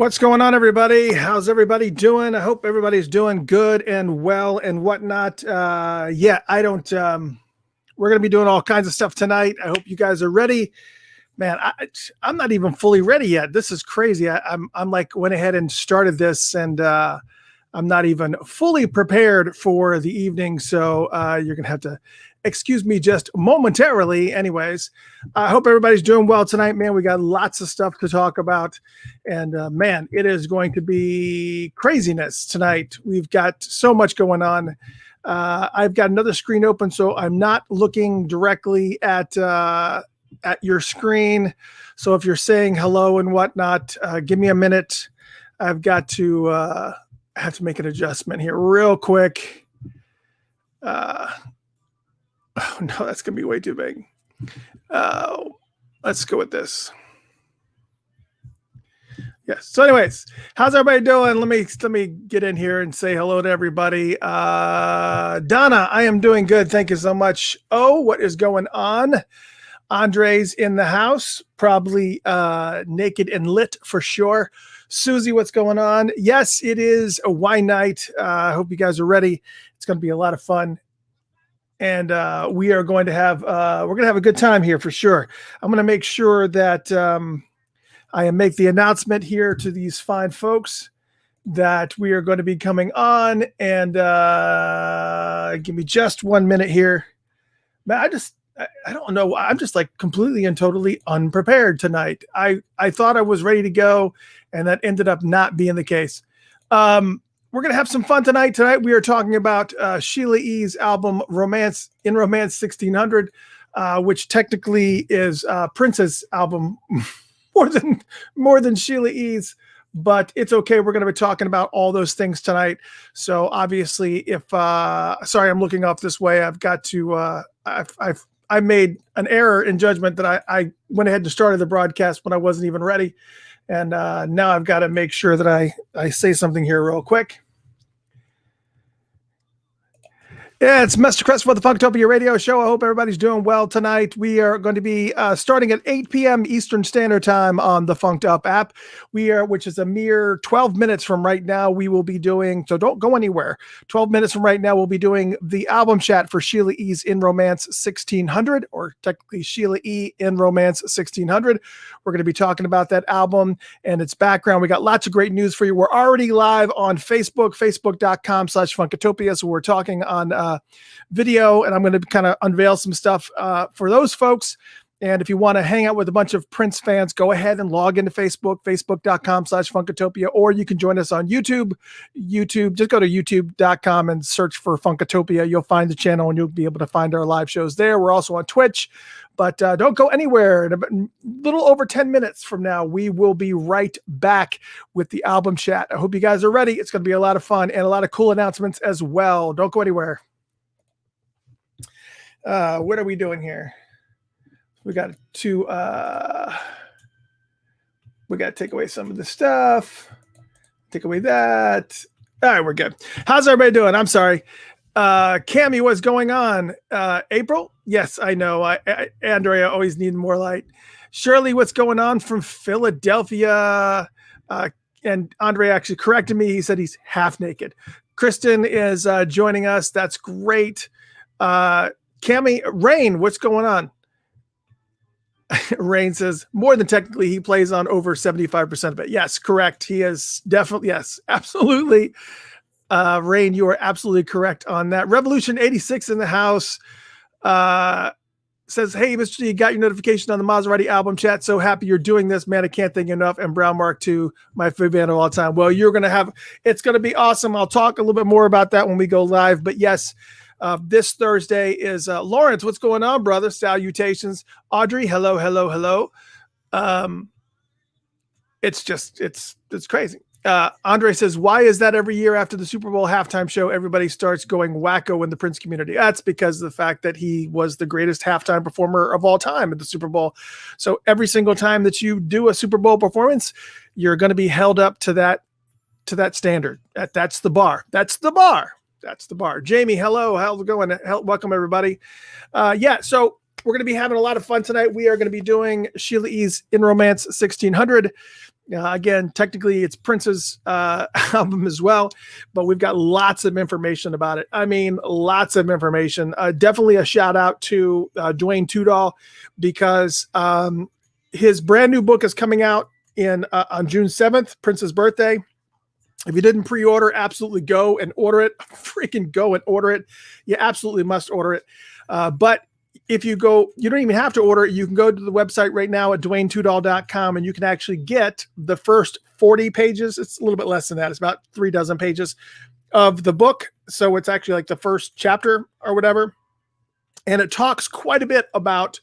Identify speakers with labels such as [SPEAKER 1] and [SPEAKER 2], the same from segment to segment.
[SPEAKER 1] What's going on, everybody? How's everybody doing? I hope everybody's doing good and well and whatnot. I don't. We're gonna be doing all kinds of stuff tonight. I hope you guys are ready. Man, I'm not even fully ready yet. This is crazy. I'm like went ahead and started this, and I'm not even fully prepared for the evening. So you're gonna have to excuse me just momentarily. Anyways, I hope everybody's doing well tonight, man. We got lots of stuff to talk about, and man, it is going to be craziness tonight. We've got so much going on. I've got another screen open, so I'm not looking directly at your screen. So if you're saying hello and whatnot, give me a minute. I've got to have to make an adjustment here real quick. Oh no, that's gonna be way too big. Let's go with this. Yes. So, anyways, how's everybody doing? Let me get in here and say hello to everybody. Donna, I am doing good. Thank you so much. Oh, what is going on? Andre's in the house, probably naked and lit for sure. Susie, what's going on? Yes, it is a wine night. I hope you guys are ready. It's going to be a lot of fun. And we are going to have we're going to have a good time here for sure. I'm going to make sure that I make the announcement here to these fine folks that we are going to be coming on. And give me just 1 minute here. Man, I don't know. I'm just like completely and totally unprepared tonight. I thought I was ready to go, and that ended up not being the case. We're going to have some fun tonight. Tonight we are talking about Sheila E's album Romance 1600, which technically is Prince's album more than Sheila E's, but it's okay. We're going to be talking about all those things tonight. So obviously, if sorry, I'm looking off this way. I've got to. I made an error in judgment that I went ahead and started the broadcast when I wasn't even ready. And now I've got to make sure that I say something here real quick. Yeah, it's Mr. Crest for the Funktopia Radio Show. I hope everybody's doing well tonight. We are going to be starting at 8 p.m. Eastern Standard Time on the Funked Up app. Which is a mere 12 minutes from right now. We will be doing, so don't go anywhere. 12 minutes from right now, we'll be doing the album chat for Sheila E's In Romance 1600, or technically Sheila E In Romance 1600. We're going to be talking about that album and its background. We got lots of great news for you. We're already live on Facebook, facebook.com/Funkatopia. So we're talking on video, and I'm going to kind of unveil some stuff for those folks. And if you want to hang out with a bunch of Prince fans, go ahead and log into Facebook, facebook.com/Funkatopia, or you can join us on YouTube. Just go to youtube.com and search for Funkatopia. You'll find the channel and you'll be able to find our live shows there. We're also on Twitch, but don't go anywhere. In a little over 10 minutes from now, we will be right back with the album chat. I hope you guys are ready. It's going to be a lot of fun and a lot of cool announcements as well. Don't go anywhere. What are we doing here? We got to take away some of the stuff. Take away that. All right, we're good. How's everybody doing? I'm sorry. Cammy, what's going on? April? Yes, I know. Andrea always need more light. Shirley, what's going on from Philadelphia? And Andre actually corrected me. He said he's half naked. Kristen is joining us. That's great. Cammy, Rain, what's going on? Rain says more than technically, he plays on over 75% of it. Yes, correct. He is definitely, yes, absolutely. Rain, you are absolutely correct on that. Revolution 86 in the house says, hey, Mr. G, got your notification on the Maserati album chat. So happy you're doing this, man. I can't thank you enough. And Brown Mark 2, my favorite band of all time. Well, it's going to be awesome. I'll talk a little bit more about that when we go live. But yes, this Thursday is Lawrence. What's going on, brother? Salutations. Audrey, hello. It's crazy. Andre says, why is that every year after the Super Bowl halftime show, everybody starts going wacko in the Prince community? That's because of the fact that he was the greatest halftime performer of all time at the Super Bowl. So every single time that you do a Super Bowl performance, you're going to be held up to that standard. That's the bar. Jamie, hello. How's it going? Welcome, everybody. So we're going to be having a lot of fun tonight. We are going to be doing Sheila E's In Romance 1600. Again, technically it's Prince's album as well, but we've got lots of information about it. I mean, lots of information. Definitely a shout out to Dwayne Tudall, because his brand new book is coming out on June 7th, Prince's birthday. If you didn't pre-order, absolutely go and order it. Freaking go and order it. You absolutely must order it. But if you go, you don't even have to order it. You can go to the website right now at dwaynetudall.com, and you can actually get the first 40 pages. It's a little bit less than that. It's about 3 pages of the book. So it's actually like the first chapter or whatever. And it talks quite a bit about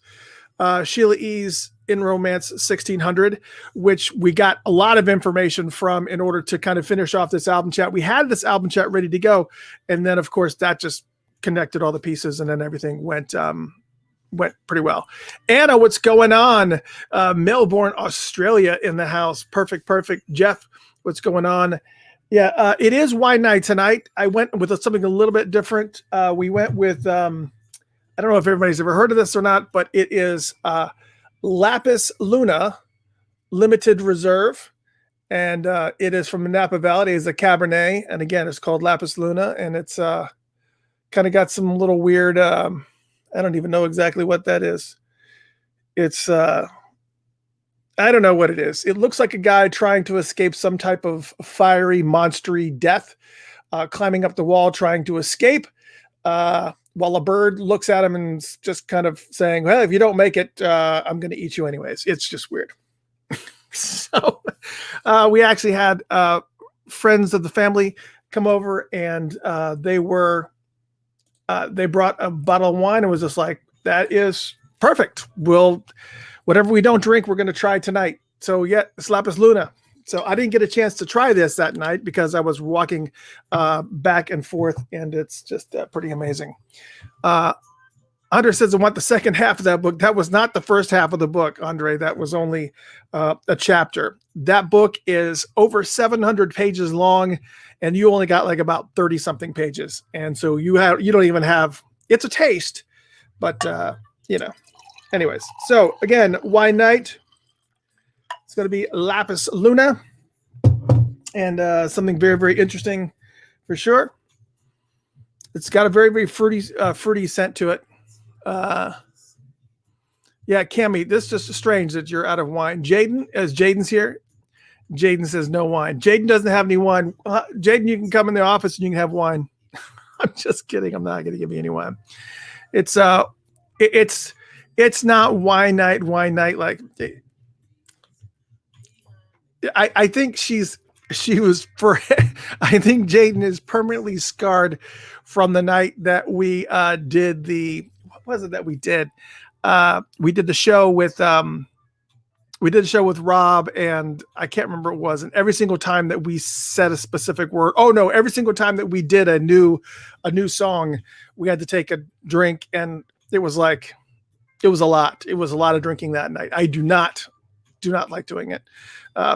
[SPEAKER 1] Sheila E's In Romance 1600, which we got a lot of information from in order to kind of finish off this album chat. We had this album chat ready to go. And then, of course, that just connected all the pieces, and then everything went pretty well. Anna, what's going on? Melbourne, Australia in the house. Perfect. Jeff, what's going on? Yeah, it is wine night tonight. I went with something a little bit different. We went with, I don't know if everybody's ever heard of this or not, but it is Lapis Luna Limited Reserve. And it is from Napa Valley. It's a Cabernet. And again, it's called Lapis Luna. And it's kind of got some little weird, I don't even know exactly what that is. It's, I don't know what it is. It looks like a guy trying to escape some type of fiery, monstery death, climbing up the wall, trying to escape, while a bird looks at him and just kind of saying, well, if you don't make it, I'm going to eat you anyways. It's just weird. So we actually had friends of the family come over, and they brought a bottle of wine and was just like, that is perfect. Whatever we don't drink, we're going to try tonight. So yeah, it's Lapis Luna. So I didn't get a chance to try this that night because I was walking back and forth, and it's just pretty amazing. Andre says I want the second half of that book. That was not the first half of the book, Andre. That was only a chapter. That book is over 700 pages long, and you only got like about 30 something pages. And so you don't even have, it's a taste, but anyways. So again, wine night. It's going to be Lapis Luna, and something very, very interesting for sure. It's got a very, very fruity scent to it. Yeah, Cammy, this is just strange that you're out of wine. Jaden's here. Jaden says no wine. Jaden doesn't have any wine. Jaden, you can come in the office and you can have wine. I'm just kidding. I'm not going to give you any wine. It's not wine night. Like, I think I think Jaden is permanently scarred from the night that we did what was it that we did? We did the show with Rob, and I can't remember what it was. And every single time that we said a specific word, every single time that we did a new song, we had to take a drink, and it was a lot. It was a lot of drinking that night. I do not like doing it,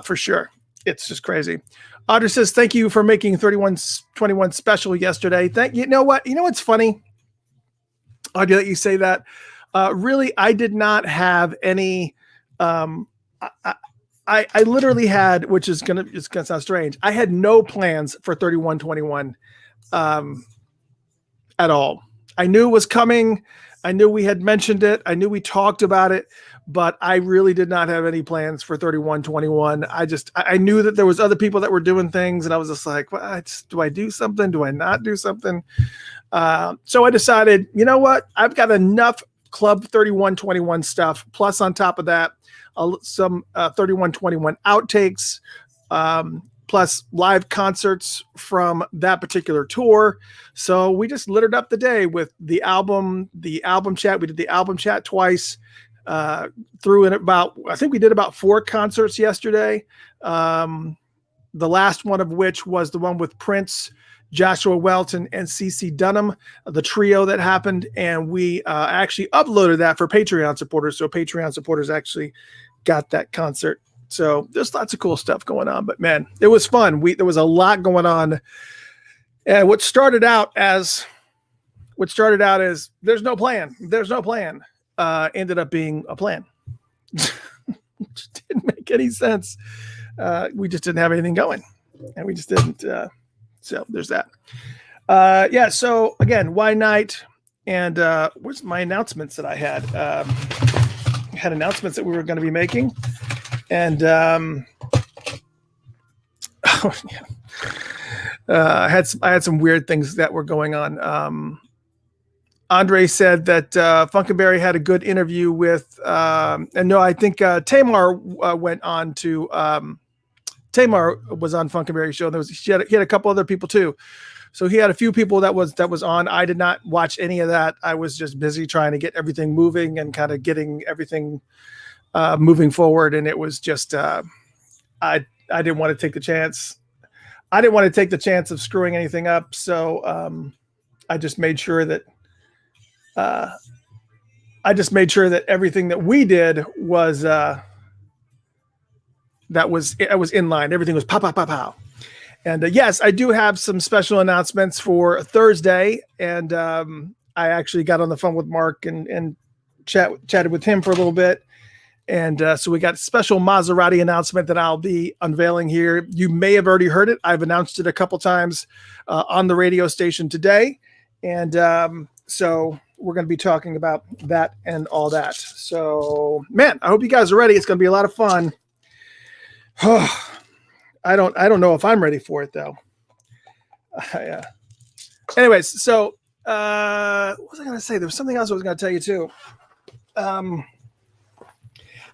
[SPEAKER 1] for sure. It's just crazy. Audrey says, thank you for making 3121 special yesterday. You know what? You know what's funny? Audrey, that you say that. Really, I did not have any. I literally had, which is gonna sound strange. I had no plans for 3121 at all. I knew it was coming. I knew we had mentioned it. I knew we talked about it, but I really did not have any plans for 3121. I knew that there was other people that were doing things, and I was just like, do I do something? Do I not do something? So I decided, you know what? I've got enough Club 3121 stuff. Plus, on top of that, some 3121 outtakes, plus live concerts from that particular tour. So we just littered up the day with the album chat. We did the album chat twice. Threw in I think we did about 4 concerts yesterday. The last one of which was the one with Prince, Joshua Welton, and CeCe Dunham, the trio that happened. And we actually uploaded that for Patreon supporters. So Patreon supporters actually got that concert. So there's lots of cool stuff going on, but man, it was fun. There was a lot going on. And what started out as there's no plan. Ended up being a plan. Which didn't make any sense. We just didn't have anything going, and we just didn't. So there's that. Yeah. So again, why night? And where's my announcements that I had? Had announcements that we were going to be making, and oh, yeah. I had some weird things that were going on. Andre said that Funkenberry had a good interview with, and no, I think Tamar went on to. Tamar was on Funkenberry's show. He had a couple other people too. So he had a few people that was on. I did not watch any of that. I was just busy trying to get everything moving and kind of getting everything moving forward. And it was just I didn't want to take the chance. I didn't want to take the chance of screwing anything up. So I just made sure that everything that we did was it was in line. Everything was pow pow pow pow. And yes, I do have some special announcements for Thursday. And I actually got on the phone with Mark and chatted with him for a little bit. And so we got a special Maserati announcement that I'll be unveiling here. You may have already heard it. I've announced it a couple times on the radio station today. And so we're going to be talking about that and all that. So, man, I hope you guys are ready. It's going to be a lot of fun. I don't know if I'm ready for it though. Anyways, so what was I going to say? There was something else I was going to tell you too.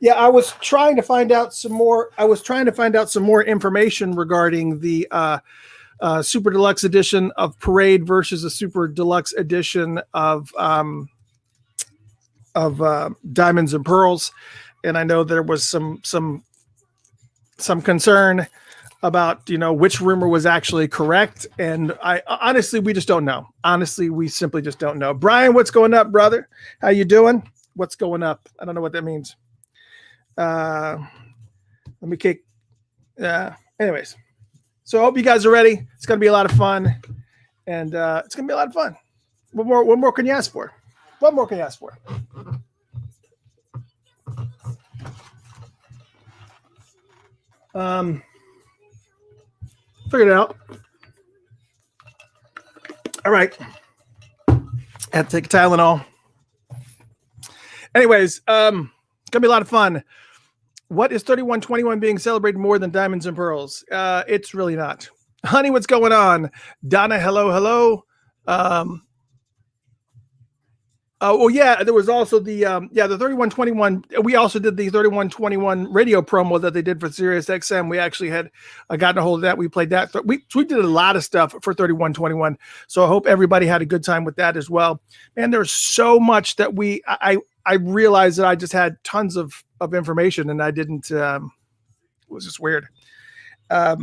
[SPEAKER 1] Yeah, I was trying to find out some more. Information regarding the Super Deluxe edition of Parade versus a Super Deluxe edition of Diamonds and Pearls, and I know there was some concern about which rumor was actually correct, and I honestly we just don't know. Honestly, we simply just don't know. Brian, what's going up, brother? How you doing? What's going up? I don't know what that means. Let me kick. Anyways, so I hope you guys are ready. It's going to be a lot of fun, and it's going to be a lot of fun. What more can you ask for? What more can you ask for? Figured it out. All right. Had to take a Tylenol. Anyways, it's going to be a lot of fun. What is 3121 being celebrated more than Diamonds and Pearls? It's really not. Honey, what's going on? Donna, hello. Oh, yeah, there was also the 3121. We also did the 3121 radio promo that they did for Sirius XM. We actually had gotten a hold of that. We played that. We did a lot of stuff for 3121. So I hope everybody had a good time with that as well. Man, there's so much that I realized that I just had tons of information and I didn't, it was just weird. I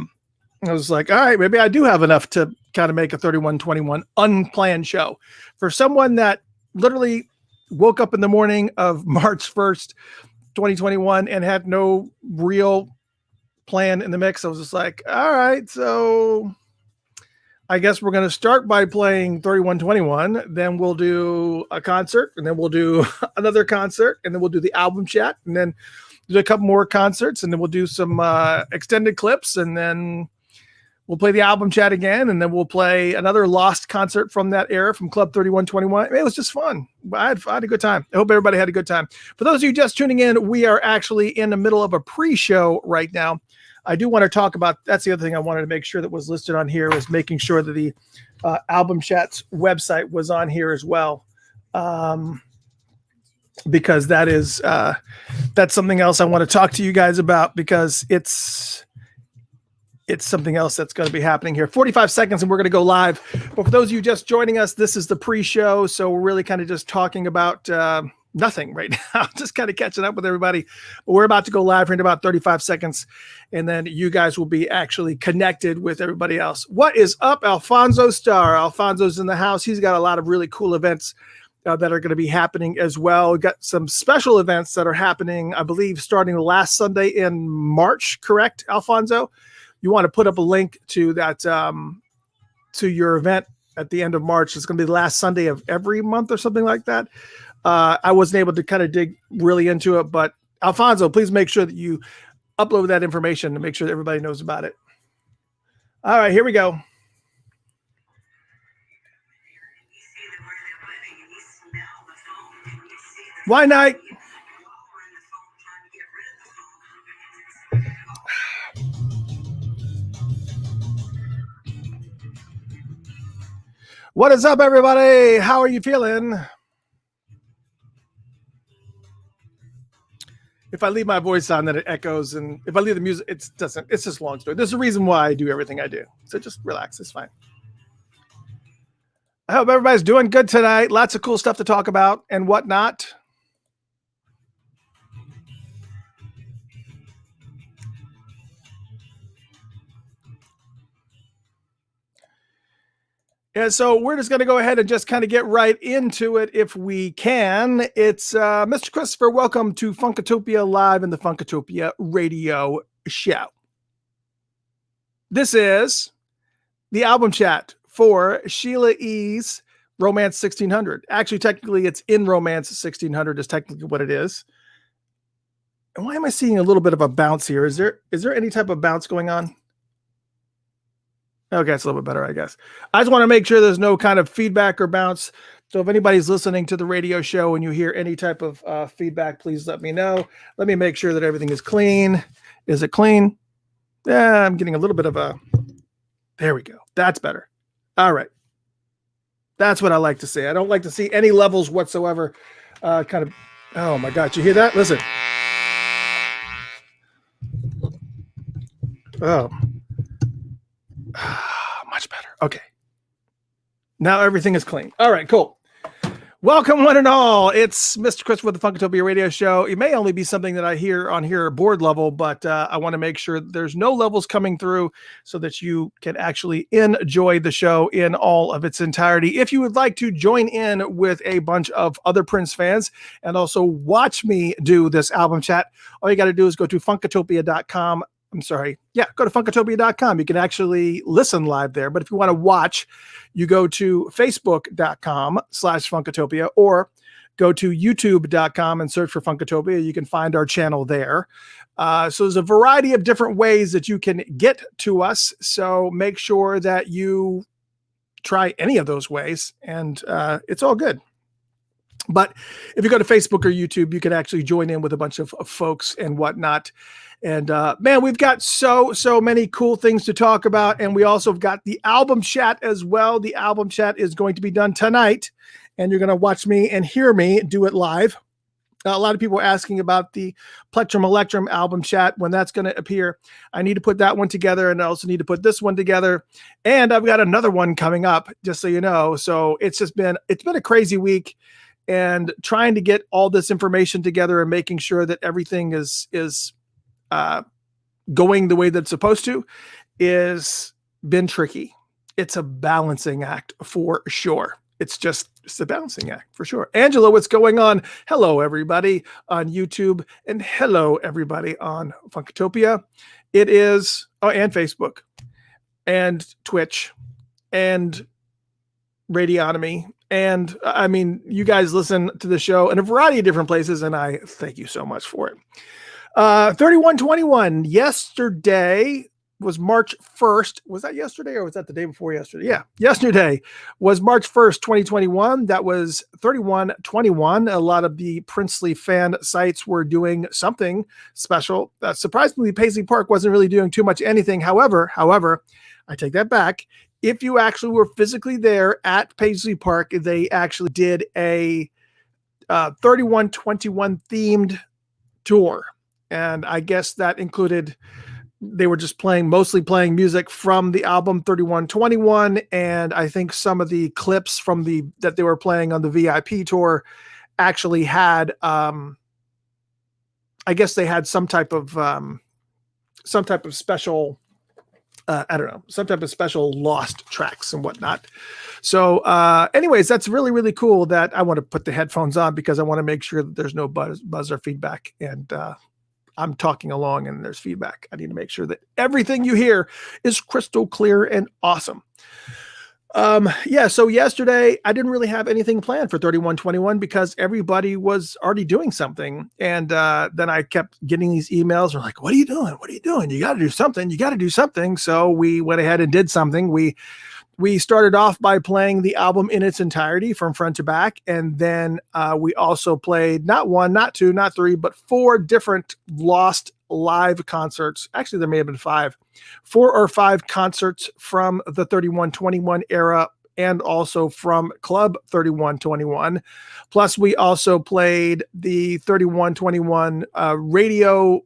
[SPEAKER 1] was like, all right, maybe I do have enough to kind of make a 3121 unplanned show. For someone that literally woke up in the morning of March 1st, 2021 and had no real plan in the mix, I was just like, all right, so I guess we're going to start by playing 3121. Then we'll do a concert, and then we'll do another concert, and then we'll do the album chat, and then do a couple more concerts, and then we'll do some extended clips, and then we'll play the album chat again, and then we'll play another lost concert from that era from Club 3121. It was just fun. I had a good time. I hope everybody had a good time. For those of you just tuning in, we are actually in the middle of a pre-show right now. I do want to talk about, that's the other thing I wanted to make sure that was listed on here, was making sure that the Album Chat's website was on here as well. Because that is, that's something else I want to talk to you guys about, because it's something else that's going to be happening here. 45 seconds and we're going to go live. But for those of you just joining us, this is the pre-show. So we're really kind of just talking about nothing right now, just kind of catching up with everybody. We're about to go live here in about 35 seconds. And then you guys will be actually connected with everybody else. What is up, Alfonso Star? Alfonso's in the house. He's got a lot of really cool events that are going to be happening as well. We've got some special events that are happening, I believe, starting last Sunday in March, correct, Alfonso? You want to put up a link to that, to your event at the end of March. It's going to be the last Sunday of every month or something like that. I wasn't able to kind of dig really into it, but Alfonso, please make sure that you upload that information to make sure that everybody knows about it. All right, here we go. Why not? What is up, everybody? How are you feeling? If I leave my voice on, then it echoes, and if I leave the music, it doesn't. It's just a long story. There's a reason why I do everything I do. So just relax. It's fine. I hope everybody's doing good tonight. Lots of cool stuff to talk about and whatnot. And so we're just going to go ahead and just kind of get right into it if we can. It's Mr. Christopher. Welcome to Funkatopia Live and the Funkatopia Radio Show. This is the album chat for Sheila E's Romance 1600. Actually, technically, it's in Romance 1600 is technically what it is. And why am I seeing a little bit of a bounce here? Is there any type of bounce going on? Okay, it's a little bit better, I guess. I just want to make sure there's no kind of feedback or bounce. So if anybody's listening to the radio show and you hear any type of feedback, please let me know. Let me make sure that everything is clean. Is it clean? Yeah, I'm getting a little bit of a... There we go. That's better. All right. That's what I like to see. I don't like to see any levels whatsoever. Kind of... Oh, my God. You hear that? Listen. Oh. Much better. Okay. Now everything is clean. All right, cool. Welcome one and all. It's Mr. Christopher with the Funkatopia Radio Show. It may only be something that I hear on here board level, but I want to make sure there's no levels coming through so that you can actually enjoy the show in all of its entirety. If you would like to join in with a bunch of other Prince fans and also watch me do this album chat, all you got to do is go to funkatopia.com. I'm sorry. Yeah, go to funkatopia.com. You can actually listen live there. But if you want to watch, you go to facebook.com/Funkatopia or go to youtube.com and search for Funkatopia. You can find our channel there. So there's a variety of different ways that you can get to us. So make sure that you try any of those ways and it's all good. But if you go to Facebook or YouTube, you can actually join in with a bunch of folks and whatnot. And man, we've got so many cool things to talk about. And we also have got the album chat as well. The album chat is going to be done tonight. And you're going to watch me and hear me do it live. A lot of people are asking about the Plectrum Electrum album chat, when that's going to appear. I need to put that one together, and I also need to put this one together. And I've got another one coming up, just so you know. So it's been a crazy week. And trying to get all this information together and making sure that everything is going the way that's supposed to is been tricky. It's a balancing act for sure. It's a balancing act for sure. Angela, what's going on? Hello, everybody on YouTube, and hello, everybody on Funkatopia. It is, and Facebook, and Twitch, and Radionomy. And I mean, you guys listen to the show in a variety of different places, and I thank you so much for it. 3121. Yesterday was March 1st. Was that yesterday or was that the day before yesterday? Yeah, yesterday was March 1st, 2021. That was 3121. A lot of the Princely fan sites were doing something special. Surprisingly, Paisley Park wasn't really doing too much anything. However, I take that back. If you actually were physically there at Paisley Park, they actually did a 3121 themed tour. And I guess that included, they were just mostly playing music from the album 3121. And I think some of the clips from that they were playing on the VIP tour actually had, I guess they had some type of special, I don't know, some type of special lost tracks and whatnot. So anyways, that's really, really cool that I want to put the headphones on because I want to make sure that there's no buzz or feedback. And I'm talking along and there's feedback. I need to make sure that everything you hear is crystal clear and awesome. Yeah, so yesterday I didn't really have anything planned for 3121 because everybody was already doing something. And then I kept getting these emails. We're like, what are you doing? What are you doing? You got to do something. You got to do something. So we went ahead and did something. We started off by playing the album in its entirety from front to back. And then we also played not one, not two, not three, but four different lost live concerts. Actually, there may have been four or five concerts from the 3121 era and also from Club 3121. Plus, we also played the 3121 radio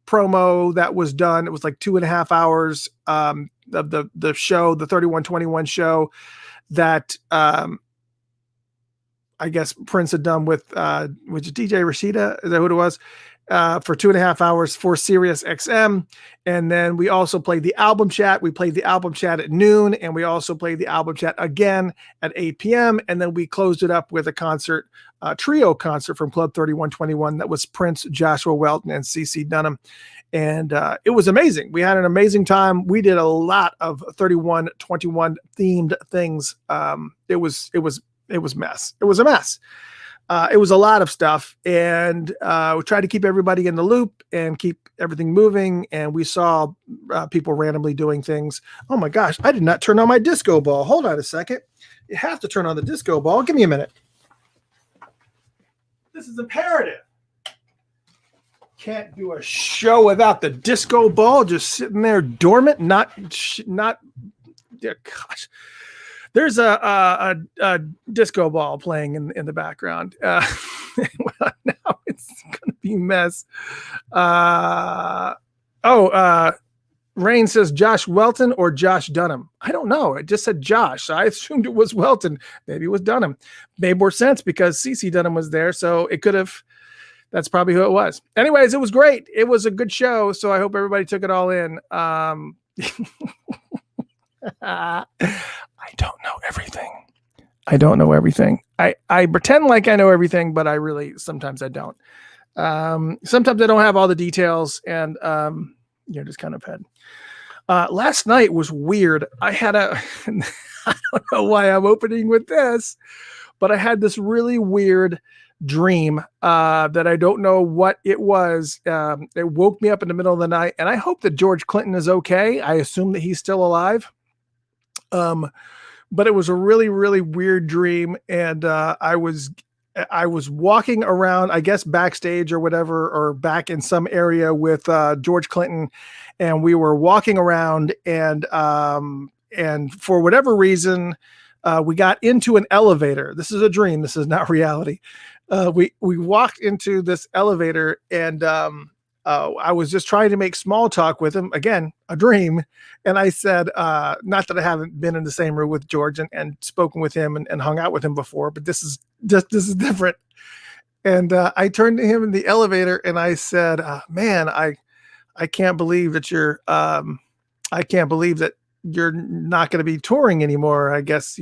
[SPEAKER 1] promo that was done. It was like 2.5 hours of the show, the 3121 show that I guess Prince had done with DJ Rashida. Is that who it was? For 2.5 hours for Sirius XM. And then we also played the album chat. We played the album chat at noon, and we also played the album chat again at 8 p.m. And then we closed it up with a concert, trio concert from Club 3121 that was Prince, Joshua Welton, and CeCe Dunham. And it was amazing. We had an amazing time. We did a lot of 3121 themed things. It was mess. It was a mess. It was a lot of stuff, and we tried to keep everybody in the loop and keep everything moving. And we saw people randomly doing things. Oh my gosh, I did not turn on my disco ball. Hold on a second. You have to turn on the disco ball. Give me a minute. This is imperative. Can't do a show without the disco ball just sitting there dormant. Not. Gosh. There's a disco ball playing in the background. Well, now it's gonna be a mess. Rain says Josh Welton or Josh Dunham. I don't know. It just said Josh, so I assumed it was Welton. Maybe it was Dunham. Made more sense because CeCe Dunham was there, so it could have. That's probably who it was. Anyways, it was great. It was a good show, so I hope everybody took it all in. I don't know everything. I don't know everything. I pretend like I know everything, but I really, sometimes I don't. Sometimes I don't have all the details, and just kind of head. Last night was weird. I had I don't know why I'm opening with this, but I had this really weird dream that I don't know what it was. It woke me up in the middle of the night, and I hope that George Clinton is okay. I assume that he's still alive. But it was a really, really weird dream. And, I was walking around, I guess backstage or whatever, or back in some area with, George Clinton. And we were walking around and for whatever reason, we got into an elevator. This is a dream. This is not reality. We walked into this elevator, and, I was just trying to make small talk with him. Again, a dream. And I said, not that I haven't been in the same room with George and spoken with him and hung out with him before, but this is different. And I turned to him in the elevator and I said, man, I can't believe that I can't believe that you're not going to be touring anymore. I guess,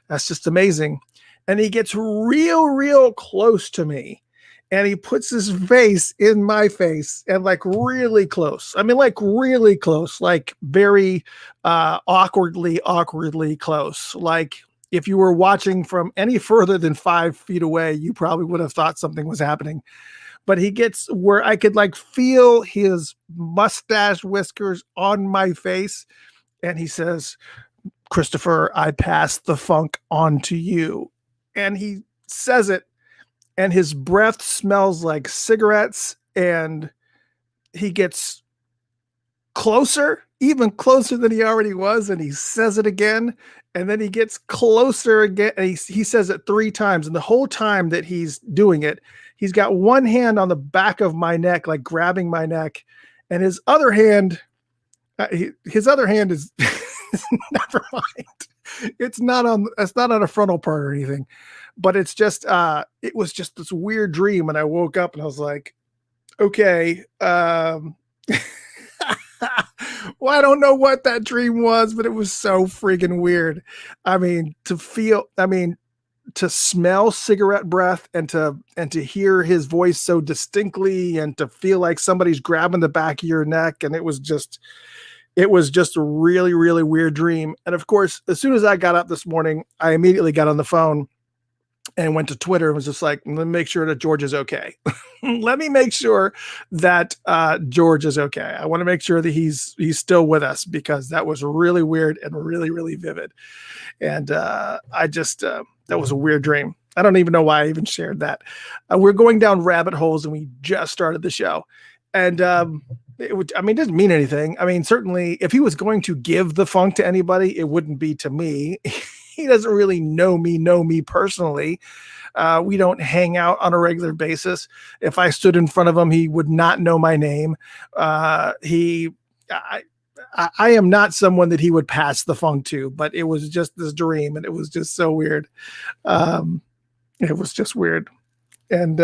[SPEAKER 1] that's just amazing. And he gets real, real close to me. And he puts his face in my face and like really close. I mean, like really close, like very awkwardly close. Like if you were watching from any further than 5 feet away, you probably would have thought something was happening. But he gets where I could like feel his mustache whiskers on my face. And he says, Christopher, I pass the funk on to you. And he says it. And his breath smells like cigarettes, and he gets closer, even closer than he already was. And he says it again, and then he gets closer again. And he says it 3 times. And the whole time that he's doing it, he's got one hand on the back of my neck, like grabbing my neck. And his other hand is never mind. It's not on a frontal part or anything. But it's just, it was just this weird dream. And I woke up and I was like, okay. Well, I don't know what that dream was, but it was so freaking weird. I mean, to smell cigarette breath and to hear his voice so distinctly and to feel like somebody's grabbing the back of your neck. And it was just, It was just a really, really weird dream. And of course, as soon as I got up this morning, I immediately got on the phone and went to Twitter and was just like, let me make sure that George is okay. Let me make sure that George is okay. I want to make sure that he's still with us, because that was really weird and really, really vivid. And I just, that was a weird dream. I don't even know why I even shared that. We're going down rabbit holes and we just started the show. And it doesn't mean anything. I mean, certainly if he was going to give the funk to anybody, it wouldn't be to me. He doesn't really know me personally. We don't hang out on a regular basis. If I stood in front of him, he would not know my name. I am not someone that he would pass the funk to, but it was just this dream, and it was just so weird. It was just weird. And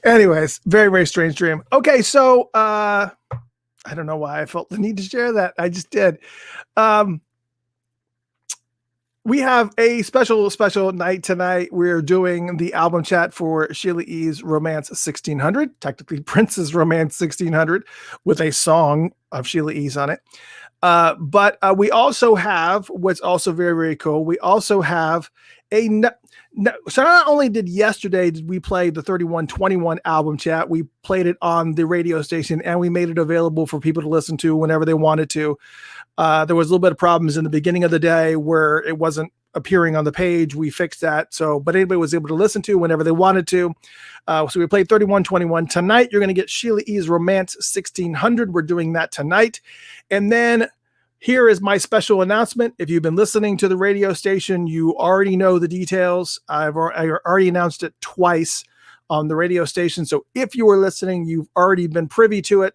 [SPEAKER 1] anyways, very, very strange dream. Okay, so I don't know why I felt the need to share that. I just did. We have a special night tonight. We're doing the album chat for Sheila E's Romance 1600, technically Prince's Romance 1600, with a song of Sheila E's on it. But we also have, what's also very, very cool, we also have so not only did we play the 3121 album chat, we played it on the radio station, and we made it available for people to listen to whenever they wanted to. There was a little bit of problems in the beginning of the day where it wasn't appearing on the page. We fixed that. But anybody was able to listen to whenever they wanted to. So we played 3121. Tonight, you're going to get Sheila E's Romance 1600. We're doing that tonight. And then here is my special announcement. If you've been listening to the radio station, you already know the details. I already announced it twice on the radio station. So if you were listening, you've already been privy to it.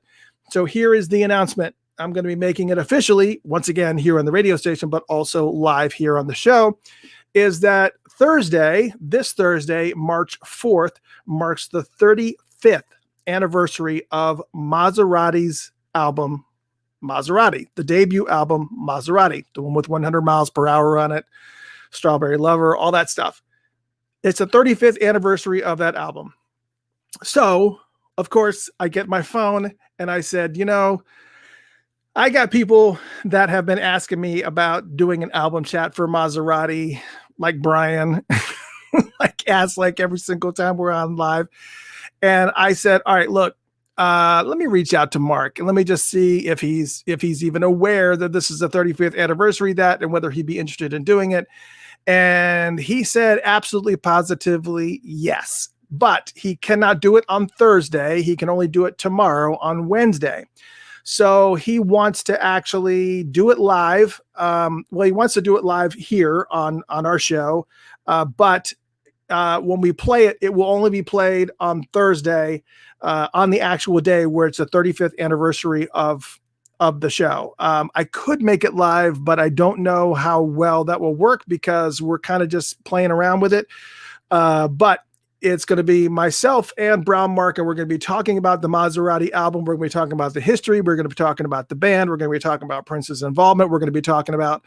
[SPEAKER 1] So here is the announcement. I'm going to be making it officially once again here on the radio station, but also live here on the show, is that this Thursday, March 4th, marks the 35th anniversary of Maserati's album, Maserati, the debut album, Maserati, the one with 100 miles per hour on it, Strawberry Lover, all that stuff. It's the 35th anniversary of that album. So, of course, I get my phone and I said, I got people that have been asking me about doing an album chat for Maserati, like Brian, like every single time we're on live. And I said, all right, look, let me reach out to Mark and let me just see if he's even aware that this is the 35th anniversary and whether he'd be interested in doing it. And he said absolutely positively yes, but he cannot do it on Thursday. He can only do it tomorrow on Wednesday. So he wants to actually do it live. He wants to do it live here on our show. But when we play it, it will only be played on Thursday, on the actual day where it's the 35th anniversary of the show. I could make it live, but I don't know how well that will work because we're kind of just playing around with it. But it's going to be myself and Brown Mark, and we're going to be talking about the Maserati album. We're going to be talking about the history. We're going to be talking about the band. We're going to be talking about Prince's involvement. We're going to be talking about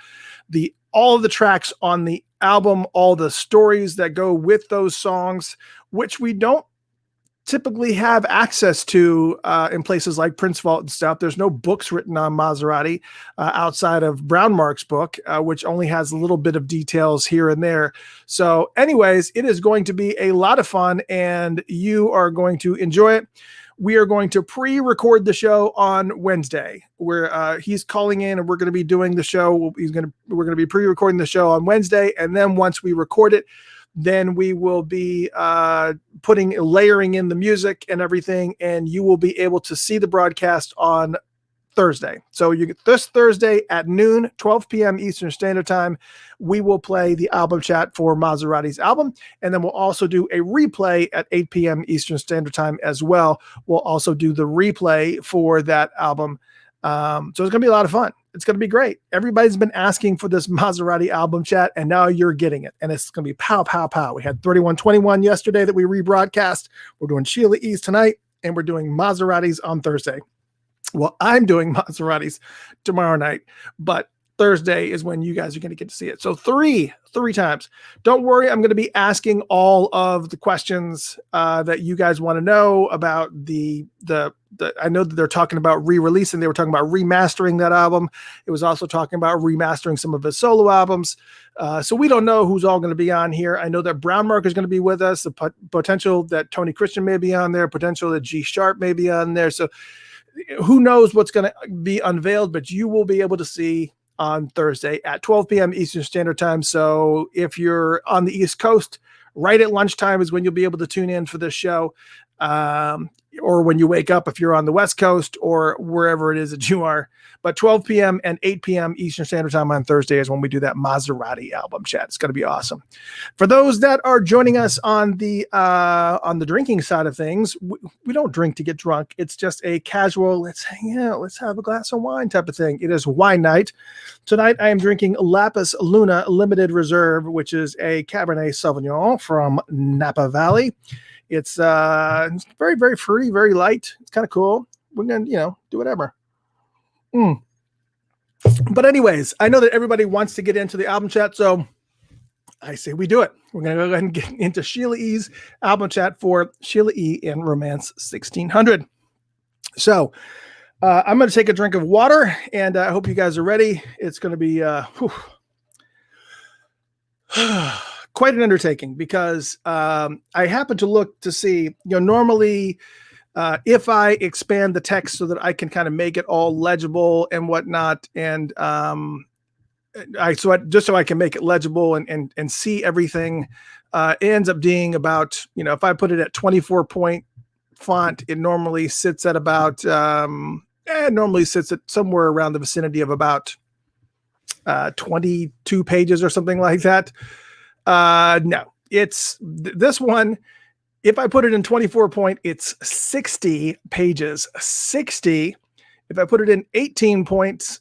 [SPEAKER 1] all of the tracks on the album, all the stories that go with those songs, which we don't typically have access to in places like Prince Vault and stuff. There's no books written on Maserati outside of Brown Mark's book, which only has a little bit of details here and there. So anyways, it is going to be a lot of fun and you are going to enjoy it. We are going to pre-record the show on Wednesday where he's calling in and we're going to be doing the show. We're going to be pre-recording the show on Wednesday. And then once we record it, then we will be layering in the music and everything, and you will be able to see the broadcast on Thursday. So you get this Thursday at noon, 12 p.m. Eastern Standard Time. We will play the album chat for Maserati's album, and then we'll also do a replay at 8 p.m. Eastern Standard Time as well. We'll also do the replay for that album. So it's going to be a lot of fun. It's going to be great. Everybody's been asking for this Maserati album chat, and now you're getting it. And it's going to be pow, pow, pow. We had 3121 yesterday that we rebroadcast. We're doing Sheila E's tonight, and we're doing Maseratis on Thursday. Well, I'm doing Maseratis tomorrow night, but Thursday is when you guys are going to get to see it. So three times. Don't worry, I'm going to be asking all of the questions that you guys want to know about the. I know that they're talking about re-releasing. They were talking about remastering that album. It was also talking about remastering some of his solo albums. So we don't know who's all going to be on here. I know that Brown Mark is going to be with us. The potential that Tony Christian may be on there. Potential that G Sharp may be on there. So who knows what's going to be unveiled, but you will be able to see on Thursday at 12 p.m. Eastern Standard Time. So if you're on the East Coast, right at lunchtime is when you'll be able to tune in for this show. Or when you wake up, if you're on the West Coast or wherever it is that you are. But 12 p.m. and 8 p.m. Eastern Standard Time on Thursday is when we do that Maserati album chat. It's going to be awesome. For those that are joining us on the drinking side of things, we don't drink to get drunk. It's just a casual, let's hang out, let's have a glass of wine type of thing. It is wine night. Tonight I am drinking Lapis Luna Limited Reserve, which is a Cabernet Sauvignon from Napa Valley. It's very, very fruity, very light. It's kind of cool. We're going to, do whatever. But anyways, I know that everybody wants to get into the album chat, so I say we do it. We're going to go ahead and get into Sheila E's album chat for Sheila E in Romance 1600. So I'm going to take a drink of water, and I hope you guys are ready. It's going to be quite an undertaking because I happened to look to see, normally if I expand the text so that I can kind of make it all legible and whatnot, and just so I can make it legible and see everything, it ends up being about, if I put it at 24 point font, it normally sits at about sits at somewhere around the vicinity of about 22 pages or something like that. No, it's this one. If I put it in 24 point, it's 60 pages, 60. If I put it in 18 points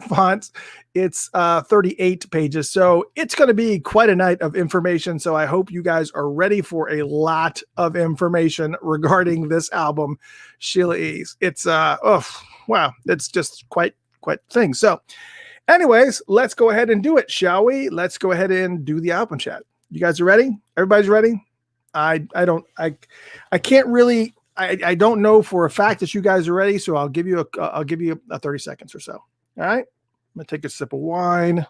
[SPEAKER 1] fonts, it's 38 pages. So it's going to be quite a night of information. So I hope you guys are ready for a lot of information regarding this album, Sheila E's. It's, wow. It's just quite the thing. So anyways, let's go ahead and do it, shall we? Let's go ahead and do the album chat. You guys are ready? Everybody's ready? I can't really, I don't know for a fact that you guys are ready. So I'll give you a 30 seconds or so. All right. I'm going to take a sip of wine.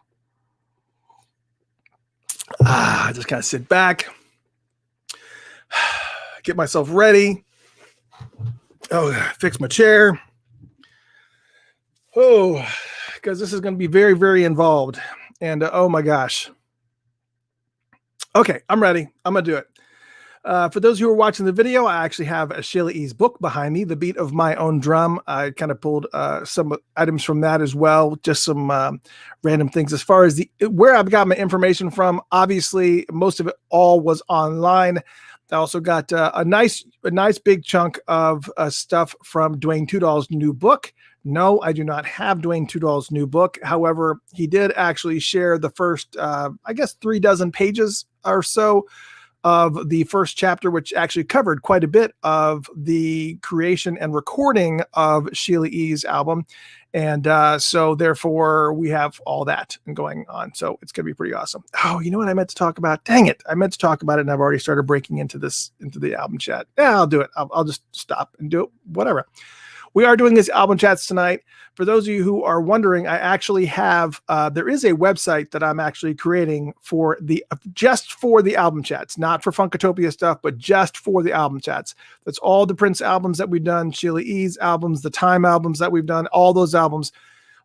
[SPEAKER 1] Just kind of sit back, get myself ready. Fix my chair. Because this is going to be very, very involved. And oh my gosh. Okay, I'm ready. I'm going to do it. For those who are watching the video, I actually have a Sheila E's book behind me, The Beat of My Own Drum. I kind of pulled some items from that as well, just some random things. As far as where I've got my information from, obviously, most of it all was online. I also got a nice big chunk of stuff from Dwayne Tudall's new book. No, I do not have Dwayne Tudall's new book. However, he did actually share the first, 36 pages or so of the first chapter, which actually covered quite a bit of the creation and recording of Sheila E's album. And so therefore we have all that going on. So it's going to be pretty awesome. Oh, you know what I meant to talk about? Dang it. I meant to talk about it and I've already started breaking into the album chat. Yeah, I'll do it. I'll just stop and do it. Whatever. We are doing these album chats tonight. For those of you who are wondering, I actually have, there is a website that I'm actually creating just for the album chats, not for Funkatopia stuff, but just for the album chats. That's all the Prince albums that we've done, Sheila E's albums, the Time albums that we've done, all those albums.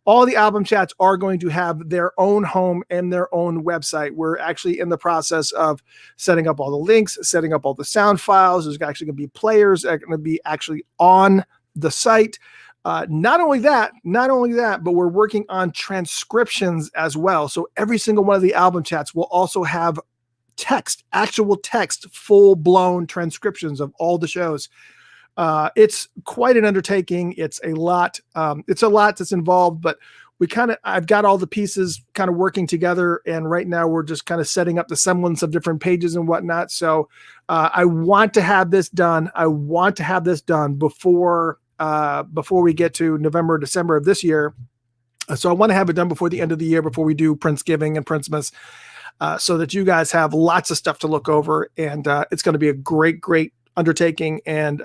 [SPEAKER 1] All the album chats are going to have their own home and their own website. We're actually in the process of setting up all the links, setting up all the sound files. There's actually going to be players that are going to be actually on the site. Not only that, but we're working on transcriptions as well. So every single one of the album chats will also have actual text, full-blown transcriptions of all the shows. It's quite an undertaking. It's a lot that's involved, but I've got all the pieces kind of working together. And right now we're just kind of setting up the semblance of different pages and whatnot. So I want to have this done. before we get to November, December of this year. So I want to have it done before the end of the year, before we do Prince-giving and Princemas, so that you guys have lots of stuff to look over. And it's going to be a great, great undertaking. And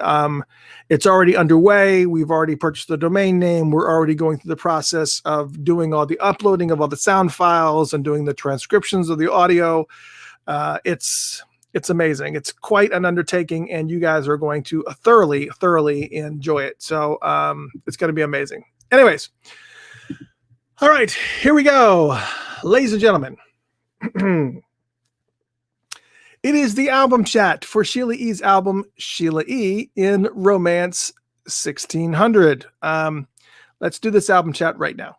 [SPEAKER 1] it's already underway. We've already purchased the domain name. We're already going through the process of doing all the uploading of all the sound files and doing the transcriptions of the audio. It's amazing. It's quite an undertaking, and you guys are going to thoroughly, thoroughly enjoy it. So it's going to be amazing. Anyways. All right, here we go. Ladies and gentlemen. It is the album chat for Sheila E's album, Sheila E in Romance 1600. Let's do this album chat right now.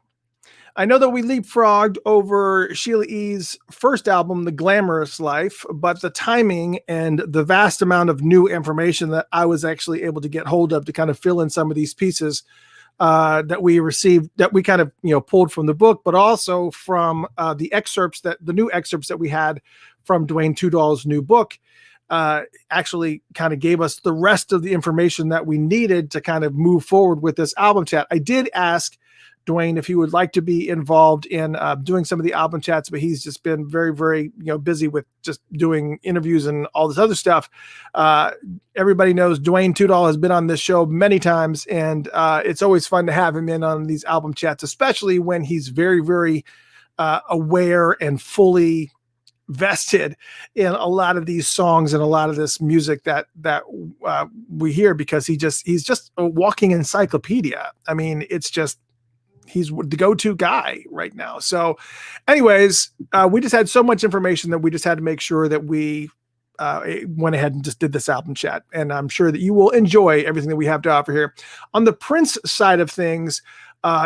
[SPEAKER 1] I know that we leapfrogged over Sheila E's first album, The Glamorous Life, but the timing and the vast amount of new information that I was actually able to get hold of to kind of fill in some of these pieces that we received, that we kind of, pulled from the book, but also from the new excerpts that we had from Dwayne Tudall's new book, actually kind of gave us the rest of the information that we needed to kind of move forward with this album chat. I did ask Dwayne if he would like to be involved in doing some of the album chats, but he's just been very, very, busy with just doing interviews and all this other stuff. Everybody knows Dwayne Tudall has been on this show many times, and it's always fun to have him in on these album chats, especially when he's very, very aware and fully vested in a lot of these songs and a lot of this music that we hear, because he's just a walking encyclopedia. I mean, he's the go-to guy right now. So anyways, we just had so much information that we just had to make sure that we went ahead and just did this album chat. And I'm sure that you will enjoy everything that we have to offer here. On the Prince side of things,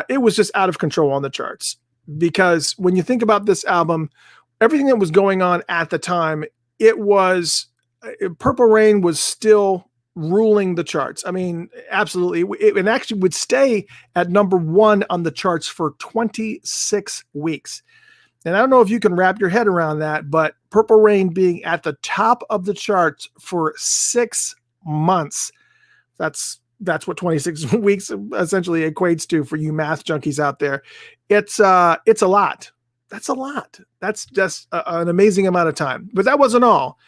[SPEAKER 1] it was just out of control on the charts, because when you think about this album, everything that was going on at the time, Purple Rain was still ruling the charts. I mean, absolutely. It actually would stay at number 1 on the charts for 26 weeks. And I don't know if you can wrap your head around that, but Purple Rain being at the top of the charts for 6 months, that's what 26 weeks essentially equates to for you math junkies out there. It's a lot. That's a lot. That's just an amazing amount of time. But that wasn't all.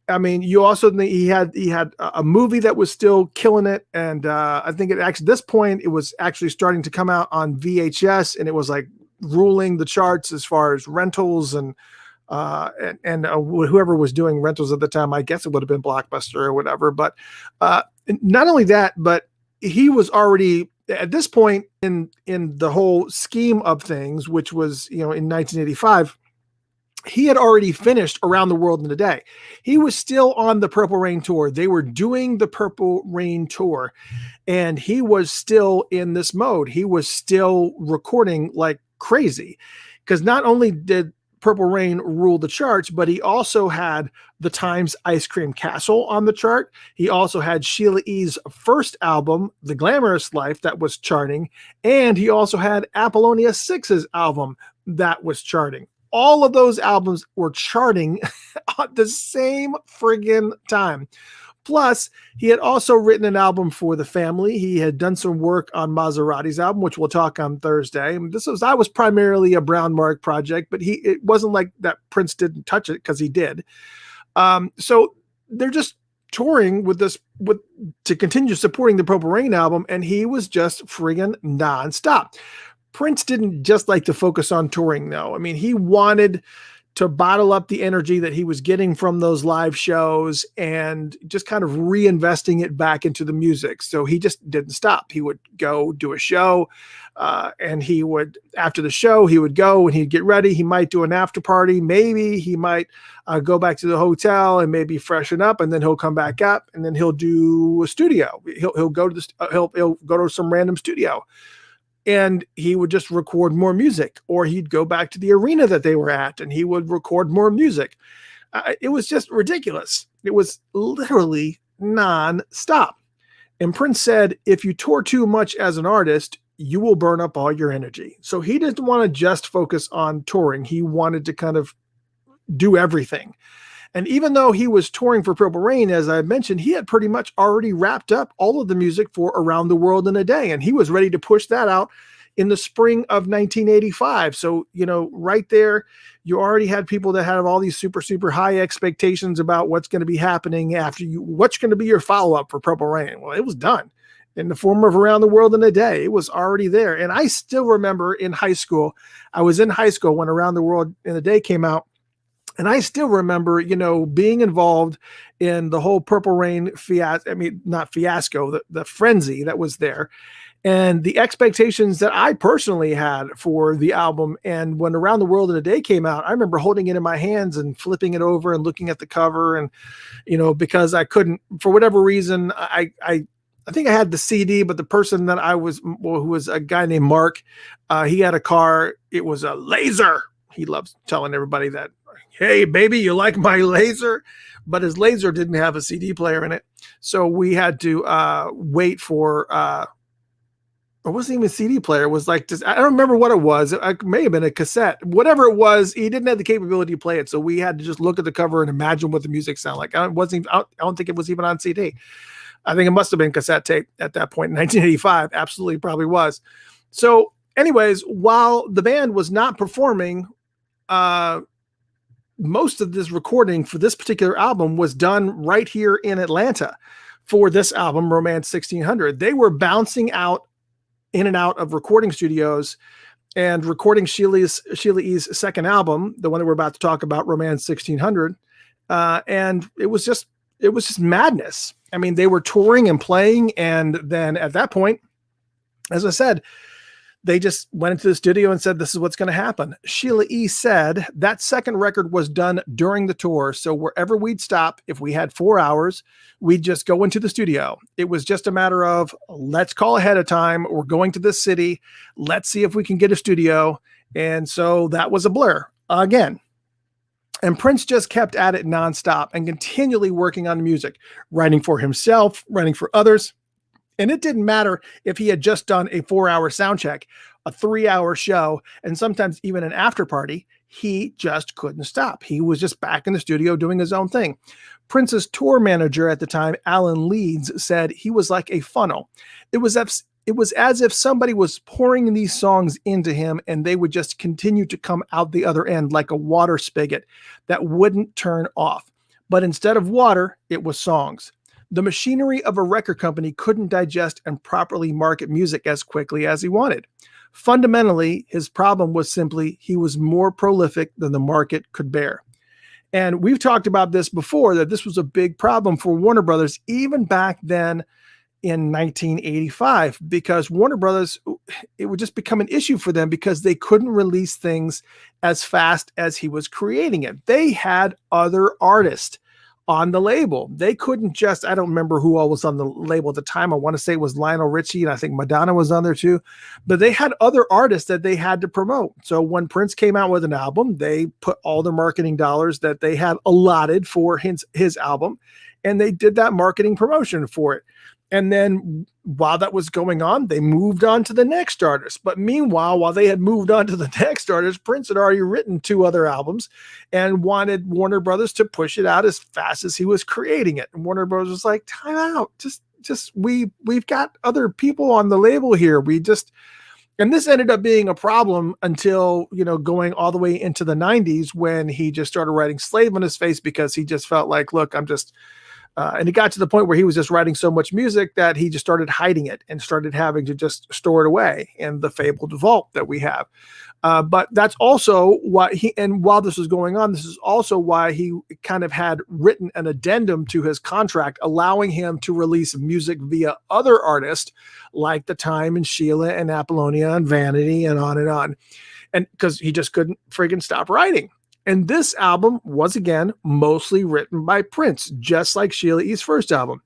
[SPEAKER 1] I mean, you also think he had a movie that was still killing it, and I think at this point it was actually starting to come out on VHS, and it was like ruling the charts as far as rentals and whoever was doing rentals at the time. I guess it would have been Blockbuster or whatever. But not only that, but he was already at this point in the whole scheme of things, which was in 1985. He had already finished Around the World in a Day. He was still on the Purple Rain tour. They were doing the Purple Rain tour, and he was still in this mode. He was still recording like crazy, because not only did Purple Rain rule the charts, but he also had the Times Ice Cream Castle on the chart. He also had Sheila E's first album, The Glamorous Life, that was charting. And he also had Apollonia 6's album that was charting. All of those albums were charting at the same friggin' time. Plus, he had also written an album for the family. He had done some work on Maserati's album, which we'll talk on Thursday. I was primarily a Brown Mark project, but it wasn't like that Prince didn't touch it, because he did. So they're just touring to continue supporting the Purple Rain album, and he was just friggin' nonstop. Prince didn't just like to focus on touring, though. I mean, he wanted to bottle up the energy that he was getting from those live shows and just kind of reinvesting it back into the music. So he just didn't stop. He would go do a show, and he would, after the show, he would go and he'd get ready. He might do an after party. Maybe he might go back to the hotel and maybe freshen up, and then he'll come back up, and then he'll do a studio. He'll go to some random studio, and he would just record more music, or he'd go back to the arena that they were at and he would record more music. It was just ridiculous. It was literally non-stop. And Prince said, if you tour too much as an artist, you will burn up all your energy. So he didn't want to just focus on touring. He wanted to kind of do everything. And even though he was touring for Purple Rain, as I mentioned, he had pretty much already wrapped up all of the music for Around the World in a Day. And he was ready to push that out in the spring of 1985. So, right there, you already had people that had all these super, super high expectations about what's going to be happening after what's going to be your follow-up for Purple Rain. Well, it was done in the form of Around the World in a Day. It was already there. And I still remember in high school, I was in high school when Around the World in a Day came out. And I still remember, being involved in the whole Purple Rain fiasco. I mean, not fiasco, the frenzy that was there, and the expectations that I personally had for the album. And when Around the World in a Day came out, I remember holding it in my hands and flipping it over and looking at the cover. And, because I couldn't, for whatever reason, I think I had the CD, but the person that who was a guy named Mark, he had a car. It was a Laser. He loves telling everybody that, hey, baby, you like my Laser? But his Laser didn't have a CD player in it. So we had to wait for, it wasn't even a CD player. It was like, I don't remember what it was. It may have been a cassette. Whatever it was, he didn't have the capability to play it. So we had to just look at the cover and imagine what the music sounded like. I don't think it was even on CD. I think it must have been cassette tape at that point in 1985. Absolutely, probably was. So anyways, while the band was not performing, most of this recording for this particular album was done right here in Atlanta for this album, Romance 1600. They were bouncing out in and out of recording studios and recording Sheila E's second album, the one that we're about to talk about, Romance 1600. And it was just madness. I mean, they were touring and playing. And then at that point, as I said, they just went into the studio and said, this is what's going to happen. Sheila E said that second record was done during the tour. So wherever we'd stop, if we had 4 hours, we'd just go into the studio. It was just a matter of, let's call ahead of time. We're going to this city. Let's see if we can get a studio. And so that was a blur again. And Prince just kept at it nonstop and continually working on music, writing for himself, writing for others. And it didn't matter if he had just done a 4-hour sound check, a 3-hour show, and sometimes even an after party. He just couldn't stop. He was just back in the studio doing his own thing. Prince's tour manager at the time, Alan Leeds, said he was like a funnel. It was as if somebody was pouring these songs into him and they would just continue to come out the other end like a water spigot that wouldn't turn off. But instead of water, it was songs. The machinery of a record company couldn't digest and properly market music as quickly as he wanted. Fundamentally, his problem was simply he was more prolific than the market could bear. And we've talked about this before, that this was a big problem for Warner Brothers, even back then in 1985, because Warner Brothers, it would just become an issue for them because they couldn't release things as fast as he was creating it. They had other artists on the label. They couldn't just, I don't remember who all was on the label at the time. I want to say it was Lionel Richie, and I think Madonna was on there too, but they had other artists that they had to promote. So when Prince came out with an album, they put all the marketing dollars that they had allotted for his album, and they did that marketing promotion for it. And then while that was going on, they moved on to the next artist. But meanwhile, while they had moved on to the next artist, Prince had already written 2 other albums and wanted Warner Brothers to push it out as fast as he was creating it. And Warner Brothers was like, time out. We've got other people on the label here. And this ended up being a problem until, going all the way into the 90s when he just started writing Slave on his face because he just felt like, look, and it got to the point where he was just writing so much music that he just started hiding it and started having to just store it away in the fabled vault that we have. But that's also why while this was going on, this is also why he kind of had written an addendum to his contract, allowing him to release music via other artists like The Time and Sheila and Apollonia and Vanity and on. And because he just couldn't friggin' stop writing. And this album was, again, mostly written by Prince, just like Sheila E's first album.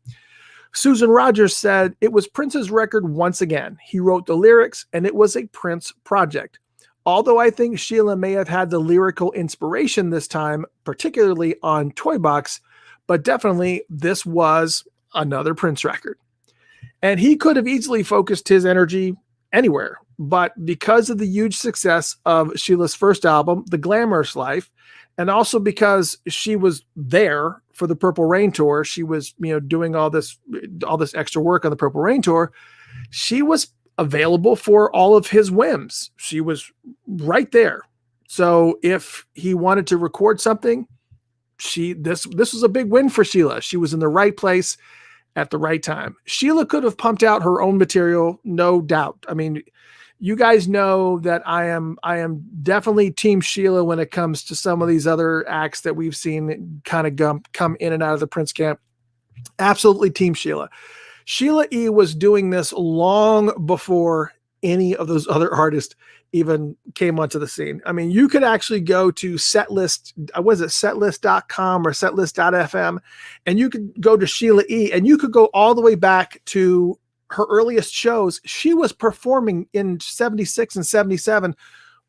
[SPEAKER 1] Susan Rogers said it was Prince's record once again. He wrote the lyrics, and it was a Prince project. Although I think Sheila may have had the lyrical inspiration this time, particularly on Toy Box, but definitely this was another Prince record. And he could have easily focused his energy anywhere. But because of the huge success of Sheila's first album, The Glamorous Life, and also because she was there for the Purple Rain tour, she was, doing all this extra work on the Purple Rain tour. She was available for all of his whims. She was right there. So if he wanted to record something, this was a big win for Sheila. She was in the right place at the right time. Sheila could have pumped out her own material, no doubt. I mean, you guys know that I am definitely Team Sheila when it comes to some of these other acts that we've seen kind of come in and out of the Prince camp. Absolutely Team Sheila. Sheila E was doing this long before any of those other artists even came onto the scene. I mean, you could actually go to setlist.com or setlist.fm, and you could go to Sheila E, and you could go all the way back to her earliest shows. She was performing in 76 and 77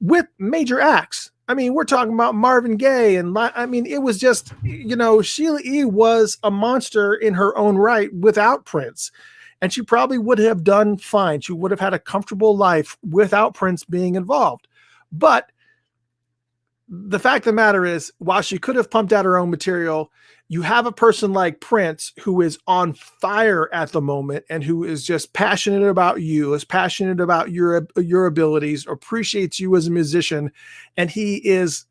[SPEAKER 1] with major acts. I mean, we're talking about Marvin Gaye, and I mean, it was just, Sheila E was a monster in her own right without Prince. And she probably would have done fine. She would have had a comfortable life without Prince being involved. But the fact of the matter is, while she could have pumped out her own material, you have a person like Prince who is on fire at the moment and who is just passionate about you, is passionate about your abilities, appreciates you as a musician. And he is,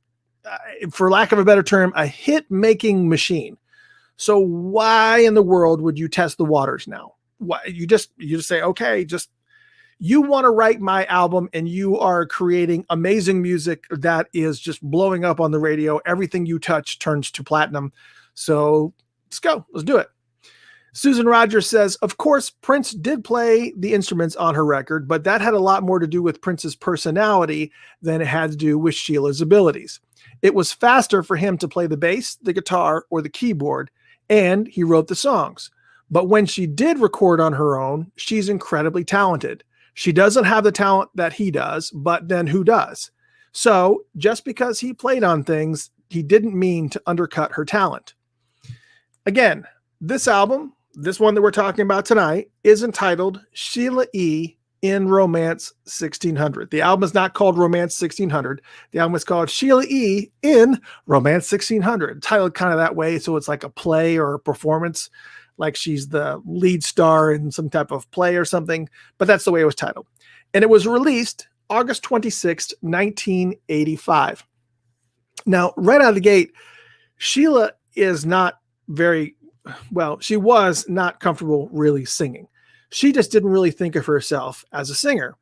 [SPEAKER 1] for lack of a better term, a hit-making machine. So why in the world would you test the waters now? Why, you just say, okay, you want to write my album and you are creating amazing music that is just blowing up on the radio. Everything you touch turns to platinum. So let's go. Let's do it. Susan Rogers says, of course, Prince did play the instruments on her record, but that had a lot more to do with Prince's personality than it had to do with Sheila's abilities. It was faster for him to play the bass, the guitar, or the keyboard, and he wrote the songs. But when she did record on her own, she's incredibly talented. She doesn't have the talent that he does, but then who does? So just because he played on things, he didn't mean to undercut her talent. Again, this album, this one that we're talking about tonight, is entitled Sheila E. in Romance 1600. The album is not called Romance 1600. The album is called Sheila E. in Romance 1600, titled kind of that way. So it's like a play or a performance, like she's the lead star in some type of play or something, but that's the way it was titled. And it was released August 26th, 1985. Now, right out of the gate, Sheila is not she was not comfortable really singing. She just didn't really think of herself as a singer.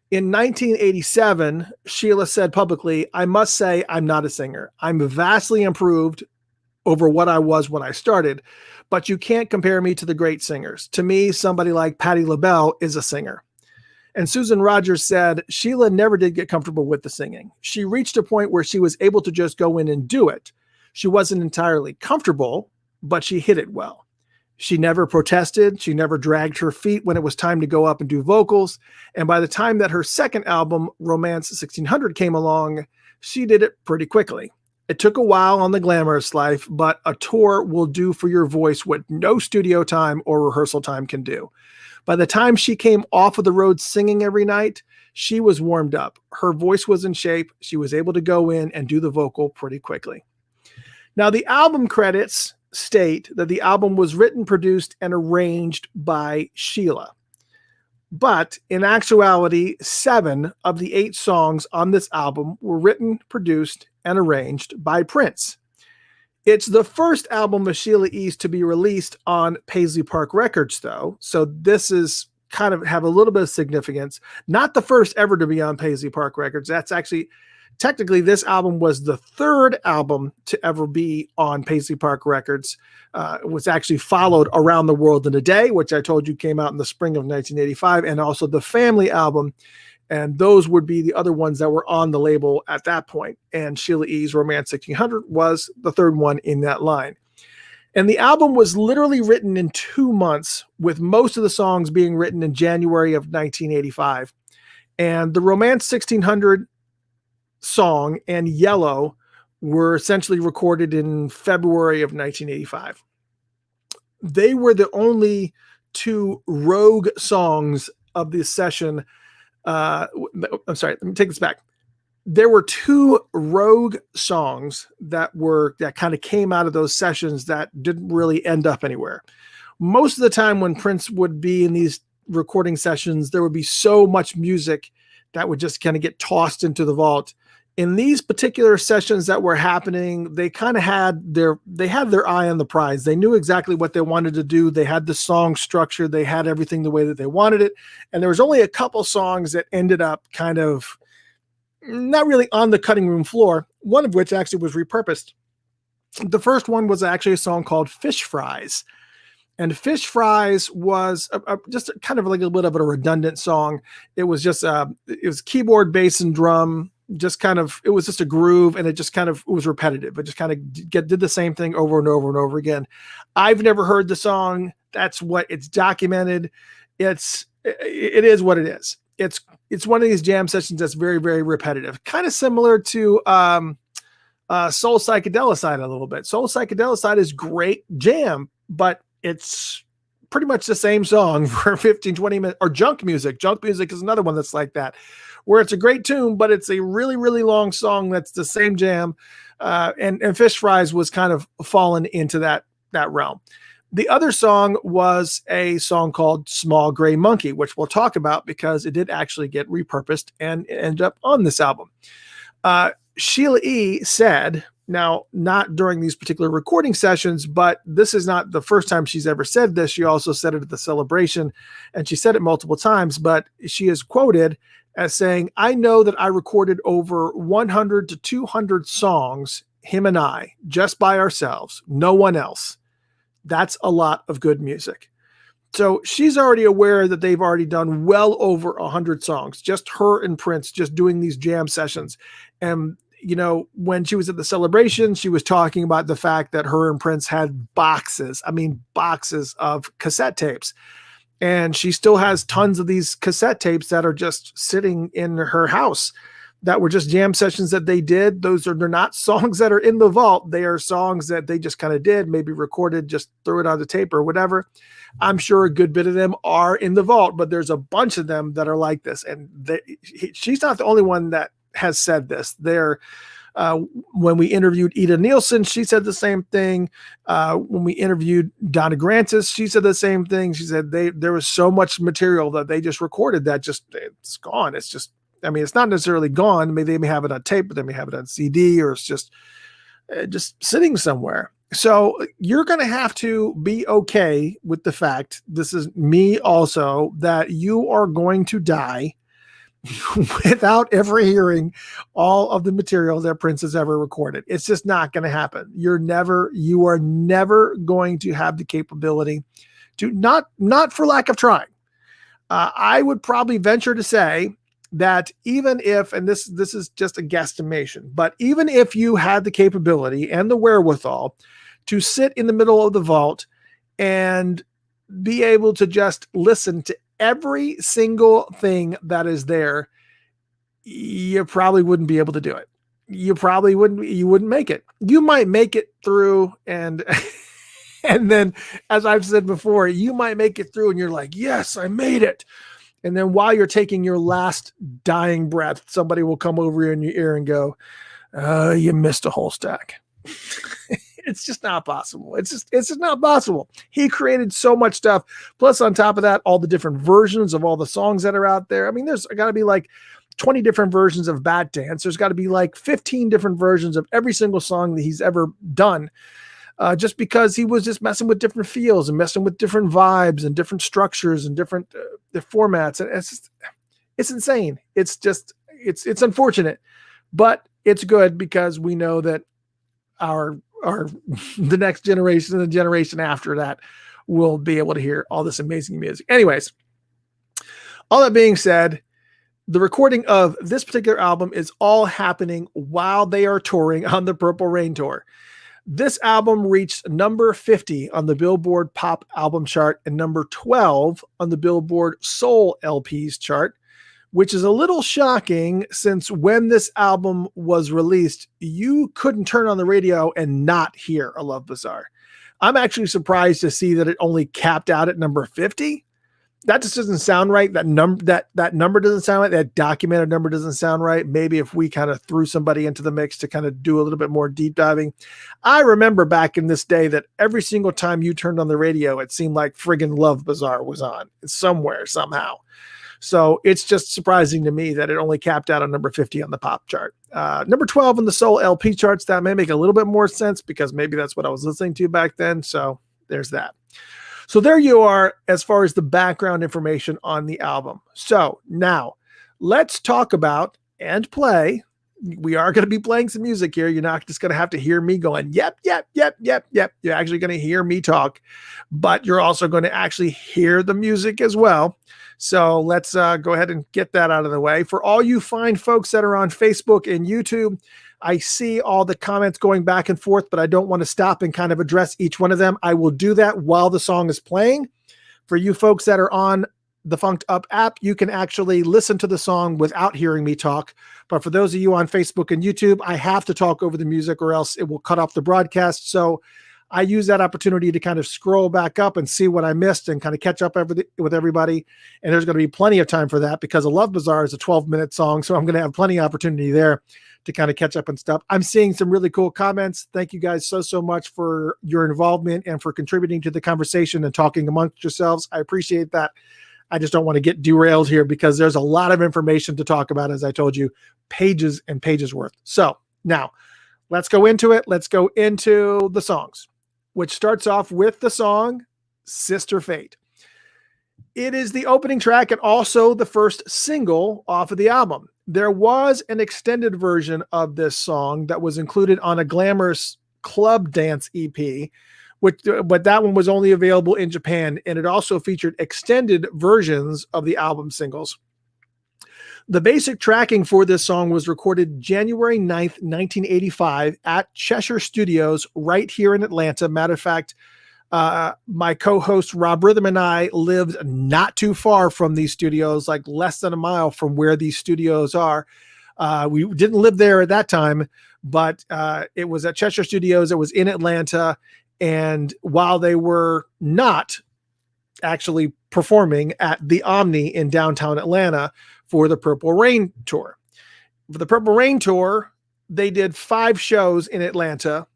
[SPEAKER 1] In 1987, Sheila said publicly, I must say I'm not a singer. I'm vastly improved over what I was when I started, but you can't compare me to the great singers. To me, somebody like Patti LaBelle is a singer. And Susan Rogers said, Sheila never did get comfortable with the singing. She reached a point where she was able to just go in and do it. She wasn't entirely comfortable, but she hit it well. She never protested. She never dragged her feet when it was time to go up and do vocals. And by the time that her second album, Romance 1600, came along, she did it pretty quickly. It took a while on the glamorous life, but a tour will do for your voice what no studio time or rehearsal time can do. By the time she came off of the road singing every night, she was warmed up. Her voice was in shape. She was able to go in and do the vocal pretty quickly. Now, the album credits state that the album was written, produced, and arranged by Sheila. But in actuality, 7 of the 8 songs on this album were written, produced, and arranged by Prince. It's the first album of Sheila E's to be released on Paisley Park Records, though. So this is kind of have a little bit of significance. Not the first ever to be on Paisley Park Records. That's actually, technically, this album was the 3rd album to ever be on Paisley Park Records. It was actually followed Around the World in a Day, which I told you came out in the spring of 1985, and also the Family album. And those would be the other ones that were on the label at that point. And Sheila E.'s Romance 1600 was the 3rd one in that line. And the album was literally written in 2 months, with most of the songs being written in January of 1985. And the Romance 1600 song and Yellow were essentially recorded in February of 1985. They were the only 2 rogue songs of this session. I'm sorry, let me take this back. There were 2 rogue songs that kind of came out of those sessions that didn't really end up anywhere. Most of the time when Prince would be in these recording sessions, there would be so much music that would just kind of get tossed into the vault. In these particular sessions that were happening, they kind of had their eye on the prize. They knew exactly what they wanted to do. They had the song structure. They had everything the way that they wanted it. And there was only a couple songs that ended up kind of not really on the cutting room floor, one of which actually was repurposed. The first one was actually a song called Fish Fries. And Fish Fries was just kind of like a little bit of a redundant song. It was just, it was keyboard, bass, and drum. Just kind of, it was just a groove, and it just kind of, it was repetitive. It just kind of did the same thing over and over and over again. I've never heard the song. That's what it's documented. It is what it is. It's one of these jam sessions that's very, very repetitive. Kind of similar to Soul Psychedelicide a little bit. Soul Psychedelicide is great jam, but it's pretty much the same song for 15, 20 minutes. Or Junk Music. Junk Music is another one that's like that, where it's a great tune, but it's a really, really long song that's the same jam. And Fish Fries was kind of fallen into that realm. The other song was a song called Small Gray Monkey, which we'll talk about because it did actually get repurposed and ended up on this album. Sheila E said, now not during these particular recording sessions, but this is not the first time she's ever said this. She also said it at the celebration, and she said it multiple times, but she is quoted as saying, "I know that I recorded over 100 to 200 songs, him and I, just by ourselves, no one else. That's a lot of good music." So she's already aware that they've already done well over 100 songs, just her and Prince, just doing these jam sessions. And, you know, when she was at the celebration, she was talking about the fact that her and Prince had boxes of cassette tapes. And she still has tons of these cassette tapes that are just sitting in her house that were just jam sessions that they did. They're not songs that are in the vault. They are songs that they just kind of did, maybe recorded, just threw it on the tape or whatever. I'm sure a good bit of them are in the vault, but there's a bunch of them that are like this. And she's not the only one that has said this. When we interviewed Ida Nielsen, she said the same thing. When we interviewed Donna Grantis, she said the same thing. She said there was so much material that they just recorded that it's gone. It's just, I mean, it's not necessarily gone. Maybe they may have it on tape, but they may have it on CD, or it's just sitting somewhere. So you're going to have to be okay with the fact, this is me also, that you are going to die without ever hearing all of the material that Prince has ever recorded. It's just not going to happen. You are never going to have the capability to, not for lack of trying. I would probably venture to say that even if, and this is just a guesstimation, but even if you had the capability and the wherewithal to sit in the middle of the vault and be able to just listen to every single thing that is there, you probably wouldn't be able to do it. You wouldn't make it. You might make it through, and then, as I've said before, you might make it through and you're like, yes, I made it. And then while you're taking your last dying breath, somebody will come over in your ear and go, you missed a whole stack. It's just not possible. It's just not possible. He created so much stuff. Plus, on top of that, all the different versions of all the songs that are out there. I mean, there's got to be like 20 different versions of Bat Dance. There's got to be like 15 different versions of every single song that he's ever done. Just because he was just messing with different feels and messing with different vibes and different structures and different formats. And it's insane. It's unfortunate, but it's good because we know that the next generation and the generation after that will be able to hear all this amazing music. Anyways, all that being said, the recording of this particular album is all happening while they are touring on the Purple Rain Tour. This album reached number 50 on the Billboard Pop Album Chart and number 12 on the Billboard Soul LPs chart, which is a little shocking since when this album was released, you couldn't turn on the radio and not hear a Love Bazaar. I'm actually surprised to see that it only capped out at number 50. that just doesn't sound right. That number doesn't sound right. That documented number doesn't sound right. Maybe if we kind of threw somebody into the mix to kind of do a little bit more deep diving. I remember back in this day that every single time you turned on the radio, it seemed like friggin' Love Bazaar was on somewhere, somehow. So it's just surprising to me that it only capped out on number 50 on the pop chart. Number 12 on the soul LP charts. That may make a little bit more sense because maybe that's what I was listening to back then. So there's that. So there you are as far as the background information on the album. So now let's talk about and play. We are going to be playing some music here. You're not just going to have to hear me going, yep, yep, yep, yep, yep. You're actually going to hear me talk, but you're also going to actually hear the music as well. So let's go ahead and get that out of the way. For all you fine folks that are on Facebook and YouTube, I see all the comments going back and forth, but I don't want to stop and kind of address each one of them. I will do that while the song is playing. For you folks that are on the Funked Up app, you can actually listen to the song without hearing me talk. But for those of you on Facebook and YouTube, I have to talk over the music or else it will cut off the broadcast. So I use that opportunity to kind of scroll back up and see what I missed and kind of catch up with everybody. And there's going to be plenty of time for that because a Love Bazaar is a 12-minute song. So I'm going to have plenty of opportunity there to kind of catch up and stuff. I'm seeing some really cool comments. Thank you guys so much for your involvement and for contributing to the conversation and talking amongst yourselves. I appreciate that. I just don't want to get derailed here because there's a lot of information to talk about, as I told you, pages and pages worth. So now let's go into it. Let's go into the songs, which starts off with the song Sister Fate. It is the opening track and also the first single off of the album. There was an extended version of this song that was included on a Glamorous Club Dance EP, but that one was only available in Japan, and it also featured extended versions of the album singles. The basic tracking for this song was recorded January 9th, 1985 at Cheshire Studios right here in Atlanta. Matter of fact, my co-host Rob Rhythm and I lived not too far from these studios, like less than a mile from where these studios are. We didn't live there at that time, but it was at Cheshire Studios. It was in Atlanta. And while they were not actually performing at the Omni in downtown Atlanta for the Purple Rain tour. For the Purple Rain tour, they did 5 shows in Atlanta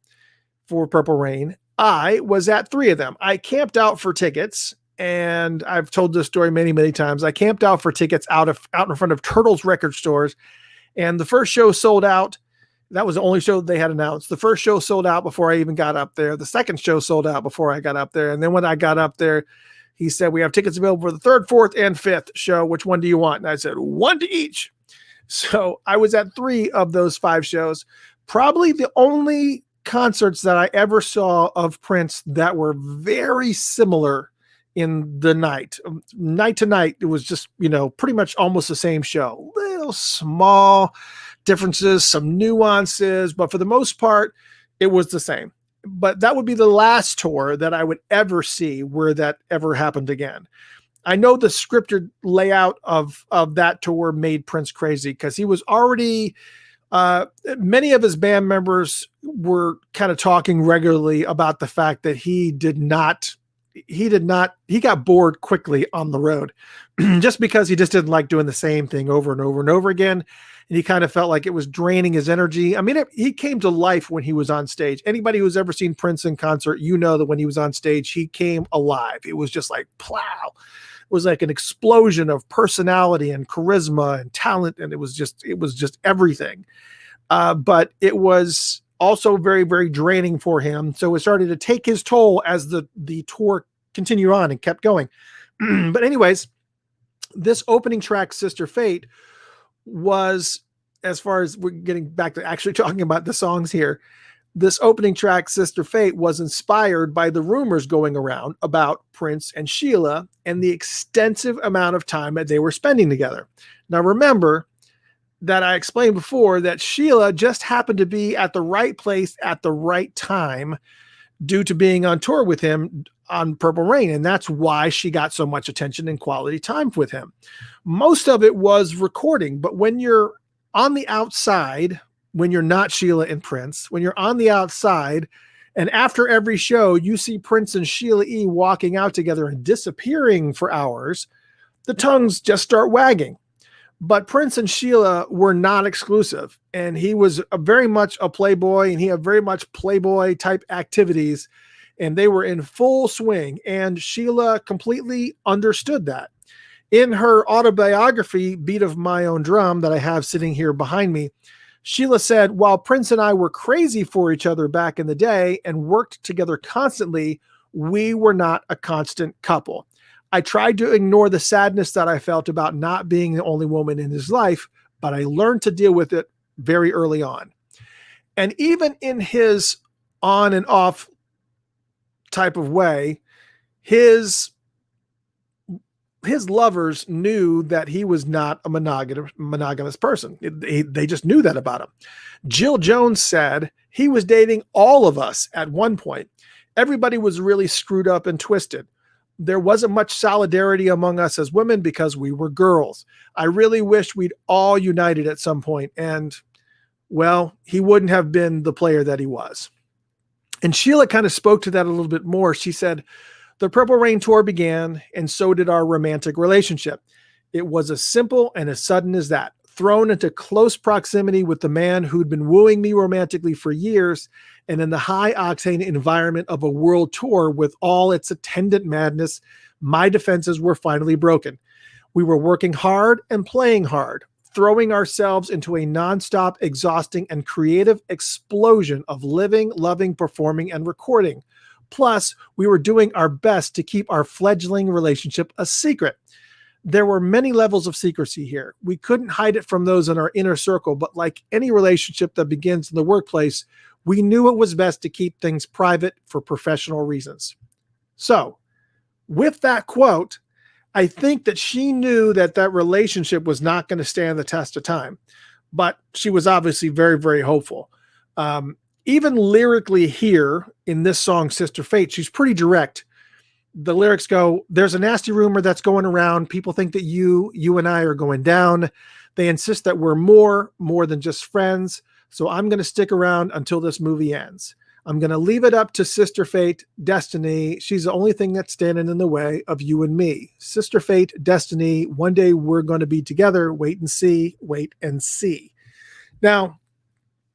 [SPEAKER 1] for Purple Rain. I was at 3 of them. I camped out for tickets, and I've told this story many times. I camped out for tickets out in front of Turtles record stores, and the first show sold out. That was the only show they had announced. The first show sold out before I even got up there. The second show sold out before I got up there. And then when I got up there, he said, we have tickets available for the 3rd, 4th, and 5th show. Which one do you want? And I said, 1 to each. So I was at 3 of those 5 shows. Probably the only concerts that I ever saw of Prince that were very similar in the night to night. It was just, pretty much almost the same show. Little small differences, some nuances, but for the most part, it was the same. But that would be the last tour that I would ever see where that ever happened again. I know the scripted layout of that tour made Prince crazy because he was already, many of his band members were kind of talking regularly about the fact that he got bored quickly on the road just because he just didn't like doing the same thing over and over and over again. And he kind of felt like it was draining his energy. I mean, he came to life when he was on stage. Anybody who's ever seen Prince in concert, that when he was on stage, he came alive. It was just like, plow. It was like an explosion of personality and charisma and talent. And it was just everything. But it was also very, very draining for him. So it started to take his toll as the tour continued on and kept going. But anyways, this opening track, Sister Fate, was, as far as we're getting back to actually talking about the songs here, this opening track, Sister Fate, was inspired by the rumors going around about Prince and Sheila and the extensive amount of time that they were spending together. Now, remember that I explained before that Sheila just happened to be at the right place at the right time due to being on tour with him on Purple Rain. And that's why she got so much attention and quality time with him. Most of it was recording, but when you're on the outside, when you're not Sheila and Prince, when you're on the outside And after every show, you see Prince and Sheila E walking out together and disappearing for hours. The tongues just start wagging. But Prince and Sheila were not exclusive, and he was very much a playboy, and he had very much playboy type activities, and they were in full swing, and Sheila completely understood that. In her autobiography, Beat of My Own Drum, that I have sitting here behind me, Sheila said, while Prince and I were crazy for each other back in the day and worked together constantly, we were not a constant couple. I tried to ignore the sadness that I felt about not being the only woman in his life, but I learned to deal with it very early on. And even in his on and off type of way, his lovers knew that he was not a monogamous person. They just knew that about him. Jill Jones said he was dating all of us at one point. Everybody was really screwed up and twisted. There wasn't much solidarity among us as women because we were girls. I really wish we'd all united at some point. And, well, he wouldn't have been the player that he was. And Sheila kind of spoke to that a little bit more. She said, the Purple Rain tour began, and so did our romantic relationship. It was as simple and as sudden as that. Thrown into close proximity with the man who'd been wooing me romantically for years, and in the high-octane environment of a world tour with all its attendant madness, my defenses were finally broken. We were working hard and playing hard, throwing ourselves into a nonstop, exhausting, and creative explosion of living, loving, performing, and recording. Plus, we were doing our best to keep our fledgling relationship a secret. There were many levels of secrecy here. We couldn't hide it from those in our inner circle, but like any relationship that begins in the workplace, we knew it was best to keep things private for professional reasons. So, with that quote, I think that she knew that that relationship was not going to stand the test of time, but she was obviously very, very hopeful. Even lyrically here in this song, Sister Fate, she's pretty direct. The lyrics go, there's a nasty rumor that's going around. People think that you and I are going down. They insist that we're more than just friends. So I'm going to stick around until this movie ends. I'm going to leave it up to Sister Fate, Destiny. She's the only thing that's standing in the way of you and me. Sister Fate, Destiny. One day we're going to be together. Wait and see. Wait and see. Now,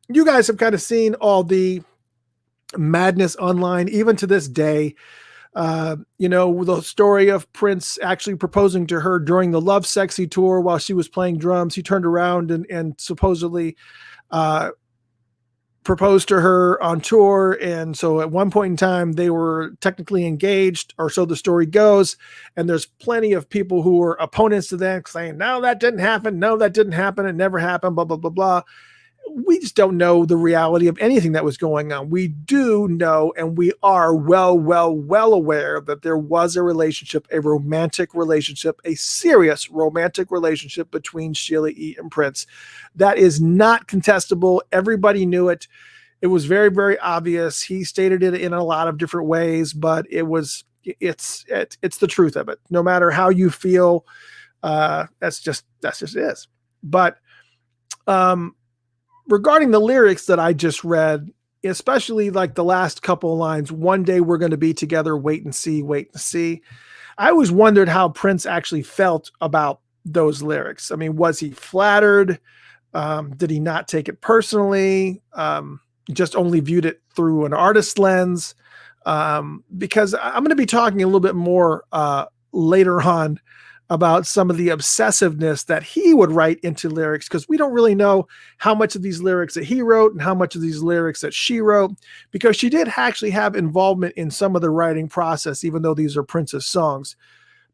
[SPEAKER 1] you guys have kind of seen all the madness online, even to this day. The story of Prince actually proposing to her during the Love Sexy tour while she was playing drums. He turned around and supposedly proposed to her on tour. And so at one point in time, they were technically engaged, or so the story goes. And there's plenty of people who were opponents to that saying, no, that didn't happen. No, that didn't happen. It never happened, blah, blah, blah, blah. We just don't know the reality of anything that was going on. We do know, and we are well aware that there was a relationship, a romantic relationship, a serious romantic relationship between Sheila E. and Prince. That is not contestable. Everybody knew it. It was very, very obvious. He stated it in a lot of different ways, but it's the truth of it. No matter how you feel, that's just it is. But, regarding the lyrics that I just read, especially like the last couple of lines, one day we're going to be together, wait and see, wait and see. I always wondered how Prince actually felt about those lyrics. I mean, was he flattered? Did he not take it personally? Just only viewed it through an artist's lens? Because I'm going to be talking a little bit more later on about some of the obsessiveness that he would write into lyrics, because we don't really know how much of these lyrics that he wrote and how much of these lyrics that she wrote, because she did actually have involvement in some of the writing process, even though these are Prince's songs.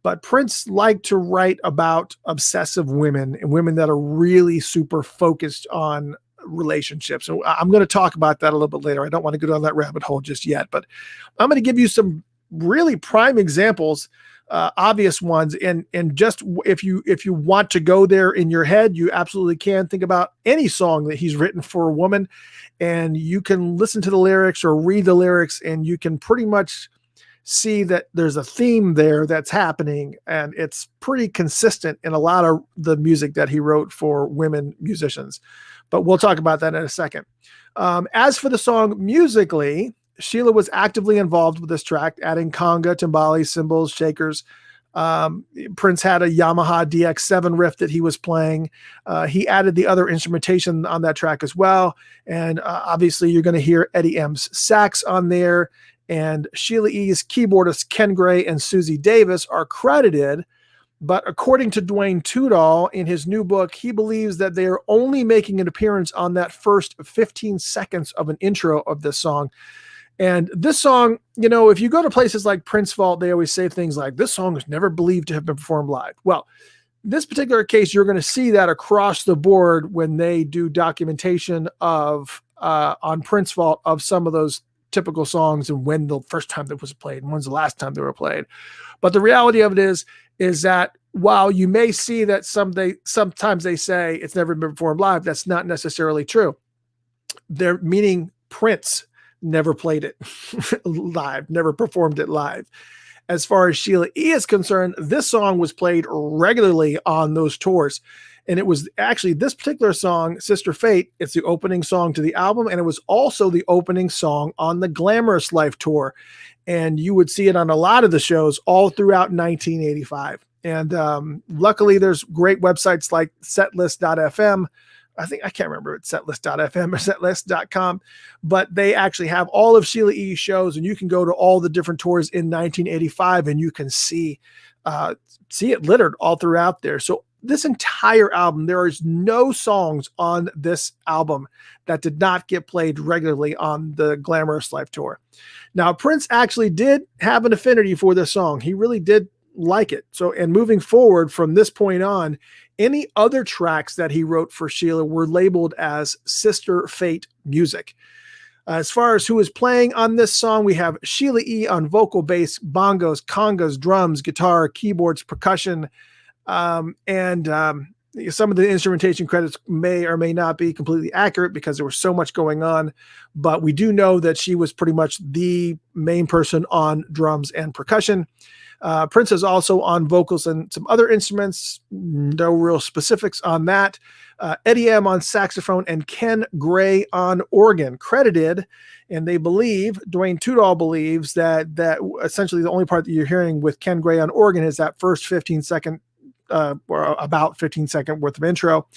[SPEAKER 1] But Prince liked to write about obsessive women and women that are really super focused on relationships. So I'm going to talk about that a little bit later. I don't want to go down that rabbit hole just yet, but I'm going to give you some really prime examples, obvious ones. And just if you want to go there in your head, you absolutely can think about any song that he's written for a woman, and you can listen to the lyrics or read the lyrics, and you can pretty much see that there's a theme there that's happening. And it's pretty consistent in a lot of the music that he wrote for women musicians, but we'll talk about that in a second. As for the song musically, Sheila was actively involved with this track, adding conga, timbales, cymbals, shakers. Prince had a Yamaha DX7 riff that he was playing. He added the other instrumentation on that track as well. And obviously you're going to hear Eddie M's sax on there. And Sheila E's keyboardists Ken Gray and Susie Davis are credited. But according to Dwayne Tudall in his new book, he believes that they are only making an appearance on that first 15 seconds of an intro of this song. And this song, you know, if you go to places like Prince Vault, they always say things like, this song is never believed to have been performed live. Well, this particular case, you're going to see that across the board when they do documentation of on Prince Vault of some of those typical songs and when the first time that was played and when's the last time they were played. But the reality of it is that while you may see that sometimes they say it's never been performed live, that's not necessarily true. They're meaning Prince never played it live, never performed it live. As far as Sheila E is concerned, this song was played regularly on those tours. And it was actually this particular song, Sister Fate, it's the opening song to the album. And it was also the opening song on the Glamorous Life tour. And you would see it on a lot of the shows all throughout 1985. And luckily there's great websites like setlist.fm. I can't remember it's setlist.fm or setlist.com, but they actually have all of Sheila E's shows, and you can go to all the different tours in 1985 and you can see it littered all throughout there. So this entire album, there is no songs on this album that did not get played regularly on the Glamorous Life tour. Now, Prince actually did have an affinity for this song. He really did like it. So, and moving forward from this point on, any other tracks that he wrote for Sheila were labeled as Sister Fate music. As far as who is playing on this song, we have Sheila E on vocal, bass, bongos, congas, drums, guitar, keyboards, percussion, and some of the instrumentation credits may or may not be completely accurate because there was so much going on, but we do know that she was pretty much the main person on drums and percussion. Prince is also on vocals and some other instruments. No real specifics on that. Eddie M on saxophone and Ken Gray on organ, credited. And they believe, Dwayne Tudall believes that essentially the only part that you're hearing with Ken Gray on organ is that first 15 second or about 15 second worth of intro.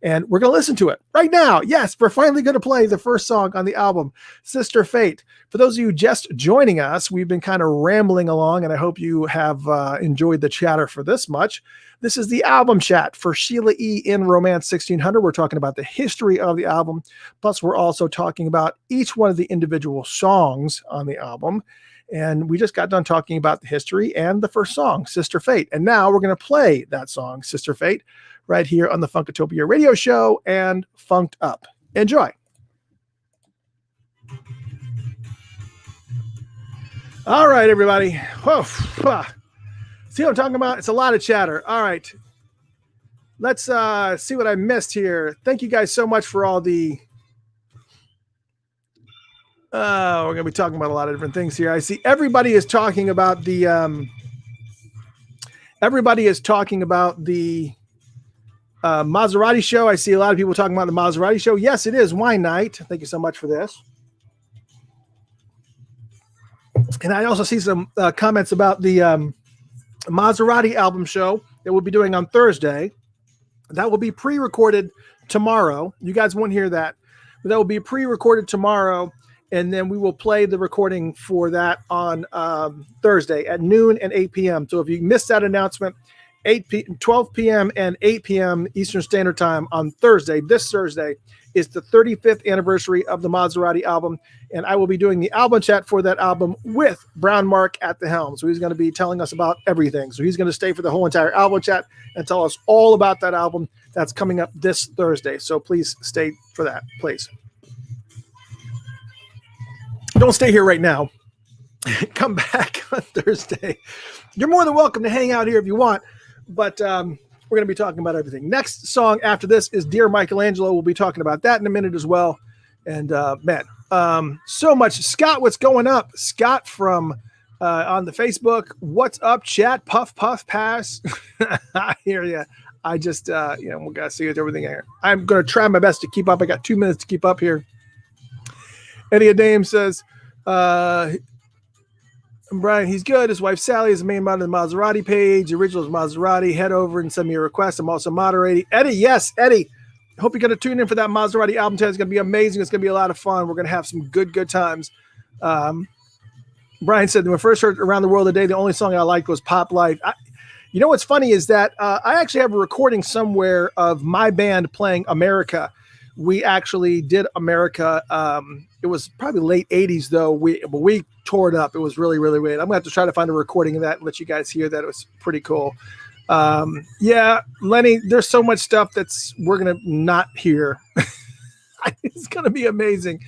[SPEAKER 1] And we're going to listen to it right now. Yes, we're finally going to play the first song on the album, Sister Fate. For those of you just joining us, we've been kind of rambling along, and I hope you have enjoyed the chatter for this much. This is the album chat for Sheila E in Romance 1600. We're talking about the history of the album. Plus, we're also talking about each one of the individual songs on the album. And we just got done talking about the history and the first song, Sister Fate. And now we're going to play that song, Sister Fate, right here on the Funkatopia radio show and Funked Up. Enjoy. All right, everybody. Whoa. See what I'm talking about? It's a lot of chatter. All right. Let's see what I missed here. Thank you guys so much for all the... we're going to be talking about a lot of different things here. I see everybody is talking about the... Maserati show. I see a lot of people talking about the Maserati show. Yes, it is wine night. Thank you so much for this. And I also see some comments about the Maserati album show that we'll be doing on Thursday. That will be pre-recorded tomorrow. You guys won't hear that, but that will be pre-recorded tomorrow. And then we will play the recording for that on Thursday at noon and 8 p.m. So if you missed that announcement, 12 p.m. and 8 p.m. Eastern Standard Time on Thursday. This Thursday is the 35th anniversary of the Maserati album, and I will be doing the album chat for that album with Brown Mark at the helm. So he's going to be telling us about everything. So he's going to stay for the whole entire album chat and tell us all about that album that's coming up this Thursday. So please stay for that, please. Don't stay here right now. Come back on Thursday. You're more than welcome to hang out here if you want. But we're going to be talking about everything. Next song after this is Dear Michelangelo. We'll be talking about that in a minute as well. And man, so much. Scott, what's going up? Scott from on the Facebook. What's up, chat? Puff, puff, pass. I hear you. I just, we got to see everything here. I'm going to try my best to keep up. I got 2 minutes to keep up here. Eddie Adame says, Brian, he's good. His wife Sally is the main moderator of the Maserati page. The original is Maserati. Head over and send me a request. I'm also moderating. Eddie, yes, Eddie. I hope you're going to tune in for that Maserati album test. It's going to be amazing. It's going to be a lot of fun. We're going to have some good times. Brian said, when I first heard Around the World Today, the only song I liked was Pop Life. You know what's funny is that I actually have a recording somewhere of my band playing America. We actually did America. It was probably late 80s, though. We tore it up. It was really weird. I'm going to have to try to find a recording of that and let you guys hear that. It was pretty cool. Yeah, Lenny, there's so much stuff we're going to not hear. It's going to be amazing.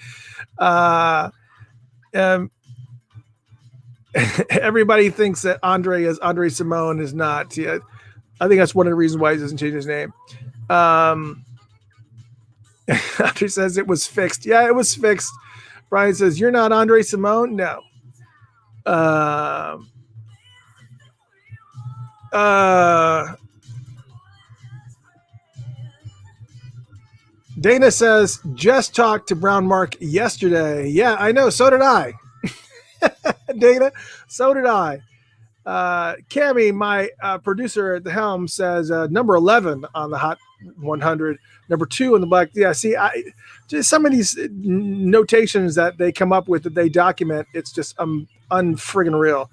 [SPEAKER 1] Everybody thinks that Andre Simone is not. Yeah, I think that's one of the reasons why he doesn't change his name. Andre says it was fixed. Yeah, it was fixed. Brian says, you're not Andre Simone? No. Dana says, just talked to Brown Mark yesterday. Yeah, I know. So did I. Dana, so did I. Cammie, my producer at the helm, says number 11 on the Hot 100, number 2 on the Black. Yeah, see, just some of these notations that they come up with that they document, it's just unfriggin' real.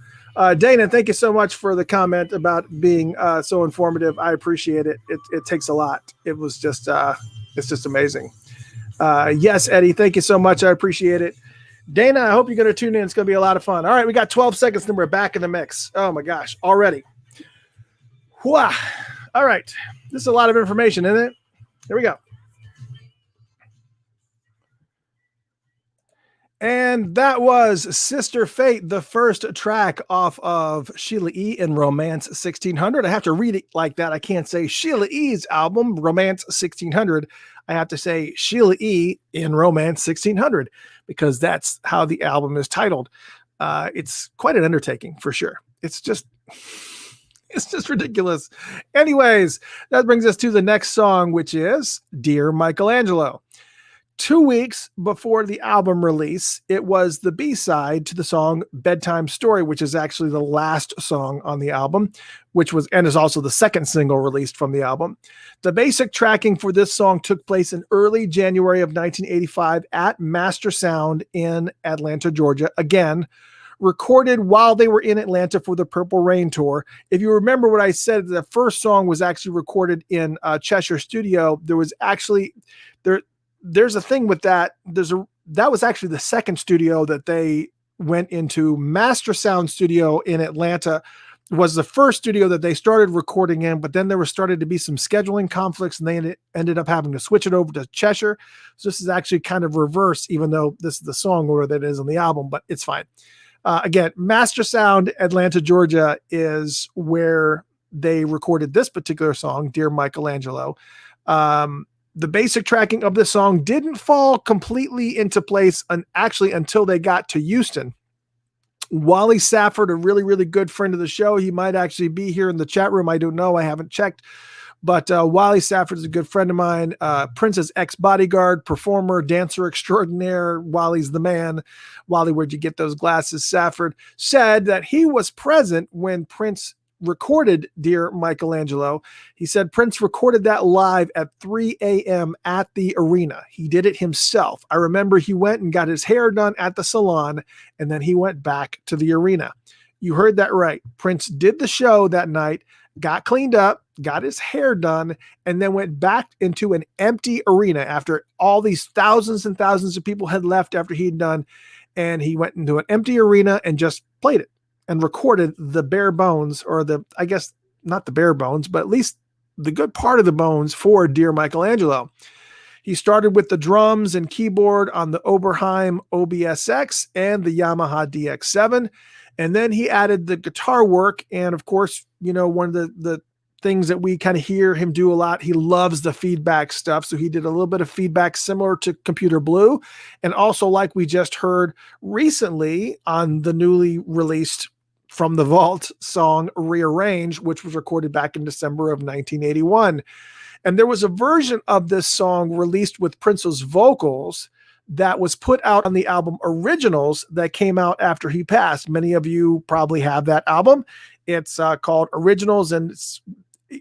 [SPEAKER 1] Dana, thank you so much for the comment about being so informative. I appreciate it. It takes a lot. It was just, it's just amazing. Yes, Eddie, thank you so much. I appreciate it. Dana, I hope you're going to tune in. It's going to be a lot of fun. All right, we got 12 seconds and we're back in the mix. Oh my gosh, already. Wow. All right. This is a lot of information, isn't it? Here we go. And that was Sister Fate, the first track off of Sheila E in Romance 1600. I have to read it like that. I can't say Sheila E's album, Romance 1600. I have to say Sheila E in Romance 1600 because that's how the album is titled. It's quite an undertaking for sure. It's just ridiculous. Anyways, that brings us to the next song, which is Dear Michelangelo. 2 weeks before the album release, it was the B-side to the song Bedtime Story, which is actually the last song on the album, and is also the second single released from the album. The basic tracking for this song took place in early January of 1985 at Master Sound in Atlanta, Georgia. Again, recorded while they were in Atlanta for the Purple Rain tour. If you remember what I said, the first song was actually recorded in Cheshire Studio. There was actually there's a thing with that. That was actually the second studio that they went into. Master Sound Studio in Atlanta was the first studio that they started recording in, but then there started to be some scheduling conflicts and they ended up having to switch it over to Cheshire. So this is actually kind of reverse, even though this is the song order that is on the album, but it's fine. Again, Master Sound, Atlanta, Georgia is where they recorded this particular song, Dear Michelangelo. The basic tracking of this song didn't fall completely into place until they got to Houston. Wally Safford, a really good friend of the show. He might actually be here in the chat room. I don't know. I haven't checked. But Wally Safford is a good friend of mine. Prince's ex-bodyguard, performer, dancer extraordinaire. Wally's the man. Wally, where'd you get those glasses? Safford said that he was present when Prince recorded Dear Michelangelo. He said Prince recorded that live at 3 a.m. at the arena. He did it himself. I remember he went and got his hair done at the salon, and then he went back to the arena. You heard that right. Prince did the show that night, got cleaned up, got his hair done, and then went back into an empty arena after all these thousands and thousands of people had left after he'd done, and he went into an empty arena and just played it and recorded the bare bones, or I guess not the bare bones, but at least the good part of the bones for Dear Michelangelo. He started with the drums and keyboard on the Oberheim OBSX and the Yamaha DX7. And then he added the guitar work. And of course, one of the things that we kind of hear him do a lot, he loves the feedback stuff. So he did a little bit of feedback similar to Computer Blue. And also, like we just heard recently on the newly released From the Vault song Rearrange, which was recorded back in December of 1981. And there was a version of this song released with Prince's vocals that was put out on the album Originals that came out after he passed. Many of you probably have that album. It's called Originals, and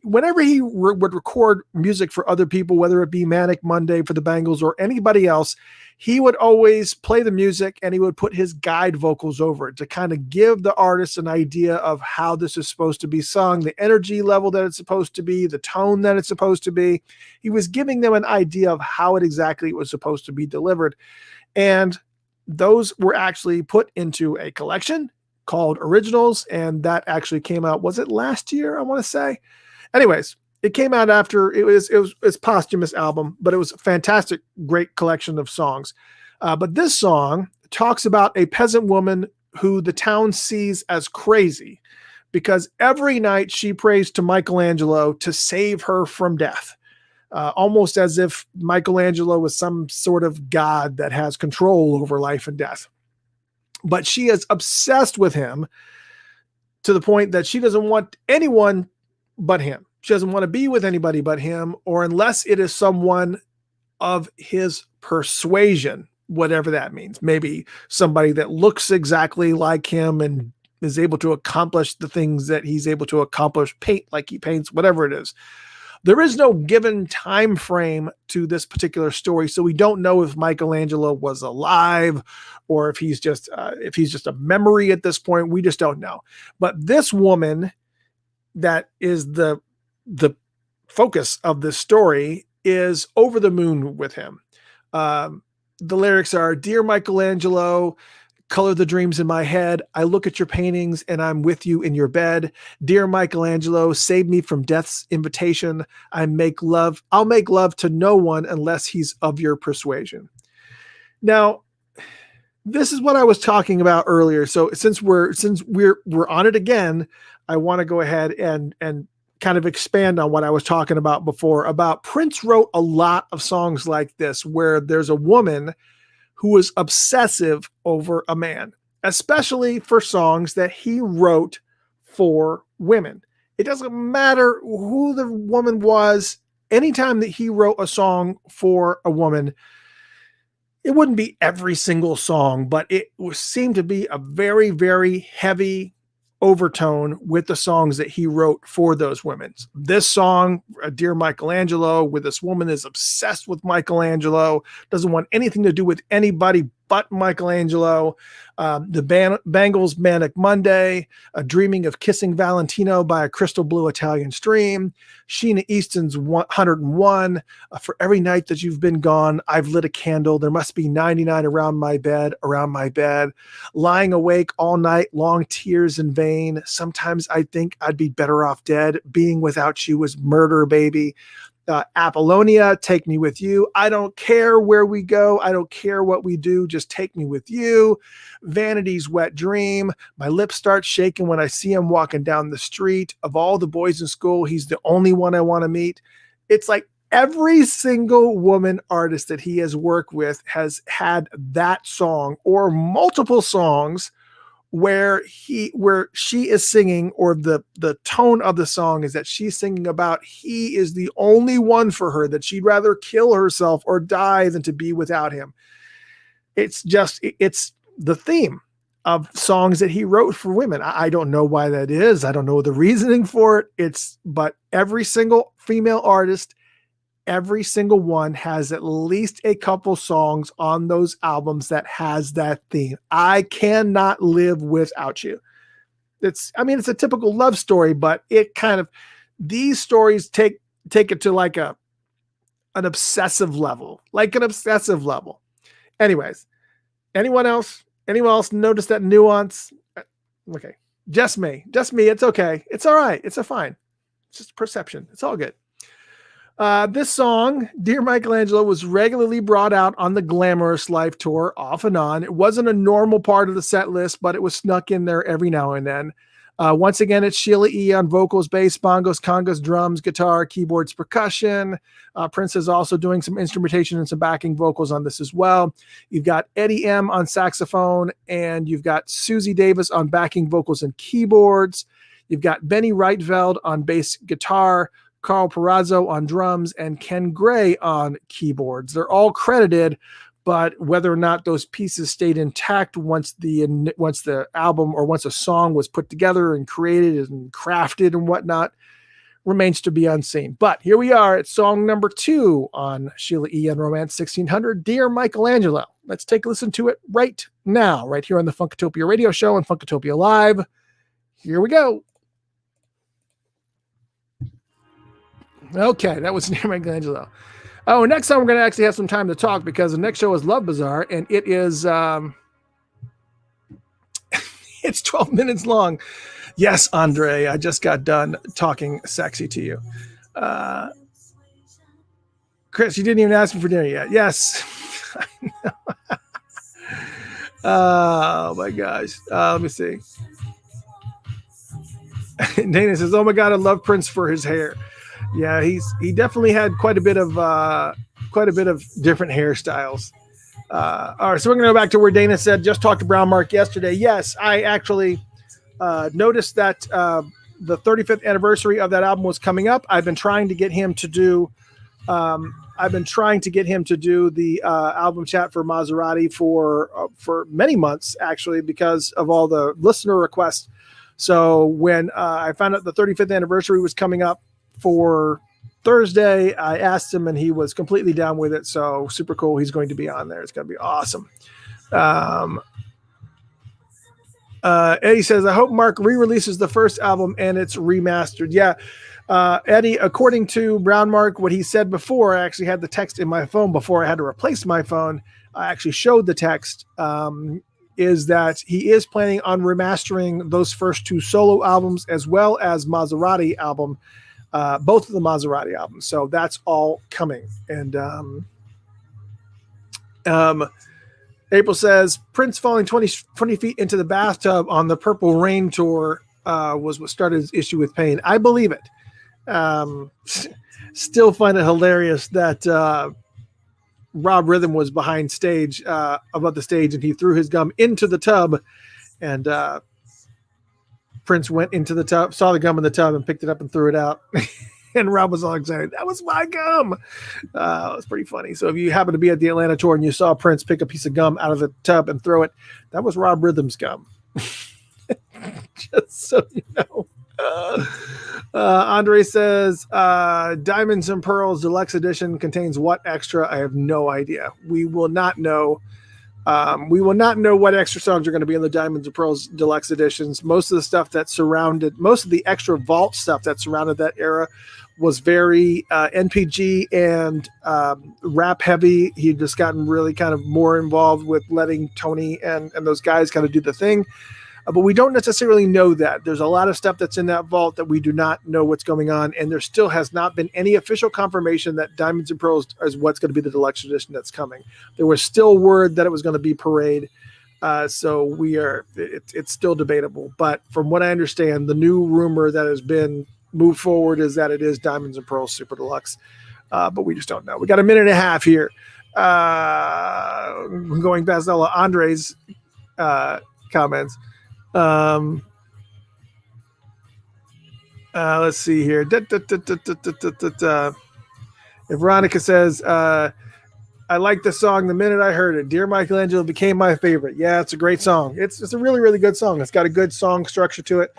[SPEAKER 1] whenever he would record music for other people, whether it be Manic Monday for the Bangles or anybody else, he would always play the music and he would put his guide vocals over it to kind of give the artist an idea of how this is supposed to be sung, the energy level that it's supposed to be, the tone that it's supposed to be. He was giving them an idea of how it exactly was supposed to be delivered. And those were actually put into a collection called Originals, and that actually came out, was it last year, I want to say? Anyways, it came out after it was posthumous album, but it was a fantastic, great collection of songs. But this song talks about a peasant woman who the town sees as crazy because every night she prays to Michelangelo to save her from death, almost as if Michelangelo was some sort of god that has control over life and death. But she is obsessed with him to the point that she doesn't want anyone but him. She doesn't want to be with anybody but him, or unless it is someone of his persuasion, whatever that means. Maybe somebody that looks exactly like him and is able to accomplish the things that he's able to accomplish, paint like he paints, whatever it is. There is no given time frame to this particular story, so we don't know if Michelangelo was alive or if he's just a memory at this point. We just don't know. But this woman that is the focus of this story is over the moon with him. The lyrics are, "Dear Michelangelo, color the dreams in my head. I look at your paintings and I'm with you in your bed. Dear Michelangelo, save me from death's invitation. I'll make love to no one unless he's of your persuasion." Now, this is what I was talking about earlier. So since we're on it again, I want to go ahead and kind of expand on what I was talking about before. About Prince wrote a lot of songs like this, where there's a woman who is obsessive over a man, especially for songs that he wrote for women. It doesn't matter who the woman was. Anytime that he wrote a song for a woman, it wouldn't be every single song, but it seemed to be a very, very heavy overtone with the songs that he wrote for those women. This song, Dear Michelangelo, where this woman is obsessed with Michelangelo, doesn't want anything to do with anybody but Michelangelo. The Bangles' Manic Monday, Dreaming of Kissing Valentino by a Crystal Blue Italian Stream, Sheila Easton's 101, For Every Night That You've Been Gone, I've Lit a Candle, There Must Be 99 around my bed, Lying Awake All Night, Long Tears in Vain, Sometimes I Think I'd Be Better Off Dead, Being Without You Was Murder, Baby, Apollonia, Take Me With You, I Don't Care Where We Go, I Don't Care What We Do, Just Take Me With You, Vanity's Wet Dream, My Lips Start Shaking When I See Him Walking Down the Street, Of All the Boys in School, He's the Only One I Want to Meet. It's like every single woman artist that he has worked with has had that song or multiple songs where she is singing, or the tone of the song is that she's singing about he is the only one for her, that she'd rather kill herself or die than to be without him. It's the theme of songs that he wrote for women. I don't know why that is. I don't know the reasoning for it. But every single female artist, every single one has at least a couple songs on those albums that has that theme. I cannot live without you. It's a typical love story, but these stories take it to like an obsessive level, Anyways, anyone else notice that nuance? Okay. Just me. It's okay. It's all right. It's fine. It's just perception. It's all good. This song, Dear Michelangelo, was regularly brought out on the Glamorous Life tour off and on. It wasn't a normal part of the set list, but it was snuck in there every now and then. Once again, it's Sheila E on vocals, bass, bongos, congas, drums, guitar, keyboards, percussion. Prince is also doing some instrumentation and some backing vocals on this as well. You've got Eddie M on saxophone, and you've got Susie Davis on backing vocals and keyboards. You've got Benny Reitveld on bass guitar, Carl Perazzo on drums, and Ken Gray on keyboards. They're all credited, but whether or not those pieces stayed intact once the album or once a song was put together and created and crafted and whatnot remains to be unseen. But here we are at song number 2 on Sheila E. and Romance 1600, Dear Michelangelo. Let's take a listen to it right now, right here on the Funkatopia Radio Show and Funkatopia Live. Here we go. Okay, that was Dear Michelangelo. Oh, next time we're going to actually have some time to talk because the next show is Love Bazaar, and it is it's 12 minutes long. Yes, Andre, I just got done talking sexy to you. Chris, you didn't even ask me for dinner yet. Yes. Oh, my gosh. Let me see. Dana says, oh, my God, I love Prince for his hair. Yeah, he definitely had quite a bit of different hairstyles. All right, so we're going to go back to where Dana said, just talked to Brown Mark yesterday. Yes, I actually noticed that the 35th anniversary of that album was coming up. I've been trying to get him to do the album chat for Maserati for many months, actually, because of all the listener requests. So when I found out the 35th anniversary was coming up for Thursday, I asked him and he was completely down with it. So super cool. He's going to be on there. It's going to be awesome. Eddie says, I hope Mark re-releases the first album and it's remastered. Yeah. Eddie, according to Brown Mark, what he said before, I actually had the text in my phone before I had to replace my phone. I actually showed the text, is that he is planning on remastering those first 2 solo albums as well as Maserati album, both of the Maserati albums. So that's all coming. And April says, Prince falling 20 feet into the bathtub on the Purple Rain tour was what started his issue with pain. I believe it. Still find it hilarious that Rob Rhythm was behind stage, above the stage, and he threw his gum into the tub, and Prince went into the tub, saw the gum in the tub, and picked it up and threw it out. And Rob was all excited. That was my gum. It was pretty funny. So if you happen to be at the Atlanta tour and you saw Prince pick a piece of gum out of the tub and throw it, that was Rob Rhythm's gum. Just so you know. Andre says, Diamonds and Pearls Deluxe Edition contains what extra? I have no idea. We will not know. We will not know what extra songs are going to be in the Diamonds and Pearls Deluxe Editions. Most of the stuff that surrounded, most of the extra vault stuff that surrounded that era was very NPG and rap heavy. He'd just gotten really kind of more involved with letting Tony and those guys kind of do the thing. But we don't necessarily know that. There's a lot of stuff that's in that vault that we do not know what's going on. And there still has not been any official confirmation that Diamonds and Pearls is what's going to be the deluxe edition that's coming. There was still word that it was going to be Parade. So it's still debatable. But from what I understand, the new rumor that has been moved forward is that it is Diamonds and Pearls Super Deluxe. But we just don't know. We got a minute and a half here. Going past all of Andre's comments. Let's see here. Veronica says, I liked the song the minute I heard it. Dear Michelangelo became my favorite. Yeah, it's a great song. It's a really, really good song. It's got a good song structure to it.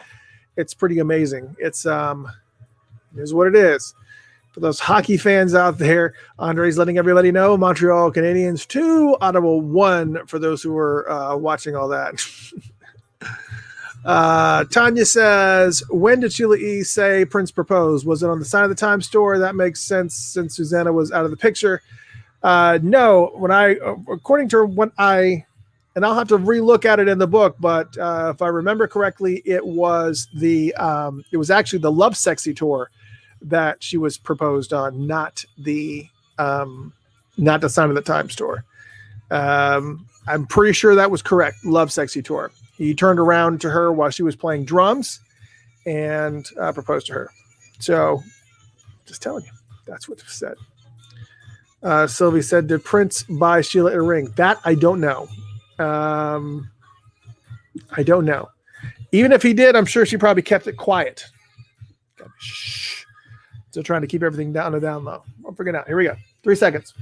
[SPEAKER 1] It's pretty amazing. It's here's what it is. For those hockey fans out there, Andre's letting everybody know Montreal Canadiens 2, Ottawa 1 for those who were watching all that. Tanya says, when did Sheila E say Prince proposed? Was it on the side of the Time store? That makes sense since Susanna was out of the picture. No, according to what and I'll have to relook at it in the book, but if I remember correctly, it was actually the Love Sexy tour that she was proposed on, not the Sign of the Time store. I'm pretty sure that was correct. Love Sexy tour. He turned around to her while she was playing drums and proposed to her. So just telling you, that's what it said. Sylvie said, did Prince buy Sheila a ring? That I don't know. I don't know. Even if he did, I'm sure she probably kept it quiet. Shh. Still trying to keep everything down to down low. I'll figure it out. Here we go. 3 seconds.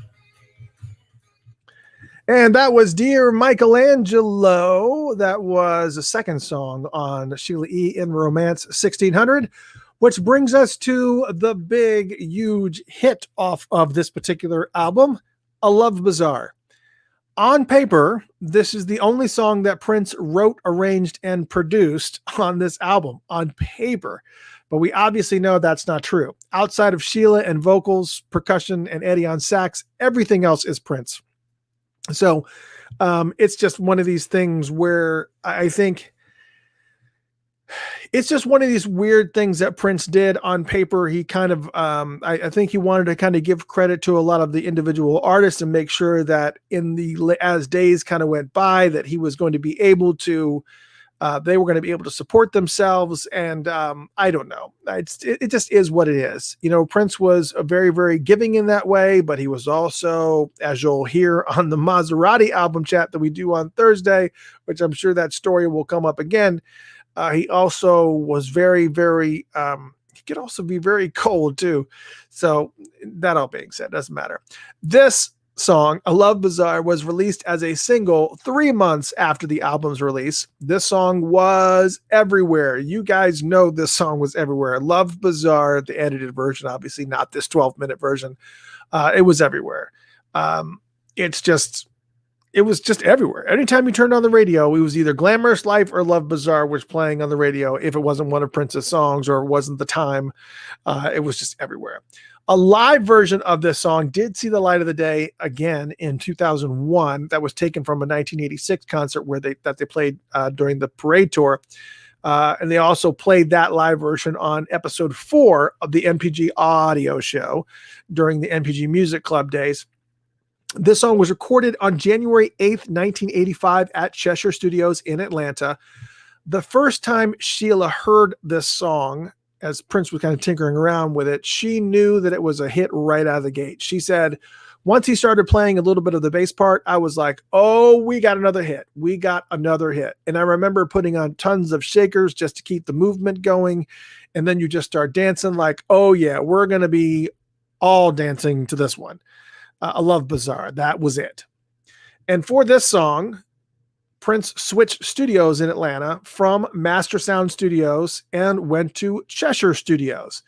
[SPEAKER 1] And that was Dear Michelangelo. That was a second song on Sheila E. in Romance 1600, which brings us to the big, huge hit off of this particular album, A Love Bazaar. On paper, this is the only song that Prince wrote, arranged, and produced on this album, on paper. But we obviously know that's not true. Outside of Sheila and vocals, percussion, and Eddie on sax, everything else is Prince. So it's just one of these things where I think it's just one of these weird things that Prince did on paper. He kind of, I think he wanted to kind of give credit to a lot of the individual artists and make sure that as days kind of went by, that he was going to be able to, they were going to be able to support themselves. And I don't know. It just is what it is. You know, Prince was a very, very giving in that way, but he was also, as you'll hear on the Maserati album chat that we do on Thursday, which I'm sure that story will come up again. He also was very, very, he could also be very cold too. So that all being said, doesn't matter. This song, A Love Bazaar, was released as a single 3 months after the album's release. This song was everywhere. You guys know this song was everywhere. Love Bazaar, the edited version, obviously not this 12-minute version. It was everywhere. It was just everywhere. Anytime you turned on the radio, it was either Glamorous Life or Love Bazaar was playing on the radio. If it wasn't one of Prince's songs or it wasn't the time, it was just everywhere. A live version of this song did see the light of the day again in 2001. That was taken from a 1986 concert where they played during the Parade Tour. And they also played that live version on episode 4 of the NPG audio show during the NPG Music Club days. This song was recorded on January 8th, 1985 at Cheshire Studios in Atlanta. The first time Sheila heard this song, as Prince was kind of tinkering around with it, she knew that it was a hit right out of the gate. She said, once he started playing a little bit of the bass part, I was like, oh, we got another hit. We got another hit. And I remember putting on tons of shakers just to keep the movement going. And then you just start dancing like, oh yeah, we're going to be all dancing to this one. A Love Bazaar. That was it. And for this song, Prince switched studios in Atlanta from Master Sound Studios and went to Cheshire Studios.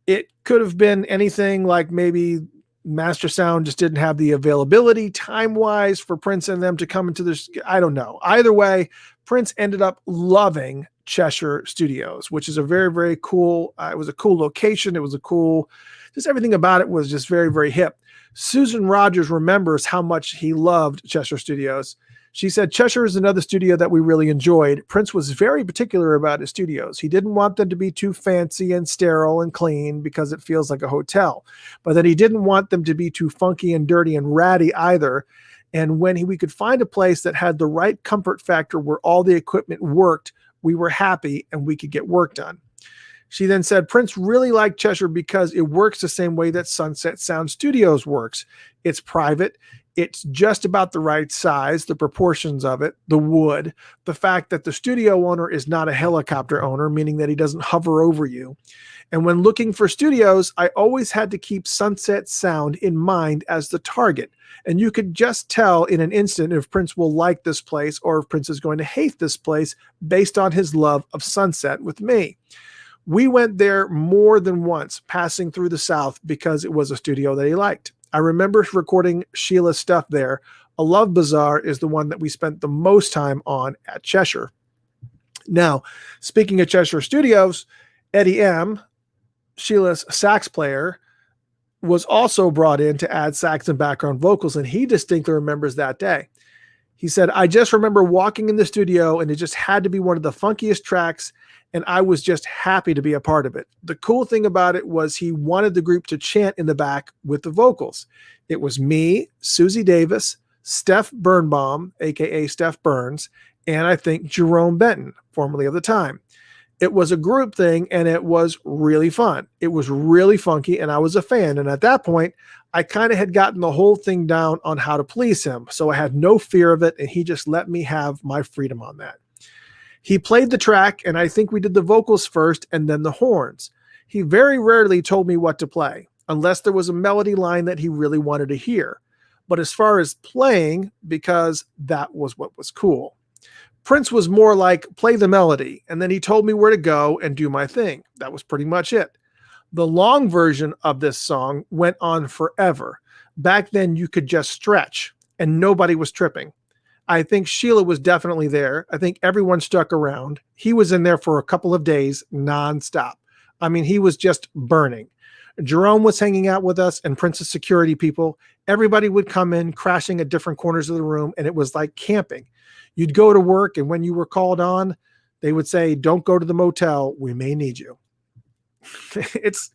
[SPEAKER 1] It could have been anything like maybe Master Sound just didn't have the availability time-wise for Prince and them to come into this. I don't know. Either way, Prince ended up loving Cheshire Studios, which is a very, very cool, it was a cool location. It was a cool, just everything about it was just very, very hip. Susan Rogers remembers how much he loved Cheshire Studios. She said, Cheshire is another studio that we really enjoyed. Prince was very particular about his studios. He didn't want them to be too fancy and sterile and clean because it feels like a hotel, but then he didn't want them to be too funky and dirty and ratty either. And when we could find a place that had the right comfort factor where all the equipment worked, we were happy and we could get work done. She then said, Prince really liked Cheshire because it works the same way that Sunset Sound Studios works. It's private. It's just about the right size, the proportions of it, the wood, the fact that the studio owner is not a helicopter owner, meaning that he doesn't hover over you. And when looking for studios, I always had to keep Sunset Sound in mind as the target. And you could just tell in an instant if Prince will like this place or if Prince is going to hate this place based on his love of Sunset with me. We went there more than once, passing through the South because it was a studio that he liked. I remember recording Sheila's stuff there. A Love Bazaar is the one that we spent the most time on at Cheshire. Now, speaking of Cheshire Studios, Eddie M., Sheila's sax player, was also brought in to add sax and background vocals, and he distinctly remembers that day. He said, I just remember walking in the studio, and it just had to be one of the funkiest tracks, and I was just happy to be a part of it. The cool thing about it was he wanted the group to chant in the back with the vocals. It was me, Susie Davis, Steph Birnbaum, a.k.a. Steph Burns, and I think Jerome Benton, formerly of The Time. It was a group thing, and it was really fun. It was really funky, and I was a fan. And at that point, I kind of had gotten the whole thing down on how to please him, so I had no fear of it, and he just let me have my freedom on that. He played the track, and I think we did the vocals first and then the horns. He very rarely told me what to play, unless there was a melody line that he really wanted to hear. but as far as playing, because that was what was cool. Prince was more like play the melody, and then he told me where to go and do my thing. That was pretty much it. The long version of this song went on forever. Back then, you could just stretch, and nobody was tripping. I think Sheila was definitely there. I think everyone stuck around. He was in there for a couple of days nonstop. I mean, he was just burning. Jerome was hanging out with us and Prince's security people. Everybody would come in crashing at different corners of the room, and it was like camping. You'd go to work, and when you were called on, they would say, "Don't go to the motel. We may need you." it's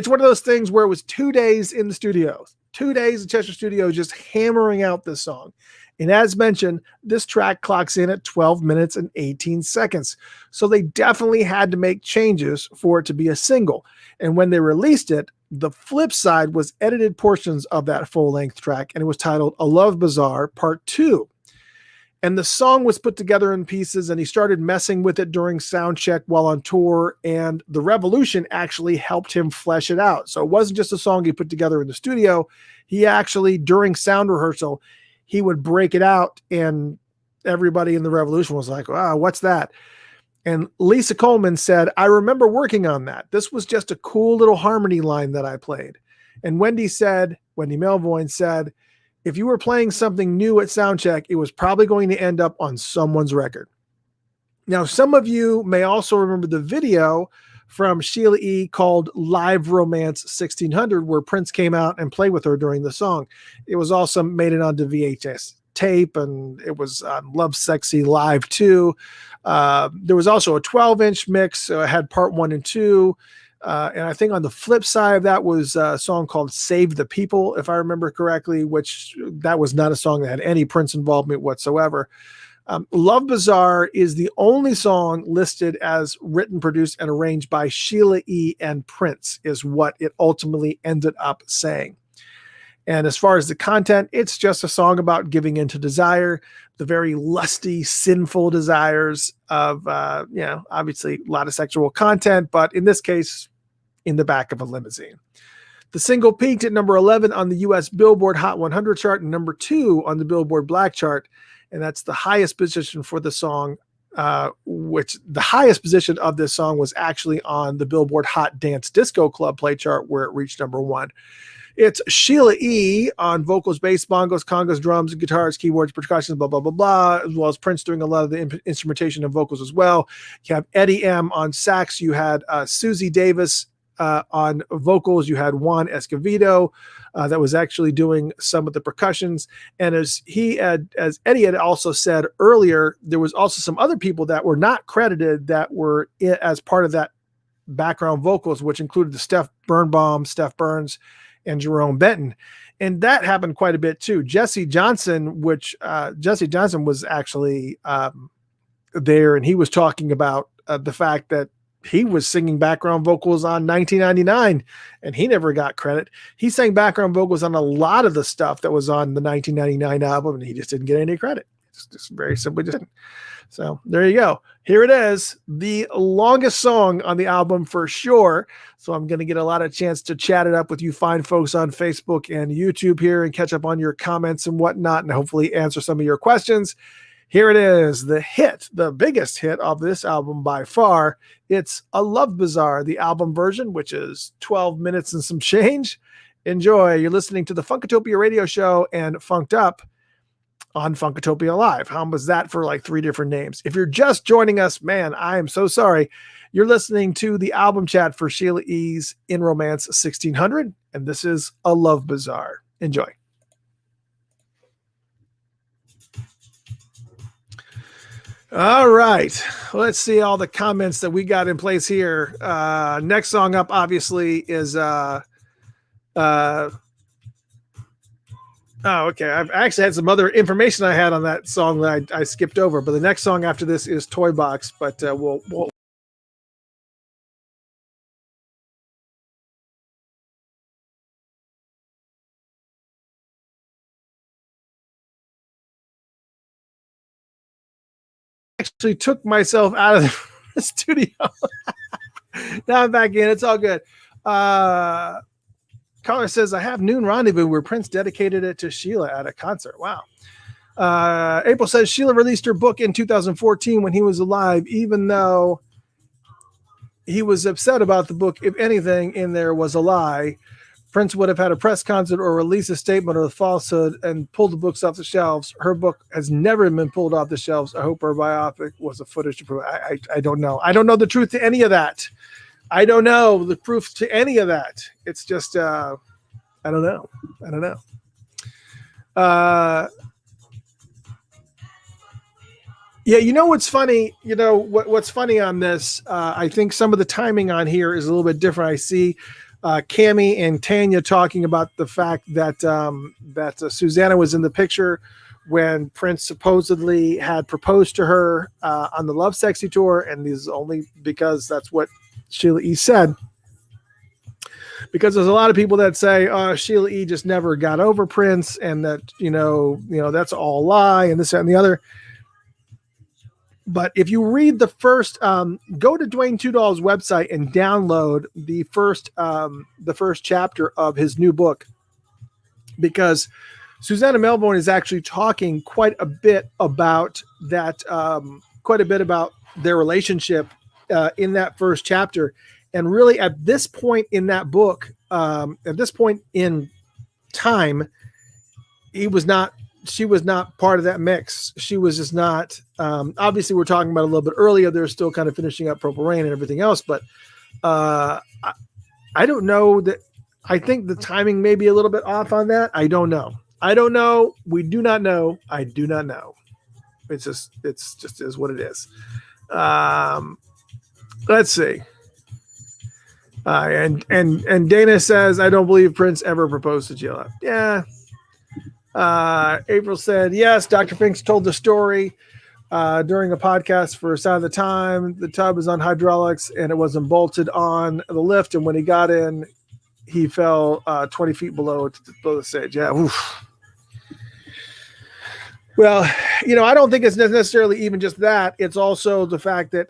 [SPEAKER 1] one of those things where it was 2 days in the studios, 2 days in Chester Studios, just hammering out this song. And as mentioned, this track clocks in at 12 minutes and 18 seconds. So they definitely had to make changes for it to be a single. And when they released it, the flip side was edited portions of that full-length track, and it was titled A Love Bazaar Part 2. And the song was put together in pieces, and he started messing with it during sound check while on tour, and the Revolution actually helped him flesh it out. So it wasn't just a song he put together in the studio. He actually, during sound rehearsal, he would break it out, and everybody in the Revolution was like, wow, what's that? And Lisa Coleman said, I remember working on that. This was just a cool little harmony line that I played. And Wendy Melvoin said, if you were playing something new at soundcheck, it was probably going to end up on someone's record. Now, some of you may also remember the video from Sheila E. called Live Romance 1600, where Prince came out and played with her during the song. It was also made it onto VHS tape, and it was Love Sexy Live 2. There was also a 12-inch mix, so it had part 1 and 2. And I think on the flip side of that was a song called Save the People, if I remember correctly, which that was not a song that had any Prince involvement whatsoever. Love Bazaar is the only song listed as written, produced, and arranged by Sheila E. and Prince, is what it ultimately ended up saying. And as far as the content, it's just a song about giving into desire, the very lusty, sinful desires of, obviously a lot of sexual content, but in this case, in the back of a limousine. The single peaked at number 11 on the US Billboard Hot 100 chart and number 2 on the Billboard Black chart. And that's the highest position for the song, which the highest position of this song was actually on the Billboard Hot Dance Disco Club play chart, where it reached number 1. It's Sheila E. on vocals, bass, bongos, congas, drums, guitars, keyboards, percussion, blah, blah, blah, blah, as well as Prince doing a lot of the instrumentation and vocals as well. You have Eddie M. on sax. You had Susie Davis on vocals. You had Juan Escovedo that was actually doing some of the percussions. And as Eddie had also said earlier, there was also some other people that were not credited that were as part of that background vocals, which included the Steph Burns, and Jerome Benton. And that happened quite a bit too. Jesse Johnson was actually there, and he was talking about the fact that he was singing background vocals on 1999 and he never got credit. He sang background vocals on a lot of the stuff that was on the 1999 album, and he just didn't get any credit. It's just very simply didn't. So there you go. Here it is, the longest song on the album for sure. So I'm going to get a lot of chance to chat it up with you fine folks on Facebook and YouTube here and catch up on your comments and whatnot, and hopefully answer some of your questions. Here it is, the hit, the biggest hit of this album by far. It's A Love Bazaar, the album version, which is 12 minutes and some change. Enjoy. You're listening to the Funkatopia radio show and Funked Up on Funkatopia Live. How was that for like 3 different names? If you're just joining us, man, I am so sorry. You're listening to the album chat for Sheila E.'s In Romance 1600, and this is A Love Bazaar. Enjoy. All right. Let's see all the comments that we got in place here. Next song up, obviously, is oh, okay. I've actually had some other information I had on that song that I skipped over, but the next song after this is Toy Box, but we'll actually took myself out of the studio. Now I'm back in. It's all good. Caller says, I have Noon Rendezvous where Prince dedicated it to Sheila at a concert. Wow. April says Sheila released her book in 2014 when he was alive, even though he was upset about the book. If anything in there was a lie, Prince would have had a press concert or release a statement of falsehood and pulled the books off the shelves. Her book has never been pulled off the shelves. I hope her biopic was a footage to prove. I don't know. I don't know the truth to any of that. I don't know the proof to any of that. It's just, I don't know. I don't know. Yeah, you know what's funny? You know what's funny on this? I think some of the timing on here is a little bit different. I see Cammie and Tanya talking about the fact that Susanna was in the picture when Prince supposedly had proposed to her on the Love Sexy tour, and this is only because that's what Sheila E said. Because there's a lot of people that say Sheila E just never got over Prince, and that you know that's all a lie, and this that, and the other. But if you read the first, go to Dwayne Tudall's website and download the first chapter of his new book, because Susanna Melvoin is actually talking quite a bit about that, quite a bit about their relationship in that first chapter. And really, at this point in that book, at this point in time, she was not part of that mix. She was just not, obviously we're talking about a little bit earlier. They're still kind of finishing up Purple Rain and everything else, but I don't know that. I think the timing may be a little bit off on that. I don't know. We do not know. I do not know. It's just is what it is. Let's see. And Dana says, I don't believe Prince ever proposed to Sheila. Yeah. April said, yes, Dr. Finks told the story during a podcast for Sign of the Time. The tub is on hydraulics and it wasn't bolted on the lift. And when he got in, he fell 20 feet below the stage. Yeah. Oof. Well, I don't think it's necessarily even just that. It's also the fact that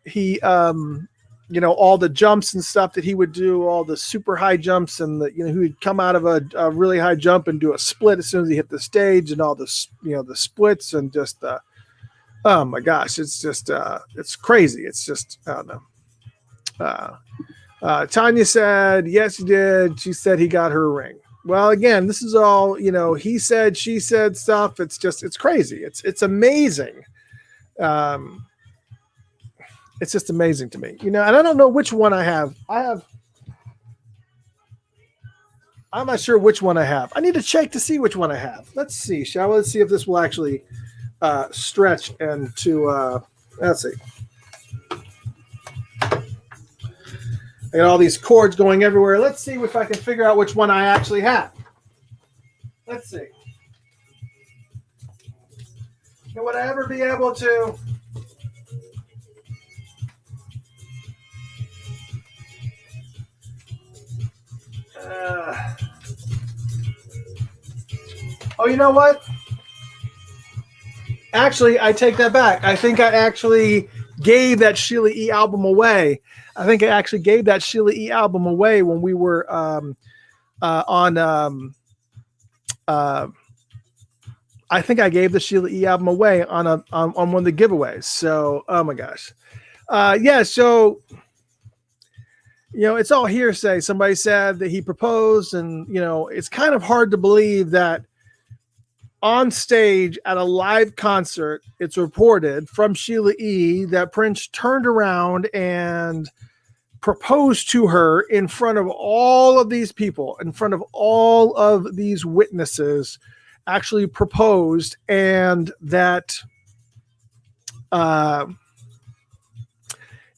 [SPEAKER 1] he, all the jumps and stuff that he would do, all the super high jumps, and he would come out of a really high jump and do a split as soon as he hit the stage, and all the the splits, and just oh my gosh, it's just it's crazy. It's just I don't know. Tanya said yes, he did. She said he got her a ring. Well, again, this is all he said, she said stuff. It's crazy. It's amazing. It's just amazing to me, and I don't know which one I have. I'm not sure which one I have. I need to check to see which one I have. Let's see, shall we? Let's see if this will actually stretch into, let's see. I got all these cords going everywhere. Let's see if I can figure out which one I actually have. Let's see. Would I ever be able to... oh, you know what? Actually, I take that back. I think I actually gave that Sheila E album away. I think I actually gave that Sheila E album away when we were on. I think I gave the Sheila E album away on one of the giveaways. So, oh my gosh, yeah. So, it's all hearsay. Somebody said that he proposed, and it's kind of hard to believe that on stage at a live concert, it's reported from Sheila E that Prince turned around and proposed to her in front of all of these people, in front of all of these witnesses, actually proposed, and that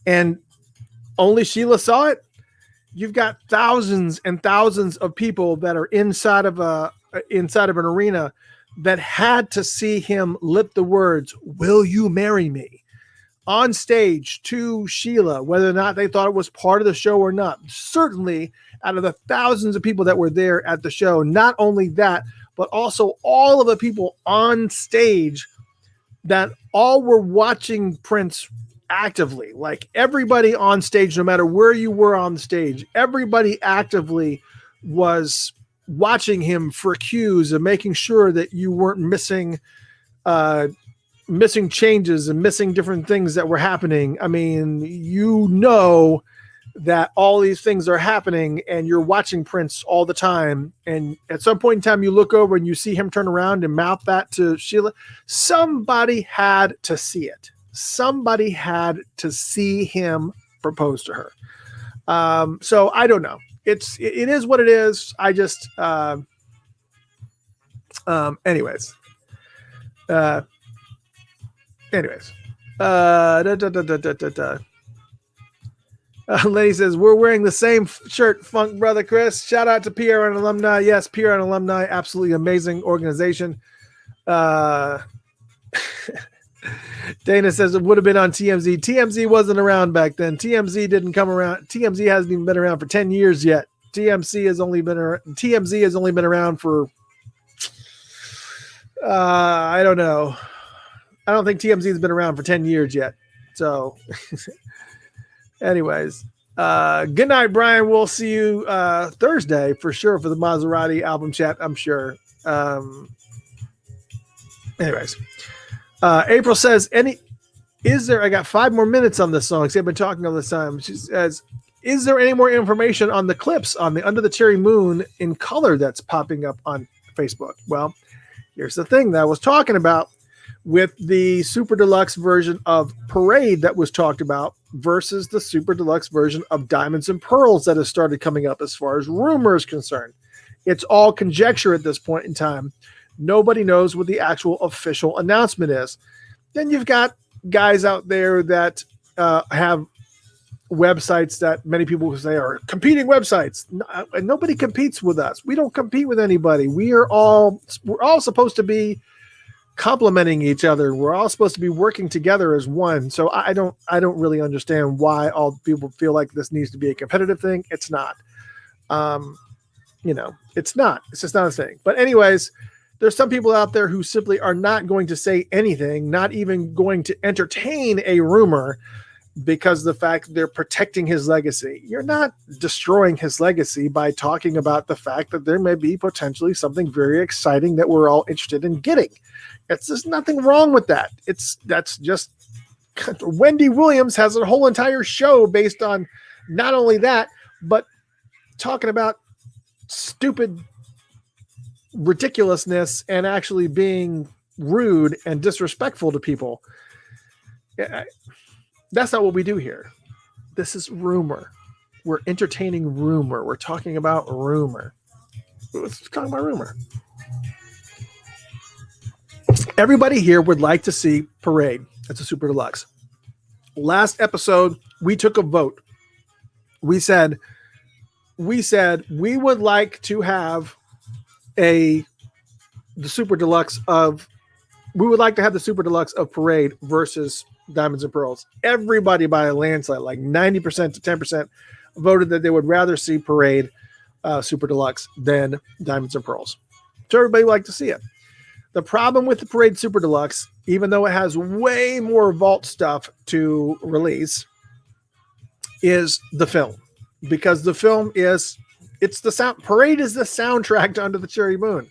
[SPEAKER 1] and only Sheila saw it. You've got thousands and thousands of people that are inside of an arena that had to see him lip the words, "Will you marry me?" on stage to Sheila, whether or not they thought it was part of the show or not. Certainly, out of the thousands of people that were there at the show, not only that, but also all of the people on stage that all were watching Prince actively. Like everybody on stage, no matter where you were on the stage, everybody actively was watching him for cues and making sure that you weren't missing changes and missing different things that were happening. I mean, that all these things are happening and you're watching Prince all the time. And at some point in time, you look over and you see him turn around and mouth that to Sheila. Somebody had to see it. Somebody had to see him propose to her. So I don't know. It is what it is. I just, anyways. Lenny says, we're wearing the same shirt, Funk Brother Chris. Shout out to PRN Alumni. Yes, PRN Alumni, absolutely amazing organization. Dana says it would have been on TMZ. TMZ wasn't around back then. TMZ didn't come around. TMZ hasn't even been around for 10 years yet. TMZ has only been around for, I don't know. I don't think TMZ has been around for 10 years yet. So anyways, good night, Brian. We'll see you Thursday for sure for the Maserati album chat, I'm sure. Anyways, April says, I got 5 more minutes on this song. See, I've been talking all this time. She says, is there any more information on the clips on the Under the Cherry Moon in color that's popping up on Facebook? Well, here's the thing that I was talking about with the Super Deluxe version of Parade that was talked about versus the Super Deluxe version of Diamonds and Pearls that has started coming up as far as rumor is concerned. It's all conjecture at this point in time. Nobody knows what the actual official announcement is. Then you've got guys out there that have websites that many people say are competing websites. Nobody competes with us. We don't compete with anybody. We're all supposed to be complementing each other. We're all supposed to be working together as one. So I don't really understand why all people feel like this needs to be a competitive thing. It's not. It's not. It's just not a thing. But anyways, there's some people out there who simply are not going to say anything, not even going to entertain a rumor because of the fact they're protecting his legacy. You're not destroying his legacy by talking about the fact that there may be potentially something very exciting that we're all interested in getting. There's nothing wrong with that. That's just Wendy Williams has a whole entire show based on not only that, but talking about stupid ridiculousness and actually being rude and disrespectful to people. That's not what we do here. This is rumor. We're entertaining rumor. We're talking about rumor. Let's talk about rumor. Everybody here would like to see Parade. That's a Super Deluxe. Last episode, we took a vote. We said we would like to have the Super Deluxe of Parade versus Diamonds and Pearls. Everybody by a landslide, like 90% to 10%, voted that they would rather see Parade Super Deluxe than Diamonds and Pearls. So everybody would like to see it. The problem with the Parade Super Deluxe, even though it has way more vault stuff to release, is the film. Because the film it's the sound. Parade is the soundtrack to Under the Cherry Moon.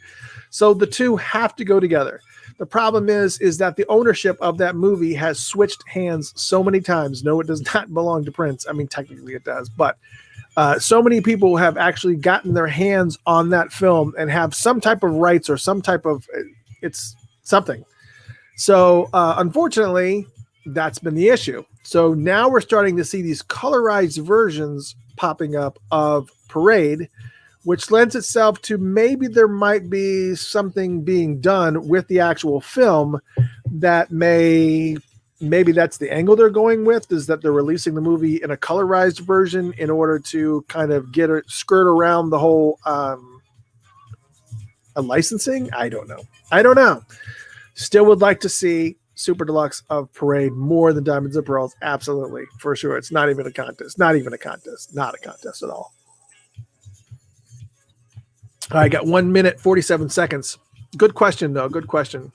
[SPEAKER 1] So the two have to go together. The problem is that the ownership of that movie has switched hands so many times. No, it does not belong to Prince. I mean, technically it does, but so many people have actually gotten their hands on that film and have some type of rights or some type of, it's something. So unfortunately, that's been the issue. So now we're starting to see these colorized versions popping up of Parade, which lends itself to maybe there might be something being done with the actual film that maybe that's the angle they're going with, is that they're releasing the movie in a colorized version in order to kind of skirt around the whole licensing. I don't know. Still would like to see Super Deluxe of Parade more than Diamonds and Pearls. Absolutely. For sure. It's not even a contest. Not a contest at all. All right, got 1 minute, 47 seconds. Good question, though. Good question.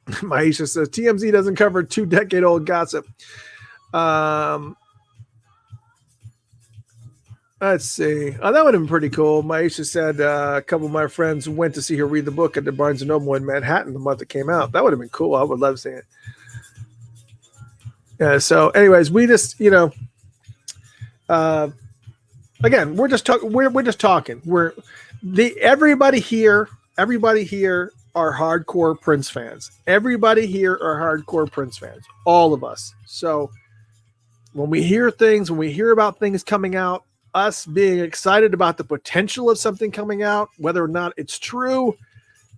[SPEAKER 1] Maisha says, TMZ doesn't cover 2-decade-old gossip. Let's see. Oh, that would have been pretty cool. Maisha said a couple of my friends went to see her read the book at the Barnes & Noble in Manhattan the month it came out. That would have been cool. I would love seeing it. Yeah, so anyways, we just, uh, again, we're just talking. We're just talking. Everybody here are hardcore Prince fans. Everybody here are hardcore Prince fans. All of us. So when we hear things, when we hear about things coming out, us being excited about the potential of something coming out, whether or not it's true,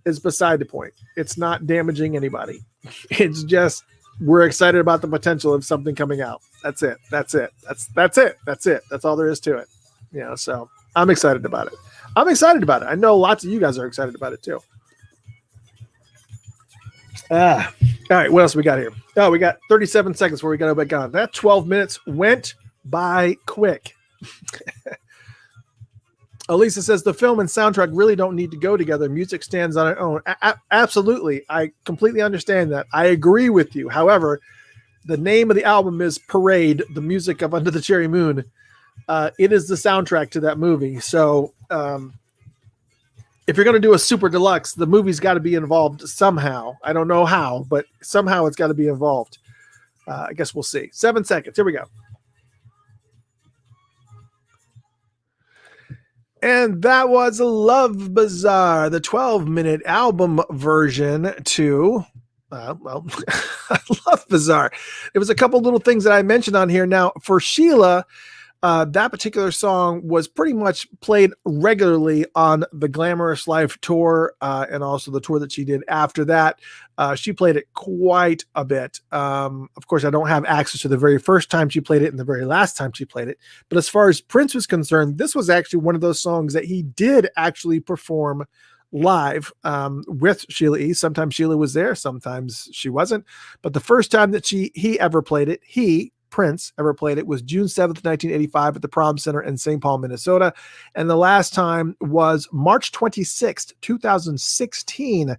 [SPEAKER 1] is beside the point. It's not damaging anybody. It's just we're excited about the potential of something coming out. That's it. That's it. That's it. That's it. That's all there is to it. So I'm excited about it. I'm excited about it. I know lots of you guys are excited about it too. All right. What else we got here? Oh, we got 37 seconds before we got to back on. That 12 minutes went by quick. Elisa says the film and soundtrack really don't need to go together. Music stands on its own. Absolutely. I completely understand that. I agree with you. However, the name of the album is Parade, the music of Under the Cherry Moon. It is the soundtrack to that movie. So if you're going to do a super deluxe, the movie's got to be involved somehow. I don't know how, but somehow it's got to be involved. I guess we'll see. 7 seconds. Here we go. And that was Love Bazaar, the 12-minute album version to, Love Bazaar. There was a couple little things that I mentioned on here. Now, for Sheila, that particular song was pretty much played regularly on the Glamorous Life tour and also the tour that she did after that. She played it quite a bit. Of course, I don't have access to the very first time she played it and the very last time she played it. But as far as Prince was concerned, this was actually one of those songs that he did actually perform live with Sheila E. Sometimes Sheila was there, sometimes she wasn't. But the first time that he ever played it, Prince ever played it was June 7th, 1985 at the Prom Center in St. Paul, Minnesota. And the last time was March 26th, 2016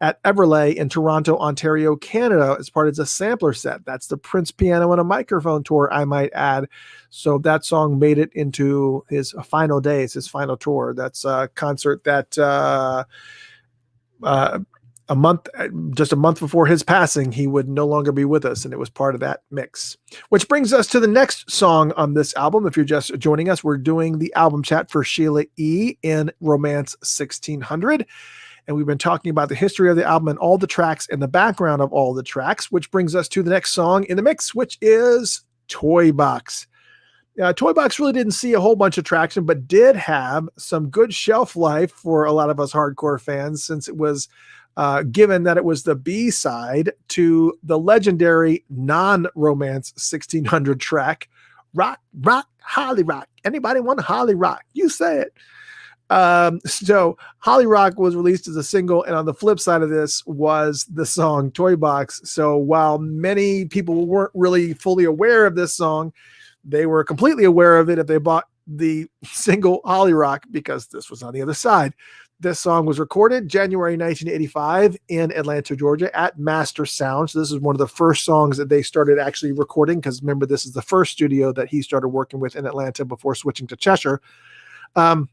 [SPEAKER 1] at Everlay in Toronto, Ontario, Canada as part of a sampler set. That's the Prince Piano and a Microphone tour, I might add. So that song made it into his final days, his final tour. That's a concert that just a month before his passing, he would no longer be with us, and it was part of that mix. Which brings us to the next song on this album. If you're just joining us, we're doing the album chat for Sheila E. in Romance 1600, and we've been talking about the history of the album and all the tracks and the background of all the tracks, which brings us to the next song in the mix, which is Toy Box. Toy Box really didn't see a whole bunch of traction, but did have some good shelf life for a lot of us hardcore fans, since it was given that it was the B-side to the legendary non-Romance 1600 track, Rock, Rock, Holly Rock. Anybody want a Holly Rock? You say it. So Holly Rock was released as a single, and on the flip side of this was the song Toy Box. So while many people weren't really fully aware of this song, they were completely aware of it if they bought the single Holly Rock, because this was on the other side. This song was recorded January 1985 in Atlanta, Georgia at Master Sound. So this is one of the first songs that they started actually recording, because remember, this is the first studio that he started working with in Atlanta before switching to Cheshire. On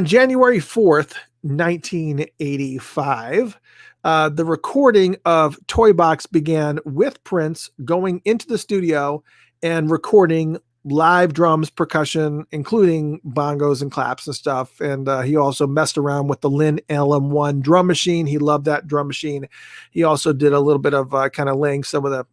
[SPEAKER 1] January 4th, 1985, the recording of Toy Box began with Prince going into the studio and recording live drums, percussion, including bongos and claps and stuff. And he also messed around with the Lynn LM1 drum machine. He loved that drum machine. He also did a little bit of kind of laying some of the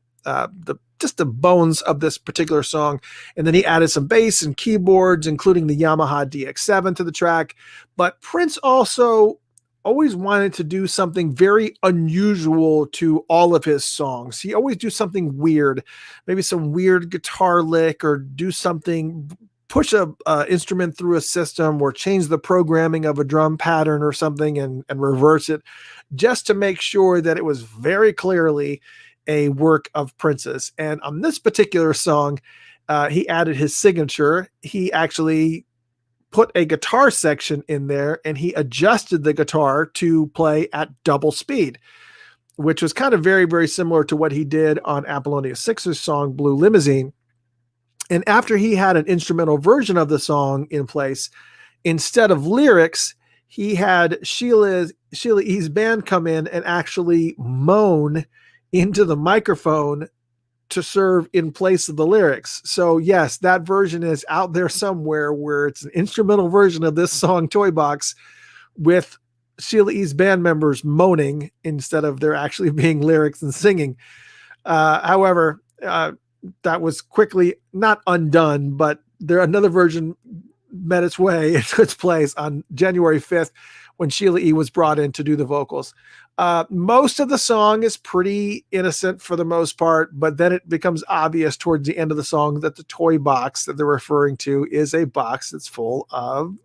[SPEAKER 1] bones of this particular song. And then he added some bass and keyboards, including the Yamaha DX7 to the track. But Prince also always wanted to do something very unusual to all of his songs. He always do something weird, maybe some weird guitar lick, or do something, push a instrument through a system, or change the programming of a drum pattern or something and reverse it, just to make sure that it was very clearly a work of Prince's. And on this particular song, he added his signature. He actually put a guitar section in there, and he adjusted the guitar to play at double speed, which was kind of very, very similar to what he did on Apollonia 6's song Blue Limousine. And after he had an instrumental version of the song in place, instead of lyrics, he had Sheila E's band come in and actually moan into the microphone to serve in place of the lyrics. So yes, that version is out there somewhere where it's an instrumental version of this song Toy Box with Sheila E's band members moaning instead of there actually being lyrics and singing. However, that was quickly not undone, but another version met its way into its place on January 5th when Sheila E was brought in to do the vocals. Most of the song is pretty innocent for the most part, but then it becomes obvious towards the end of the song that the toy box that they're referring to is a box that's full of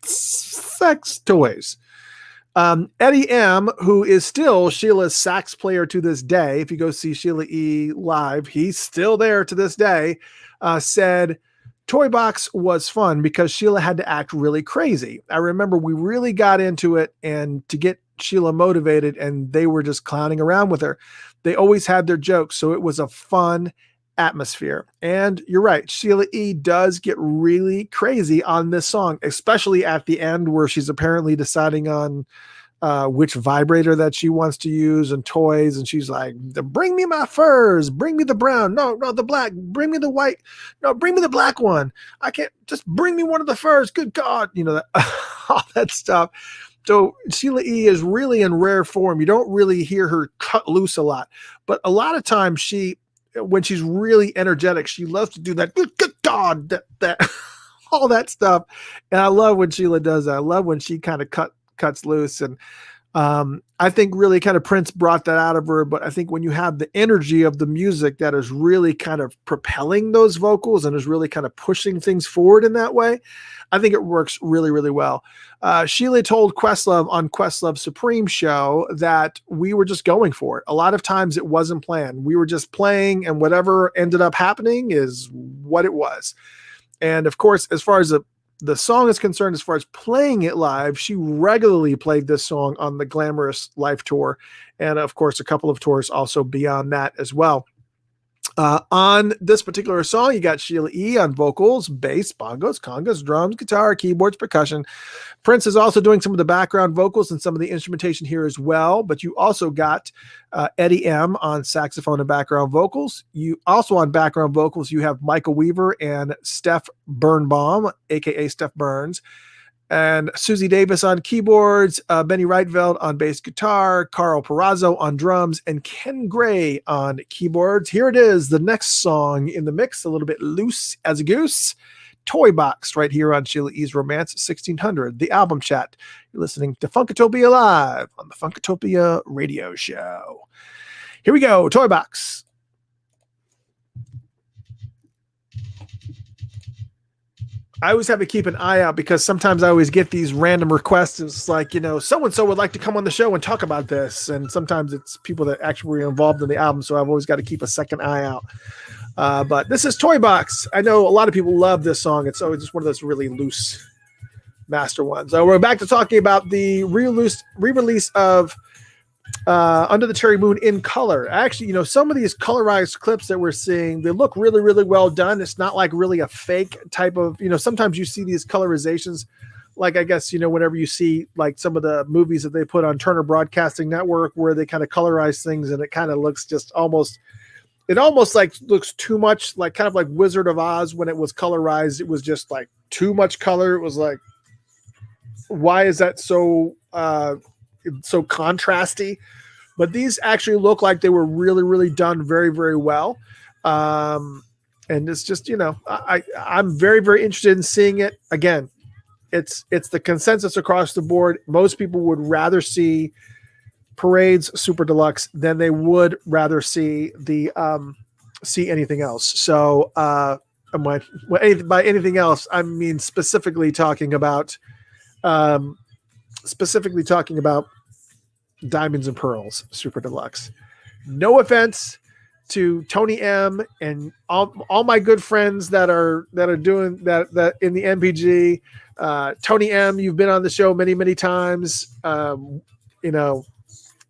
[SPEAKER 1] sex toys. Eddie M, who is still Sheila's sax player to this day, if you go see Sheila E live, he's still there to this day, said, Toy Box was fun because Sheila had to act really crazy. I remember we really got into it and to get Sheila motivated, and they were just clowning around with her. They always had their jokes, so it was a fun atmosphere. And you're right, Sheila E does get really crazy on this song, especially at the end where she's apparently deciding on which vibrator that she wants to use and toys, and she's like, bring me my furs, bring me the brown, no the black, bring me the white, no bring me the black one, I can't, just bring me one of the furs, good God, that all that stuff. So Sheila E is really in rare form. You don't really hear her cut loose a lot, but a lot of times when she's really energetic, she loves to do that good God, that all that stuff. And I love when Sheila does that. I love when she kind of cuts loose. And I think really kind of Prince brought that out of her. But I think when you have the energy of the music that is really kind of propelling those vocals and is really kind of pushing things forward in that way, I think it works really, really well. Sheila told Questlove on Questlove Supreme show that we were just going for it. A lot of times it wasn't planned. We were just playing, and whatever ended up happening is what it was. And of course, as far as the song is concerned, as far as playing it live, she regularly played this song on the Glamorous Life Tour. And of course, a couple of tours also beyond that as well. On this particular song, you got Sheila E on vocals, bass, bongos, congas, drums, guitar, keyboards, percussion. Prince is also doing some of the background vocals and some of the instrumentation here as well. But you also got Eddie M on saxophone and background vocals. You also on background vocals, you have Michael Weaver and Steph Birnbaum, aka Steph Burns. And Susie Davis on keyboards, Benny Reitveld on bass guitar, Carl Perazzo on drums, and Ken Gray on keyboards. Here it is, the next song in the mix, a little bit loose as a goose, Toy Box, right here on Sheila E's Romance 1600, the album chat. You're listening to Funkatopia Live on the Funkatopia Radio Show. Here we go, Toy Box. I always have to keep an eye out because sometimes I always get these random requests. It's like, so-and-so would like to come on the show and talk about this. And sometimes it's people that actually were involved in the album. So I've always got to keep a second eye out. But this is Toy Box. I know a lot of people love this song. It's always just one of those really loose master ones. We're back to talking about the re-release of Under the Cherry Moon in color. Actually, some of these colorized clips that we're seeing, they look really, really well done. It's not like really a fake type of, sometimes you see these colorizations, like I guess, whenever you see like some of the movies that they put on Turner Broadcasting Network where they kind of colorize things and it kind of looks just almost like looks too much like kind of like Wizard of Oz when it was colorized. It was just like too much color. It was like, why is that so contrasty? But these actually look like they were really, really done very, very well. And it's just, I'm very, very interested in seeing it. Again, it's the consensus across the board. Most people would rather see Parade's Super Deluxe than they would rather see see anything else. So by anything else, I mean specifically talking about Diamonds and Pearls Super Deluxe. No offense to Tony M and all my good friends that are doing that in the MPG. Tony M, you've been on the show many, many times.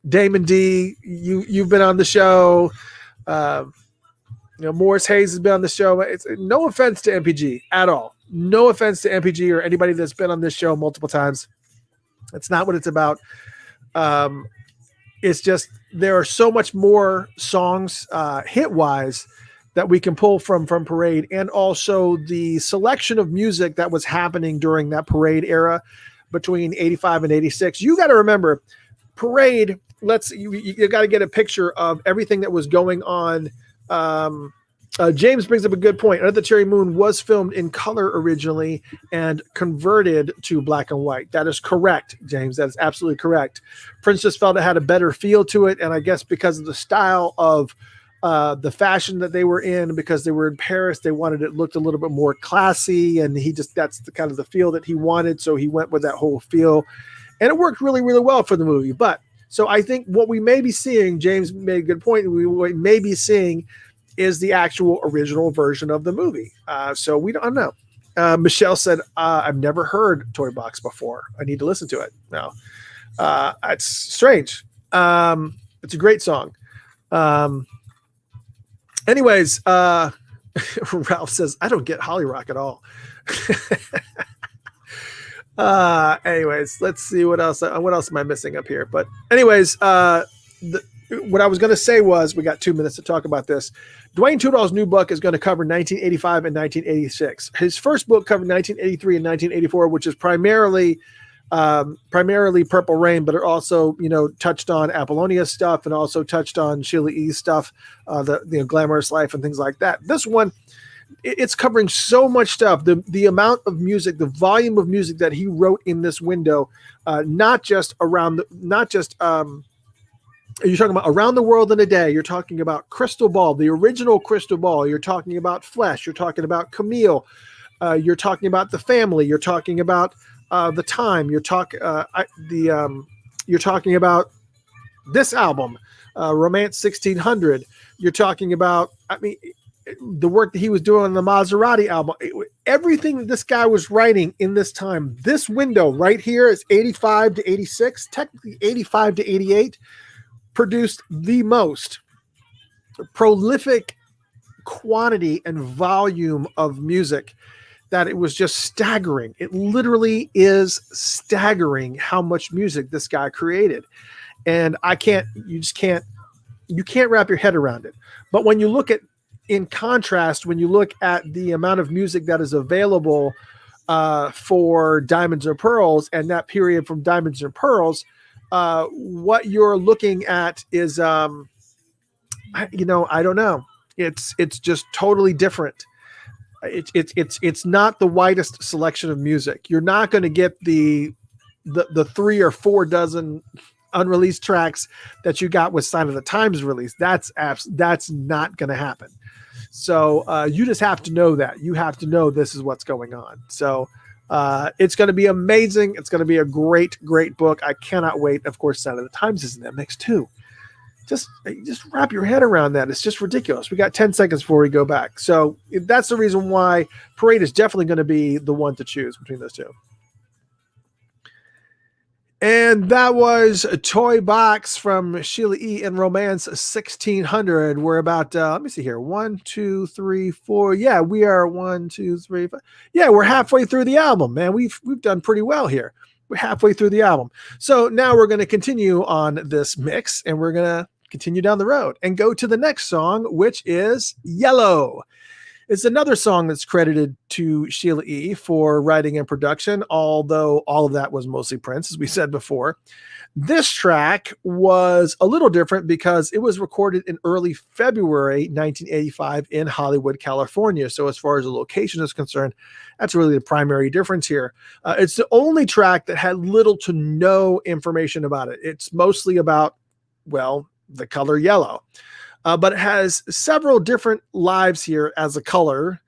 [SPEAKER 1] Damon D, you've been on the show. Morris Hayes has been on the show. It's no offense to MPG at all. No offense to MPG or anybody that's been on this show multiple times. It's not what it's about. It's just there are so much more songs hit wise that we can pull from Parade, and also the selection of music that was happening during that Parade era between 85 and 86. You got to remember, Parade, you got to get a picture of everything that was going on. James brings up a good point. Under the Cherry Moon was filmed in color originally and converted to black and white. That is correct, James. That is absolutely correct. Prince just felt it had a better feel to it, and I guess because of the style of the fashion that they were in, because they were in Paris, they wanted it looked a little bit more classy, and that's the kind of the feel that he wanted, so he went with that whole feel, and it worked really, really well for the movie. But so I think what we may be seeing, James made a good point, we may be seeing is the actual original version of the movie. So we don't know. Michelle said, I've never heard Toy Box before. I need to listen to it now. It's strange. It's a great song. Anyways, Ralph says, I don't get Holly Rock at all. Anyways, let's see what else am I missing up here? But anyways, what I was going to say was, we got 2 minutes to talk about this. Dwayne Tudor's new book is going to cover 1985 and 1986. His first book covered 1983 and 1984, which is primarily Purple Rain, but it also, touched on Apollonia stuff and also touched on Sheila E stuff, the Glamorous Life and things like that. This one, it's covering so much stuff. The amount of music, the volume of music that he wrote in this window, you're talking about Around the World in a Day. You're talking about Crystal Ball, the original Crystal Ball. You're talking about Flesh. You're talking about Camille. You're talking about The Family. You're talking about The Time. You're talking about this album, Romance 1600. You're talking about, the work that he was doing on the Maserati album. Everything that this guy was writing in this time, this window right here is 85 to 86, technically 85 to 88. Produced the most prolific quantity and volume of music that it was just staggering. It literally is staggering how much music this guy created. And you can't wrap your head around it. But when you look at, in contrast, when you look at the amount of music that is available for Diamonds and Pearls, and that period from Diamonds and Pearls, what you're looking at is, I don't know. It's just totally different. It's not the widest selection of music. You're not going to get the 3 or 4 dozen unreleased tracks that you got with Sign of the Times release. That's not going to happen. So you just have to know that. You have to know this is what's going on. So it's going to be amazing. It's going to be a great, great book. I cannot wait. Of course, Sign of the Times is in that mix too. Just wrap your head around that. It's just ridiculous. We got 10 seconds before we go back. So that's the reason why Parade is definitely going to be the one to choose between those two. And that was a Toy Box from Sheila E and Romance 1600. We're about, let me see here. 1, 2, 3, 4. Yeah, we are 1, 2, 3, 5. Yeah, we're halfway through the album, man. We've done pretty well here. We're halfway through the album. So now we're going to continue on this mix, and we're going to continue down the road and go to the next song, which is Yellow. It's another song that's credited to Sheila E for writing and production, although all of that was mostly Prince, as we said before. This track was a little different because it was recorded in early February 1985 in Hollywood, California. So as far as the location is concerned, that's really the primary difference here. It's the only track that had little to no information about it. It's mostly about, well, the color yellow. But it has several different lives here as a color,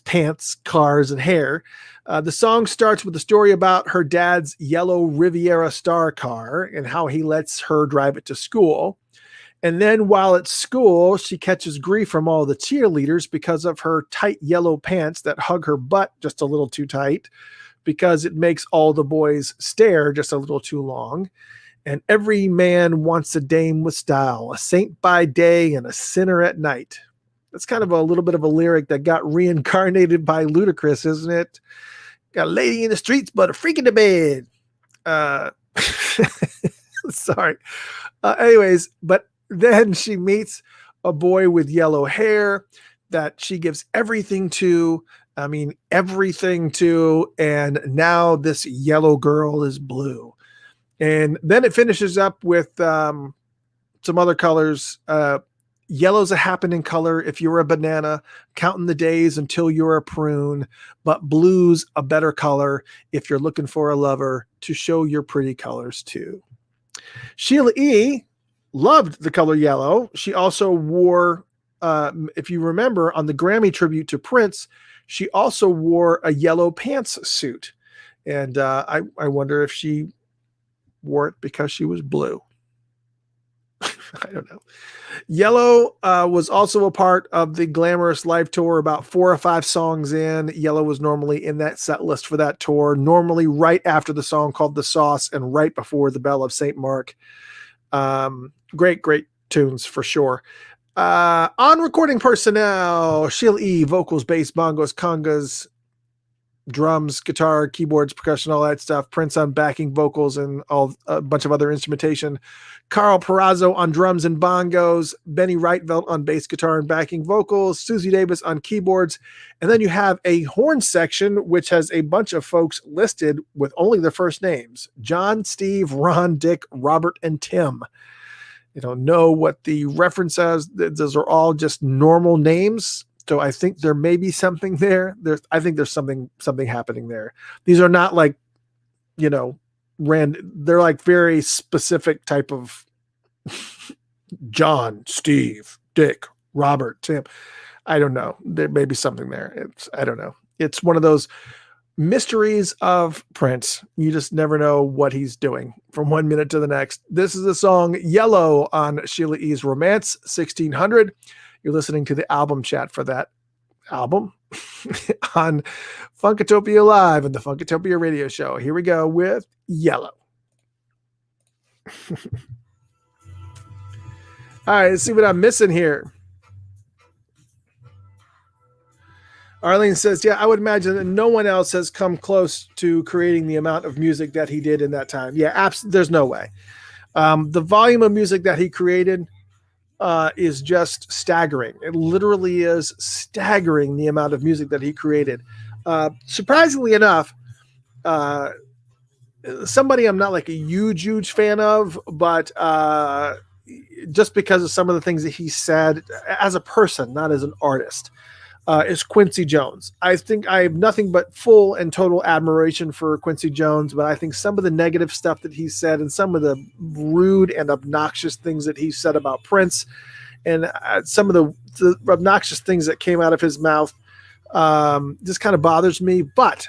[SPEAKER 1] pants, cars, and hair. The song starts with a story about her dad's yellow Riviera Star car and how he lets her drive it to school. And then while at school, she catches grief from all the cheerleaders because of her tight yellow pants that hug her butt just a little too tight, because it makes all the boys stare just a little too long. And every man wants a dame with style, a saint by day and a sinner at night. That's kind of a little bit of a lyric that got reincarnated by Ludacris, isn't it? Got a lady in the streets, but a freak in the bed. Sorry. Anyways, but then she meets a boy with yellow hair that she gives everything to. I mean, everything to. And now this yellow girl is blue. And then it finishes up with some other colors. Yellow's a happening color if you're a banana, counting the days until you're a prune, but blue's a better color if you're looking for a lover to show your pretty colors too. Sheila E. loved the color yellow. She also wore, if you remember, on the Grammy tribute to Prince, she also wore a yellow pantsuit. And I wonder if she wore it because she was blue. I don't know. Yellow was also a part of the Glamorous Life tour. About 4 or 5 songs in, Yellow was normally in that set list for that tour, normally right after the song called The Sauce and right before The Belle of St. Mark. Great tunes for sure. On recording personnel, Sheila E, vocals, bass, bongos, congas, drums, guitar, keyboards, percussion, all that stuff. Prince on backing vocals and a bunch of other instrumentation. Carl Perazzo on drums and bongos. Benny Reitvelt on bass guitar and backing vocals. Susie Davis on keyboards. And then you have a horn section, which has a bunch of folks listed with only their first names. John, Steve, Ron, Dick, Robert, and Tim. You don't know what the reference is. Those are all just normal names. So I think there may be something there. I think there's something happening there. These are not like, they're like very specific type of John, Steve, Dick, Robert, Tim. I don't know. There may be something there. I don't know. It's one of those mysteries of Prince. You just never know what he's doing from one minute to the next. This is the song Yellow on Sheila E's Romance 1600. You're listening to the album chat for that album on Funkatopia Live and the Funkatopia Radio Show. Here we go with Yellow. All right, let's see what I'm missing here. Arlene says, yeah, I would imagine that no one else has come close to creating the amount of music that he did in that time. Yeah, there's no way. The volume of music that he created is just staggering. It literally is staggering, the amount of music that he created. Surprisingly enough, somebody I'm not like a huge fan of, but just because of some of the things that he said as a person, not as an artist, is Quincy Jones. I think I have nothing but full and total admiration for Quincy Jones, but I think some of the negative stuff that he said and some of the rude and obnoxious things that he said about Prince and some of the obnoxious things that came out of his mouth just kind of bothers me. But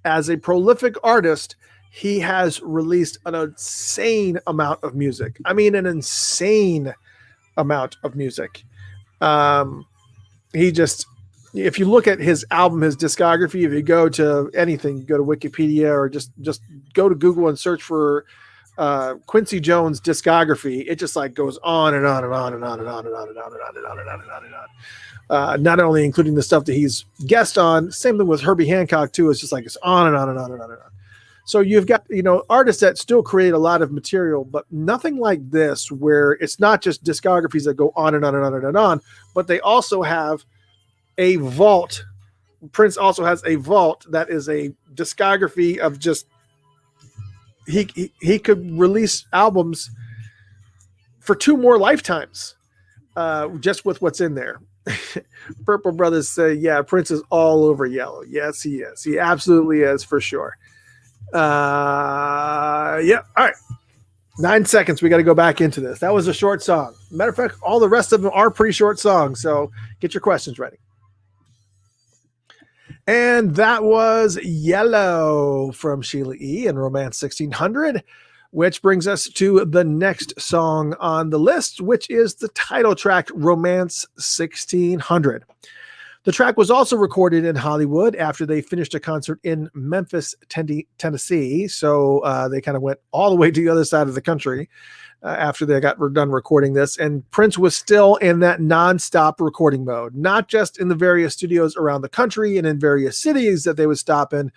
[SPEAKER 1] as a prolific artist, he has released an insane amount of music. I mean, an insane amount of music. If you look at his album, his discography, if you go to anything, you go to Wikipedia or just go to Google and search for Quincy Jones discography, it just like goes on and on and on and on and on and on and on and on and on and on and on and on. Not only including the stuff that he's guest on, same thing with Herbie Hancock too. It's just like it's on and on and on and on and on. So you've got, artists that still create a lot of material, but nothing like this, where it's not just discographies that go on and on and on and on and on, but they also have a vault. Prince also has a vault that is a discography of just, he could release albums for 2 more lifetimes, just with what's in there. Purple Brothers say, yeah, Prince is all over Yellow. Yes, he is. He absolutely is, for sure. Yeah. All right. 9 seconds. We got to go back into this. That was a short song. Matter of fact, all the rest of them are pretty short songs. So get your questions ready. And that was Yellow from Sheila E and Romance 1600, which brings us to the next song on the list, which is the title track, Romance 1600. The track was also recorded in Hollywood after they finished a concert in Memphis, Tennessee. So they kind of went all the way to the other side of the country after they got done recording this. And Prince was still in that nonstop recording mode, not just in the various studios around the country and in various cities that they would stop in,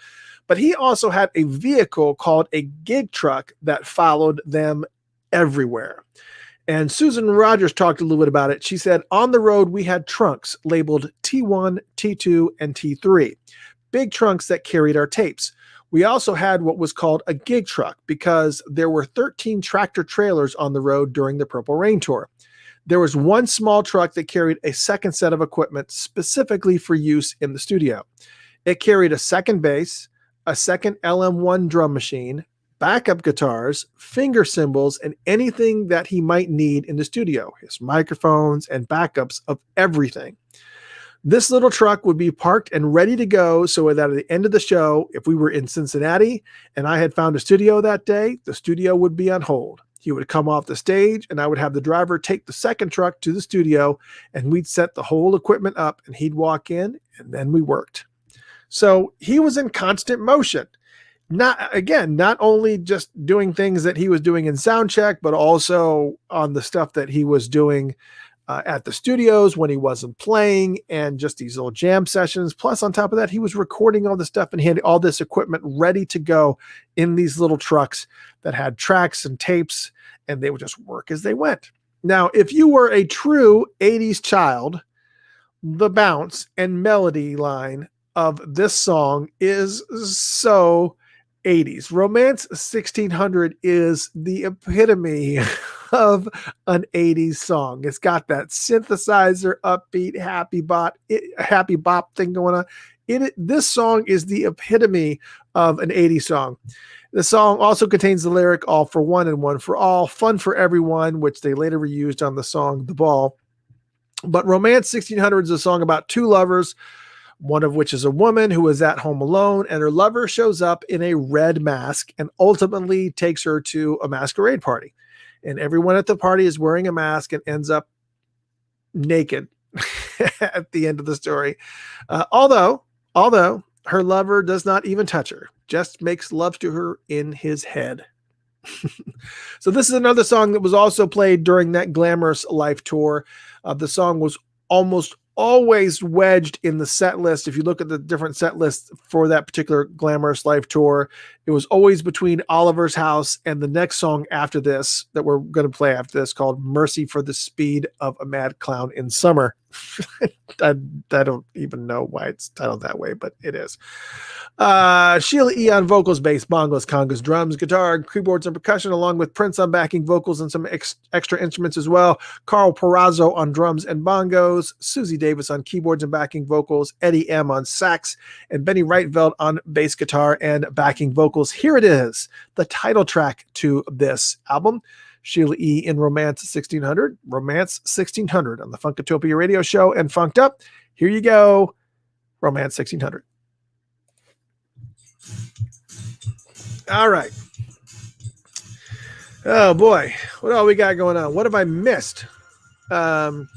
[SPEAKER 1] but he also had a vehicle called a gig truck that followed them everywhere. And Susan Rogers talked a little bit about it. She said, on the road, we had trunks labeled T1, T2, and T3, big trunks that carried our tapes. We also had what was called a gig truck because there were 13 tractor trailers on the road during the Purple Rain tour. There was one small truck that carried a second set of equipment specifically for use in the studio. It carried a second bass, a second LM1 drum machine, backup guitars, finger cymbals, and anything that he might need in the studio, his microphones and backups of everything. This little truck would be parked and ready to go so that at the end of the show, if we were in Cincinnati and I had found a studio that day, the studio would be on hold. He would come off the stage and I would have the driver take the second truck to the studio and we'd set the whole equipment up and he'd walk in and then we worked. So he was in constant motion. Not only just doing things that he was doing in sound check, but also on the stuff that he was doing at the studios when he wasn't playing and just these little jam sessions. Plus, on top of that, he was recording all this stuff and he had all this equipment ready to go in these little trucks that had tracks and tapes, and they would just work as they went. Now, if you were a true 80s child, the bounce and melody line of this song is so 80s. Romance 1600 is the epitome of an 80s song. It's got that synthesizer, upbeat, happy bop thing going on. This song is the epitome of an 80s song. The song also contains the lyric, all for one and one for all, fun for everyone, which they later reused on the song The Ball. But Romance 1600 is a song about two lovers, one of which is a woman who is at home alone, and her lover shows up in a red mask and ultimately takes her to a masquerade party. And everyone at the party is wearing a mask and ends up naked at the end of the story. Although her lover does not even touch her, just makes love to her in his head. So this is another song that was also played during that Glamorous Life tour. The song was almost always wedged in the set list. If you look at the different set lists for that particular Glamorous Life tour, it was always between Oliver's House and the next song after this that we're going to play after this, called Mercy for the Speed of a Mad Clown in Summer. I don't even know why it's titled that way, but it is. Sheila E on vocals, bass, bongos, congas, drums, guitar, keyboards, and percussion, along with Prince on backing vocals and some extra instruments as well. Carl Perazzo on drums and bongos, Susie Davis on keyboards and backing vocals, Eddie M on sax, and Benny Reitveld on bass guitar and backing vocals. Here it is, the title track to this album. Sheila E in Romance 1600, Romance 1600 on the Funkatopia radio show and Funked Up. Here you go, Romance 1600. All right. Oh boy, what all we got going on? What have I missed? We're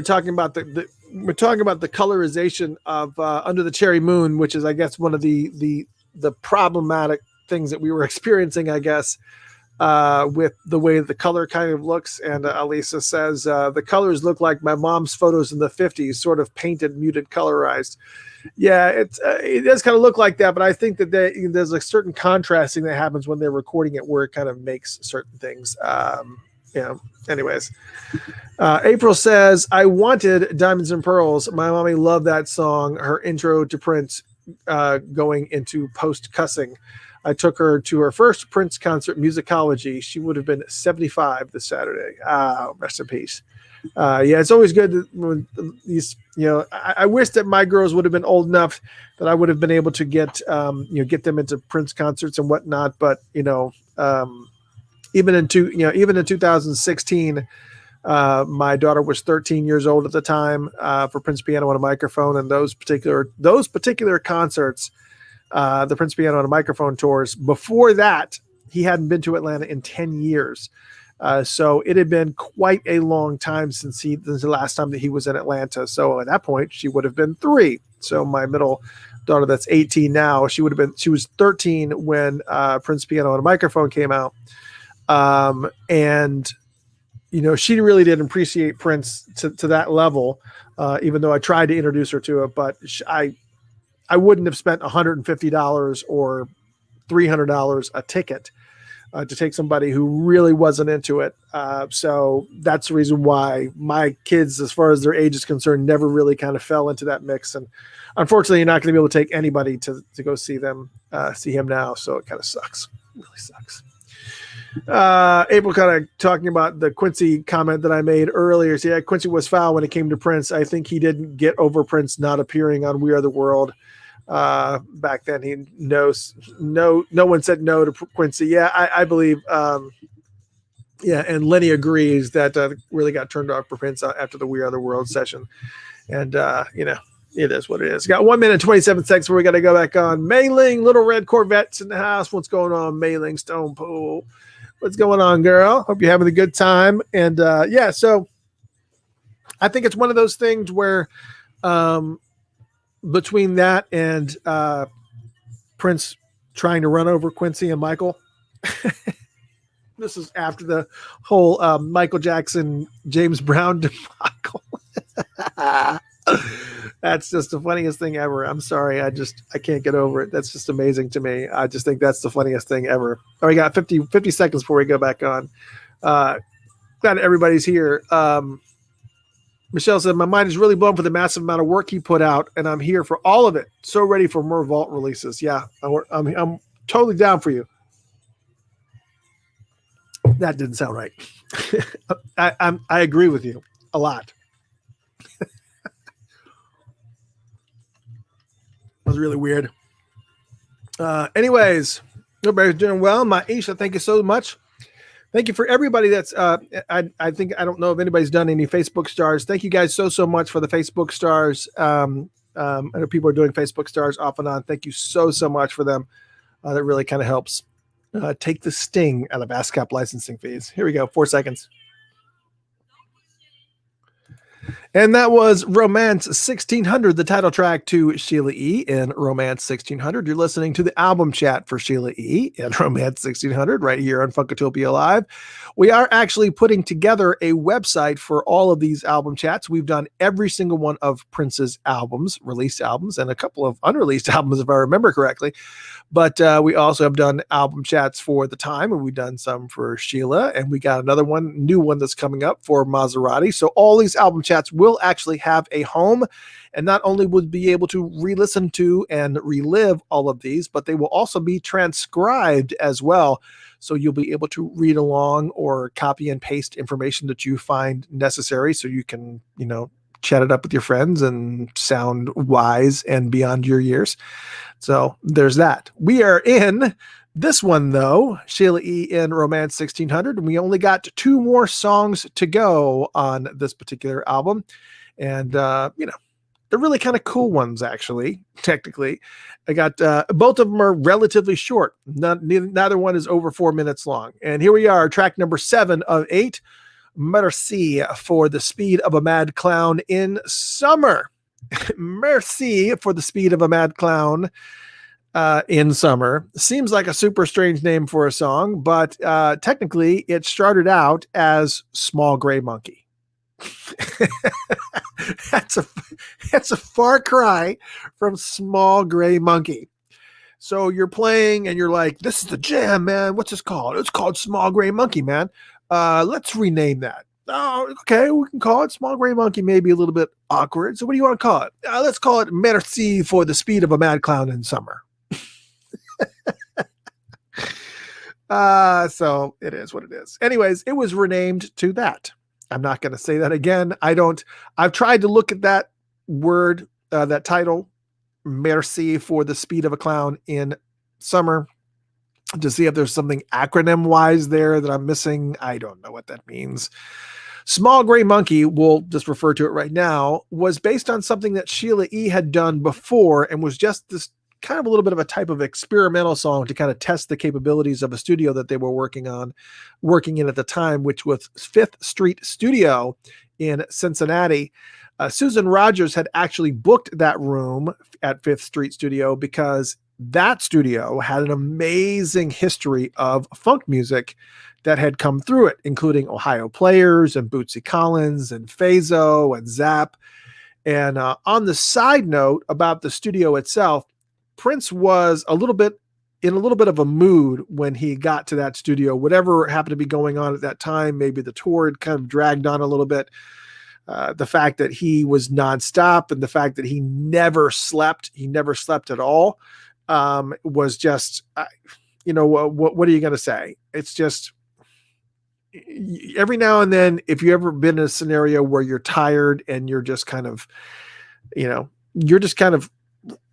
[SPEAKER 1] talking about the colorization of Under the Cherry Moon, which is, I guess, one of the problematic things that we were experiencing, I guess, with the way the color kind of looks. And Alisa says, the colors look like my mom's photos in the 50s, sort of painted, muted, colorized. Yeah, it does kind of look like that, but I think that there's a certain contrasting that happens when they're recording it where it kind of makes certain things. Anyways. April says, I wanted Diamonds and Pearls. My mommy loved that song. Her intro to Prince going into post-cussing. I took her to her first Prince concert, Musicology. She would have been 75 this Saturday. Rest in peace. It's always good when these, I wish that my girls would have been old enough that I would have been able to get them into Prince concerts and whatnot. But, even in 2016, my daughter was 13 years old at the time for Prince Piano on a Microphone, and those particular concerts, the Prince Piano on a Microphone tours. Before that, he hadn't been to Atlanta in 10 years. So it had been quite a long time since the last time that he was in Atlanta. So at that point, she would have been 3. So my middle daughter, that's 18 now, she was 13 when Prince Piano on a Microphone came out. And she really didn't appreciate Prince to that level, even though I tried to introduce her to it. But I wouldn't have spent $150 or $300 a ticket to take somebody who really wasn't into it. So that's the reason why my kids, as far as their age is concerned, never really kind of fell into that mix. And unfortunately, you're not going to be able to take anybody to go see him now. So it kind of sucks. It really sucks. April kind of talking about the Quincy comment that I made earlier. So yeah, Quincy was foul when it came to Prince. I think he didn't get over Prince not appearing on We Are the World. Back then, no one said no to Quincy. Yeah, I believe. Yeah, and Lenny agrees that really got turned off for Prince after the We Are the World session. And it is what it is. Got 1 minute and 27 seconds before we got to go back on. Mei Ling, Little Red Corvette's in the house. What's going on, Mei Ling Stone Pool? What's going on, girl? Hope you're having a good time. And so I think it's one of those things where between that and Prince trying to run over Quincy and Michael, this is after the whole Michael Jackson, James Brown debacle. That's just the funniest thing ever. I'm sorry. I can't get over it. That's just amazing to me. I just think that's the funniest thing ever. Oh, we got 50 seconds before we go back on. Glad everybody's here. Michelle said, my mind is really blown for the massive amount of work he put out, and I'm here for all of it. So ready for more Vault releases. Yeah, I'm totally down for you. That didn't sound right. I agree with you a lot. That was really weird. Anyways, everybody's doing well. Maisha, thank you so much. Thank you for everybody that's I don't know if anybody's done any Facebook stars. Thank you guys so much for the Facebook stars. I know people are doing Facebook stars off and on. Thank you so much for them. That really kind of helps take the sting out of ASCAP licensing fees. Here we go, 4 seconds. And that was Romance 1600, the title track to Sheila E. in Romance 1600. You're listening to the album chat for Sheila E. in Romance 1600 right here on Funkatopia Live. We are actually putting together a website for all of these album chats. We've done every single one of Prince's albums, released albums, and a couple of unreleased albums, if I remember correctly. But we also have done album chats for The Time, and we've done some for Sheila, and we got another new one that's coming up for Maserati. So all these album chats will actually have a home, and not only will be able to re-listen to and relive all of these, but they will also be transcribed as well. So you'll be able to read along or copy and paste information that you find necessary, so you can, chat it up with your friends and sound wise and beyond your years. So there's that. We are in this one, though, Sheila E. in Romance 1600, and we only got 2 more songs to go on this particular album. And, they're really kind of cool ones, actually, technically. I got both of them are relatively short. Neither one is over 4 minutes long. And here we are, track number 7 of 8. Merci for the Speed of a Mad Clown in Summer. Merci for the Speed of a Mad Clown in Summer. Seems like a super strange name for a song, but technically it started out as Small Gray Monkey. That's a far cry from Small Gray Monkey. So you're playing and you're like, this is the jam, man. What's this called? It's called Small Gray Monkey, man. Let's rename that. Oh, okay, we can call it Small Gray Monkey. Maybe a little bit awkward. So what do you want to call it? Let's call it Merci for the Speed of a Mad Clown in Summer. So it is what it is. Anyways, it was renamed to that. I'm not going to say that again. I've tried to look at that word, that title, Merci for the Speed of a Clown in Summer, to see if there's something acronym wise there that I'm missing. I don't know what that means. Small Gray Monkey, we'll just refer to it right now, was based on something that Sheila E. had done before and was just this kind of a little bit of a type of experimental song to kind of test the capabilities of a studio that they were working in at the time, which was Fifth Street Studio in Cincinnati. Susan Rogers had actually booked that room at Fifth Street Studio because that studio had an amazing history of funk music that had come through it, including Ohio Players and Bootsy Collins and Phazo and Zapp. And on the side note about the studio itself, Prince was in a little bit of a mood when he got to that studio. Whatever happened to be going on at that time, maybe the tour had kind of dragged on a little bit. The fact that he was nonstop and the fact that he never slept at all, was just, what are you going to say? It's just, every now and then, if you ever been in a scenario where you're tired and you're just kind of,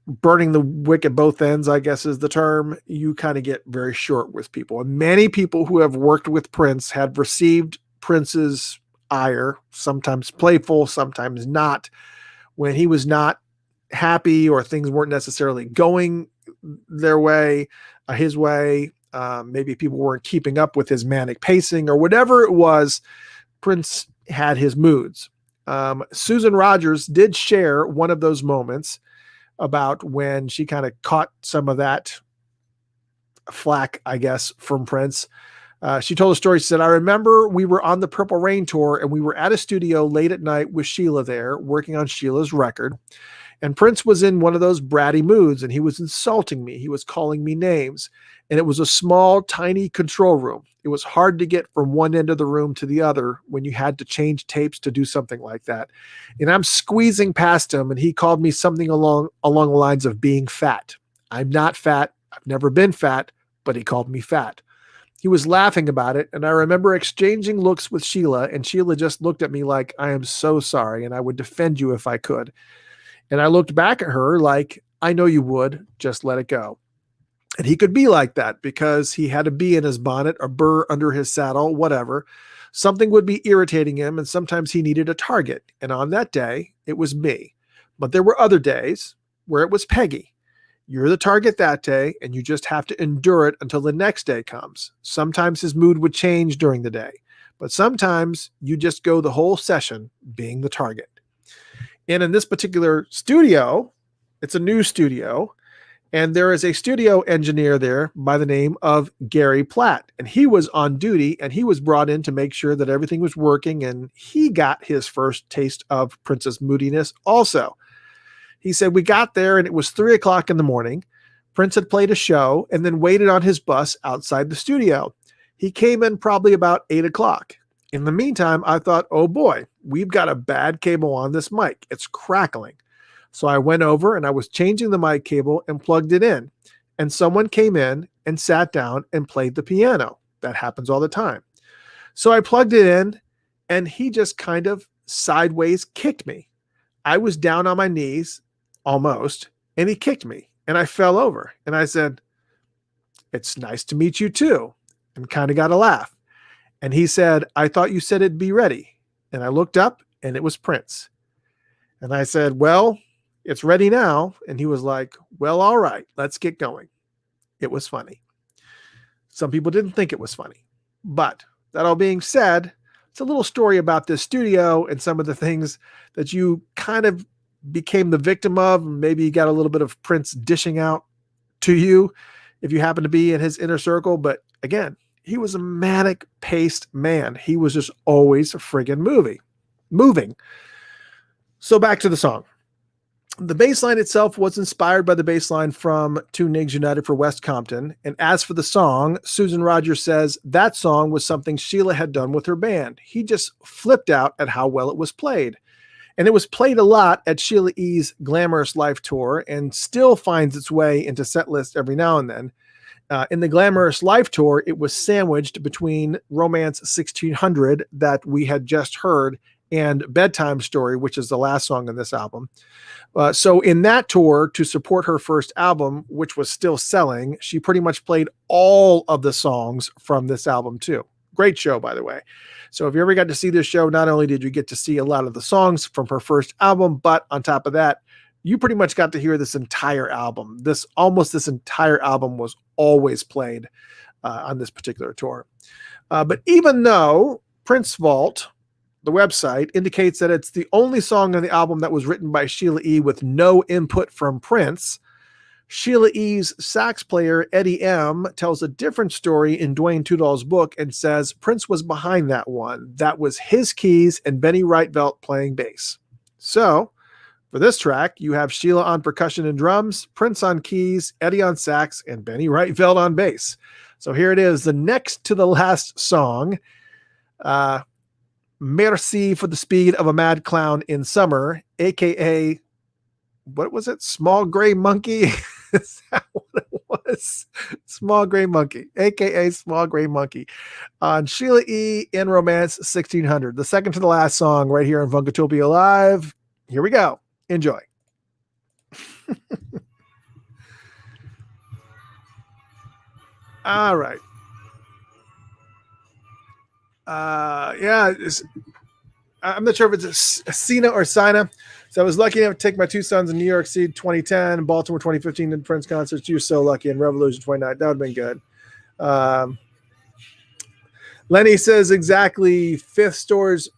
[SPEAKER 1] burning the wick at both ends, I guess is the term, you kind of get very short with people. And many people who have worked with Prince have received Prince's ire, sometimes playful, sometimes not, when he was not happy or things weren't necessarily going their way, his way. Maybe people weren't keeping up with his manic pacing or whatever it was. Prince had his moods. Susan Rogers did share one of those moments about when she kind of caught some of that flack, I guess, from Prince. She told a story. She said, "I remember we were on the Purple Rain tour and we were at a studio late at night with Sheila there, working on Sheila's record. And Prince was in one of those bratty moods and he was insulting me. He was calling me names. And it was a small, tiny control room. It was hard to get from one end of the room to the other when you had to change tapes to do something like that. And I'm squeezing past him and he called me something along the lines of being fat. I'm not fat. I've never been fat, but he called me fat. He was laughing about it, and I remember exchanging looks with Sheila, and Sheila just looked at me like, I am so sorry, and I would defend you if I could. And I looked back at her like, I know you would, just let it go. And he could be like that because he had a bee in his bonnet, a burr under his saddle, whatever. Something would be irritating him, and sometimes he needed a target. And on that day, it was me. But there were other days where it was Peggy. You're the target that day, and you just have to endure it until the next day comes. Sometimes his mood would change during the day, but sometimes you just go the whole session being the target. And in this particular studio, it's a new studio, and there is a studio engineer there by the name of Gary Platt, and he was on duty, and he was brought in to make sure that everything was working, and he got his first taste of Prince's moodiness also. He said, we got there and it was 3:00 in the morning. Prince had played a show and then waited on his bus outside the studio. He came in probably about 8:00. In the meantime, I thought, oh boy, we've got a bad cable on this mic. It's crackling. So I went over and I was changing the mic cable and plugged it in. And someone came in and sat down and played the piano. That happens all the time. So I plugged it in and he just kind of sideways kicked me. I was down on my knees almost, and he kicked me and I fell over and I said, it's nice to meet you too, and kind of got a laugh. And he said, I thought you said it'd be ready. And I looked up and it was Prince. And I said, well, it's ready now. And he was like, well, all right, let's get going. It was funny. Some people didn't think it was funny, but that all being said, it's a little story about this studio and some of the things that you kind of became the victim of. Maybe you got a little bit of Prince dishing out to you if you happen to be in his inner circle. But again, he was a manic paced man. He was just always friggin' moving. So back to the song. The bass line itself was inspired by the bass line from Two Nigs United for West Compton. And as for the song, Susan Rogers says that song was something Sheila had done with her band. He just flipped out at how well it was played. And it was played a lot at Sheila E's Glamorous Life tour and still finds its way into set lists every now and then. In the Glamorous Life tour, it was sandwiched between Romance 1600 that we had just heard and Bedtime Story, which is the last song on this album. So in that tour, to support her first album, which was still selling, she pretty much played all of the songs from this album too. Great show, by the way. So if you ever got to see this show, not only did you get to see a lot of the songs from her first album, but on top of that, you pretty much got to hear this entire album. This entire album was always played on this particular tour. But even though Prince Vault, the website, indicates that it's the only song on the album that was written by Sheila E. with no input from Prince, Sheila E.'s sax player, Eddie M., tells a different story in Dwayne Tudall's book and says Prince was behind that one. That was his keys and Benny Reitvelt playing bass. So, for this track, you have Sheila on percussion and drums, Prince on keys, Eddie on sax, and Benny Reitvelt on bass. So here it is, the next to the last song, Merci for the Speed of a Mad Clown in Summer, a.k.a. what was it? Small Gray Monkey? Is that what it was? Small Gray Monkey, a.k.a. Small Gray Monkey, on Sheila E. in Romance 1600. The second to the last song right here in Funkatopia Live. Here we go. Enjoy. All right. Yeah, I'm not sure if it's a Sina or Sina. So I was lucky enough to take my two sons in New York City 2010, Baltimore 2015, and Prince concerts. You're so lucky. And Revolution 29. That would have been good. Lenny says exactly, fifth stores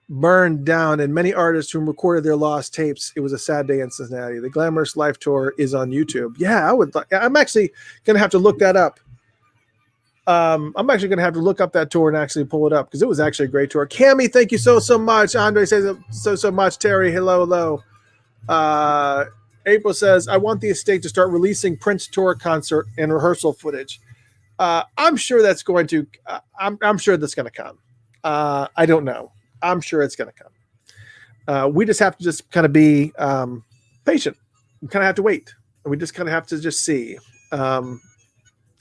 [SPEAKER 1] burned down, and many artists who recorded their lost tapes. It was a sad day in Cincinnati. The Glamorous Life Tour is on YouTube. Yeah, I'm actually going to have to look that up. I'm actually going to have to look up that tour and actually pull it up because it was actually a great tour. Cammy, thank you so much. Andre says so much. Terry, hello. April says, I want the estate to start releasing Prince tour concert and rehearsal footage. I'm sure that's going to, I'm sure that's going to come. I don't know. I'm sure it's going to come. We just have to just kind of be patient. We kind of have to wait. We just kind of have to just see.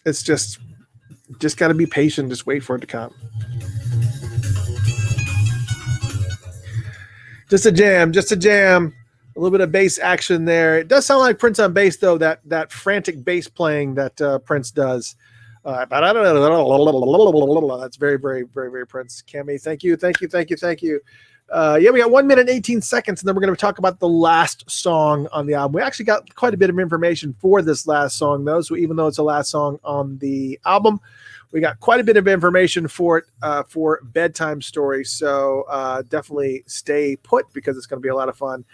[SPEAKER 1] It's just got to be patient. Just wait for it to come. Just a jam. A little bit of bass action there. It does sound like Prince on bass, though. That frantic bass playing that Prince does. That's very, very, very, very Prince. Cammy, thank you. Yeah, we got 1 minute and 18 seconds, and then we're going to talk about the last song on the album. We actually got quite a bit of information for this last song, though. So even though it's the last song on the album, we got quite a bit of information for it for Bedtime Story. So definitely stay put because it's going to be a lot of fun.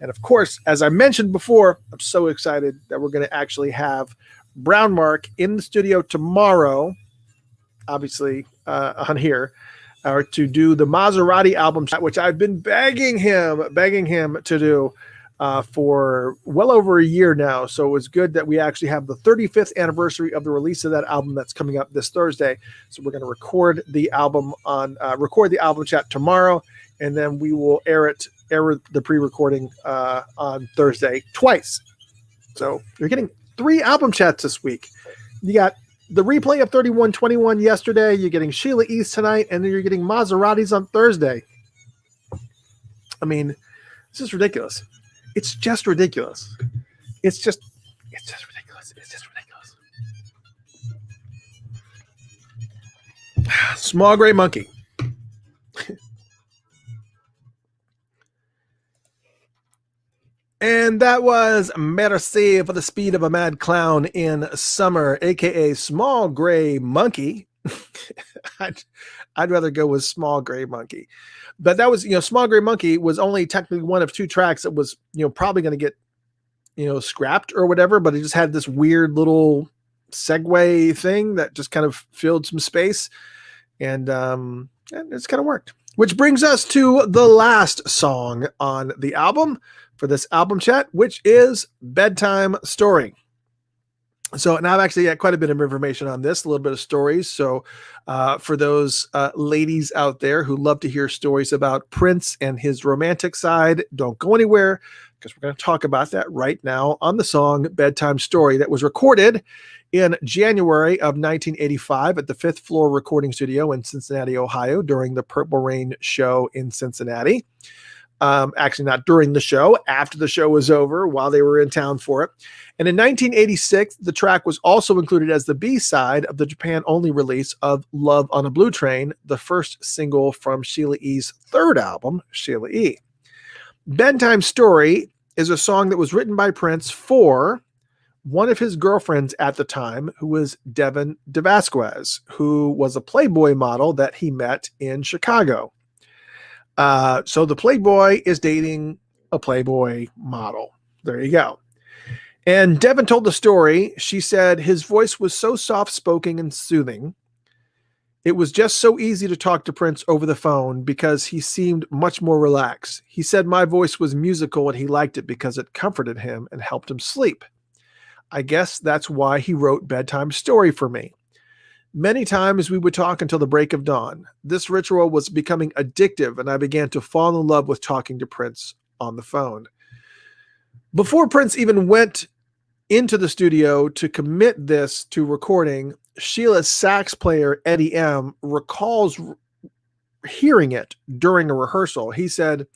[SPEAKER 1] And of course, as I mentioned before, I'm so excited that we're going to actually have Brown Mark in the studio tomorrow, obviously on here, to do the Maserati album, which I've been begging him to do for well over a year now. So it was good that we actually have the 35th anniversary of the release of that album that's coming up this Thursday. So we're going to record the album chat tomorrow, and then we will air the pre-recording on Thursday twice. So you're getting 3 album chats this week. You got the replay of 3121 yesterday. You're getting Sheila E's tonight, and then you're getting Maseratis on Thursday. I mean, it's just ridiculous. It's just ridiculous. It's just ridiculous. Small Gray Monkey. And that was Merci for the Speed of a Mad Clown in Summer, a.k.a. Small Gray Monkey. I'd rather go with Small Gray Monkey. But that was, Small Gray Monkey was only technically one of 2 tracks that was, probably going to get, scrapped or whatever, but it just had this weird little segue thing that just kind of filled some space. And it's kind of worked. Which brings us to the last song on the album for this album chat, which is Bedtime Story. So, and I've actually got quite a bit of information on this, a little bit of stories. So for those ladies out there who love to hear stories about Prince and his romantic side, don't go anywhere because we're going to talk about that right now on the song Bedtime Story that was recorded in January of 1985 at the 5th Floor Recording Studio in Cincinnati, Ohio, during the Purple Rain show in Cincinnati. Actually, not during the show, after the show was over, while they were in town for it. And in 1986, the track was also included as the B-side of the Japan-only release of Love on a Blue Train, the first single from Sheila E.'s third album, Sheila E. Bedtime Story is a song that was written by Prince for one of his girlfriends at the time, who was Devin DeVasquez, who was a Playboy model that he met in Chicago. So the Playboy is dating a Playboy model. There you go. And Devin told the story. She said his voice was so soft-spoken and soothing. It was just so easy to talk to Prince over the phone because he seemed much more relaxed. He said my voice was musical and he liked it because it comforted him and helped him sleep. I guess that's why he wrote Bedtime Story for me. Many times we would talk until the break of dawn. This ritual was becoming addictive, and I began to fall in love with talking to Prince on the phone. Before Prince even went into the studio to commit this to recording, Sheila's sax player, Eddie M., recalls hearing it during a rehearsal. He said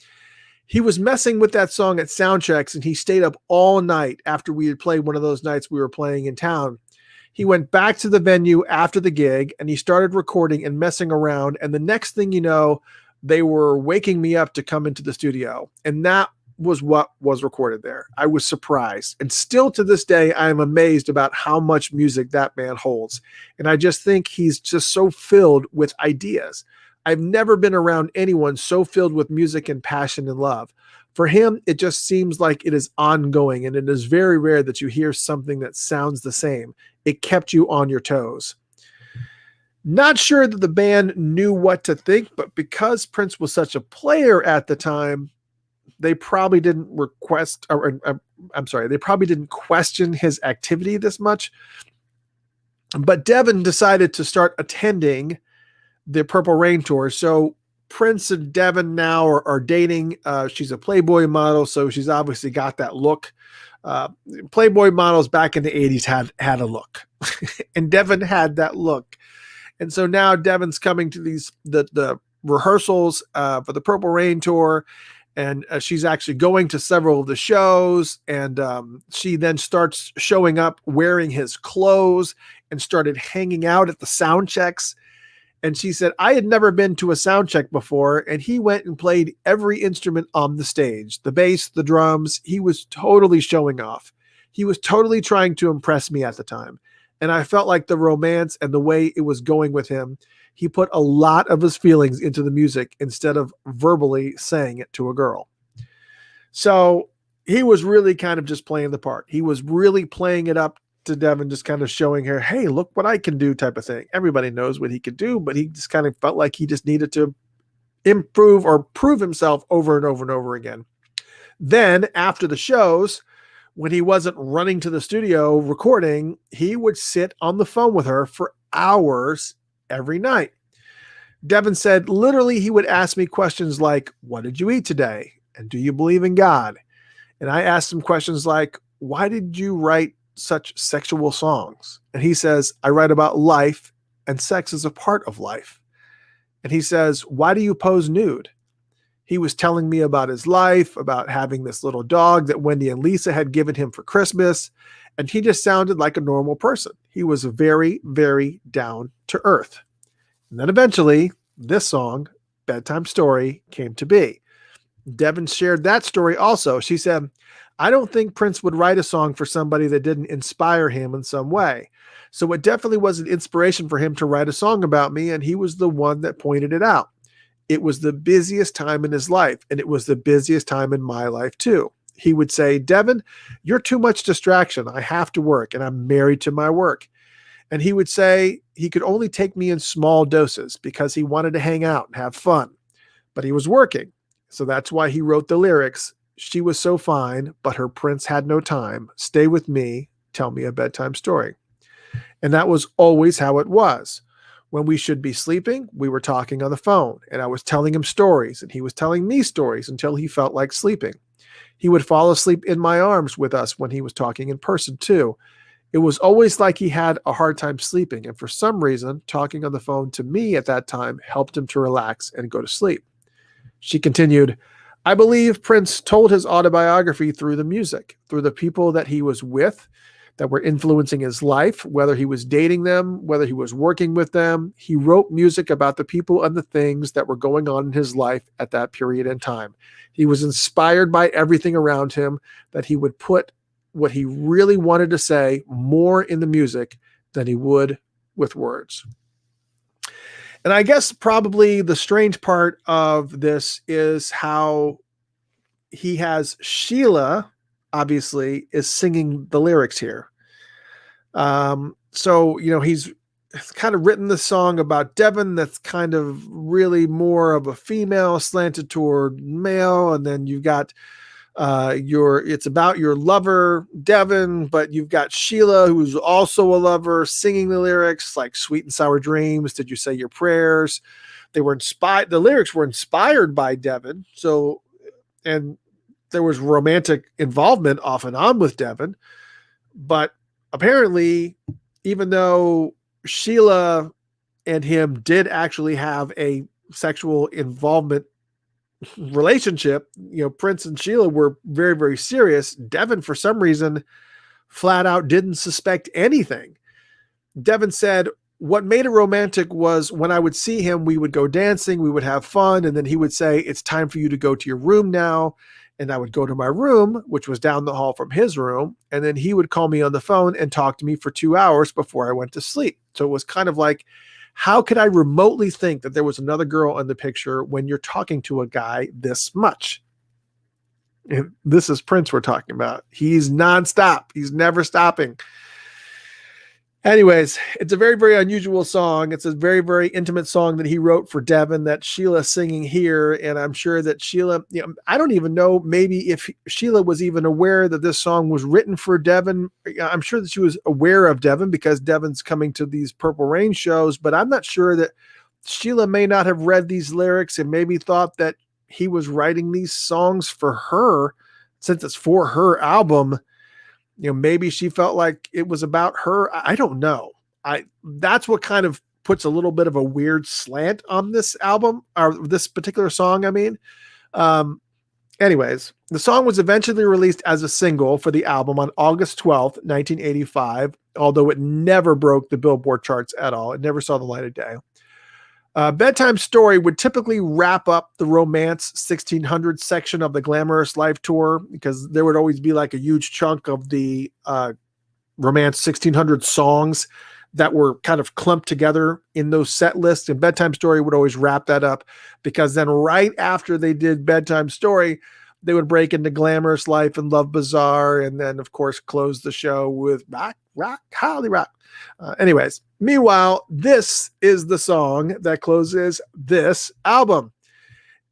[SPEAKER 1] he was messing with that song at sound checks, and he stayed up all night after we had played one of those nights we were playing in town. He went back to the venue after the gig, and he started recording and messing around, and the next thing you know, they were waking me up to come into the studio, and that was what was recorded there. I was surprised, and still to this day, I am amazed about how much music that man holds, and I just think he's just so filled with ideas. I've never been around anyone so filled with music and passion and love. For him, it just seems like it is ongoing, and it is very rare that you hear something that sounds the same. It kept you on your toes. Not sure that the band knew what to think, but because Prince was such a player at the time, they probably didn't they probably didn't question his activity this much. But Devin decided to start attending the Purple Rain tour. So Prince and Devin now are dating. She's a Playboy model, so she's obviously got that look. Playboy models back in the 80s had a look, and Devin had that look. And so now Devin's coming to the rehearsals for the Purple Rain tour, and she's actually going to several of the shows, and she then starts showing up wearing his clothes and started hanging out at the sound checks. And she said, I had never been to a sound check before, and he went and played every instrument on the stage, the bass, the drums. He was totally showing off. He was totally trying to impress me at the time. And I felt like the romance and the way it was going with him, he put a lot of his feelings into the music instead of verbally saying it to a girl. So he was really kind of just playing the part. He was really playing it up to Devin, just kind of showing her, hey, look what I can do type of thing. Everybody knows what he could do, but he just kind of felt like he just needed to improve or prove himself over and over and over again. Then after the shows, when he wasn't running to the studio recording, he would sit on the phone with her for hours every night. Devin said, literally, he would ask me questions like, what did you eat today? And do you believe in God? And I asked him questions like, why did you write such sexual songs? And he says, I write about life, and sex is a part of life. And he says, why do you pose nude? He was telling me about his life, about having this little dog that Wendy and Lisa had given him for Christmas. And he just sounded like a normal person. He was very, very down to earth. And then eventually this song, Bedtime Story, came to be. Devin shared that story also. She said, I don't think Prince would write a song for somebody that didn't inspire him in some way. So it definitely was an inspiration for him to write a song about me, and he was the one that pointed it out. It was the busiest time in his life, and it was the busiest time in my life too. He would say, Devin, you're too much distraction. I have to work, and I'm married to my work. And he would say he could only take me in small doses because he wanted to hang out and have fun, but he was working. So that's why he wrote the lyrics. She was so fine, but her prince had no time. Stay with me. Tell me a bedtime story. And that was always how it was. When we should be sleeping, we were talking on the phone, and I was telling him stories, and he was telling me stories until he felt like sleeping. He would fall asleep in my arms with us when he was talking in person too. It was always like he had a hard time sleeping, and for some reason, talking on the phone to me at that time helped him to relax and go to sleep. She continued, I believe Prince told his autobiography through the music, through the people that he was with, that were influencing his life, whether he was dating them, whether he was working with them. He wrote music about the people and the things that were going on in his life at that period in time. He was inspired by everything around him, that he would put what he really wanted to say more in the music than he would with words. And I guess probably the strange part of this is how he has Sheila, obviously, is singing the lyrics here. So, he's kind of written the song about Devin that's kind of really more of a female slanted toward male. And then you've got it's about your lover, Devin, but you've got Sheila, who's also a lover, singing the lyrics like Sweet and Sour Dreams. Did you say your prayers? They were inspired. The lyrics were inspired by Devin. So, and there was romantic involvement off and on with Devin, but apparently, even though Sheila and him did actually have a sexual involvement relationship, Prince and Sheila were very, very serious. Devin, for some reason, flat out didn't suspect anything. Devin said, what made it romantic was when I would see him, we would go dancing, we would have fun, and then he would say, it's time for you to go to your room now. And I would go to my room, which was down the hall from his room. And then he would call me on the phone and talk to me for 2 hours before I went to sleep. So it was kind of like, how could I remotely think that there was another girl in the picture when you're talking to a guy this much? And this is Prince we're talking about. He's nonstop. He's never stopping. Anyways, it's a very, very unusual song. It's a very, very intimate song that he wrote for Devin that Sheila's singing here. And I'm sure that Sheila, I don't even know maybe if Sheila was even aware that this song was written for Devin. I'm sure that she was aware of Devin because Devin's coming to these Purple Rain shows, but I'm not sure that Sheila may not have read these lyrics and maybe thought that he was writing these songs for her since it's for her album. Maybe she felt like it was about her. I don't know. That's what kind of puts a little bit of a weird slant on this album, or this particular song. I mean, anyways, the song was eventually released as a single for the album on August 12th, 1985, although it never broke the Billboard charts at all. It never saw the light of day. Bedtime Story would typically wrap up the Romance 1600 section of the Glamorous Life tour, because there would always be like a huge chunk of the Romance 1600 songs that were kind of clumped together in those set lists. And Bedtime Story would always wrap that up, because then right after they did Bedtime Story, they would break into Glamorous Life and Love Bazaar, and then, of course, close the show with Rock, Holly Rock. Anyways, meanwhile, this is the song that closes this album.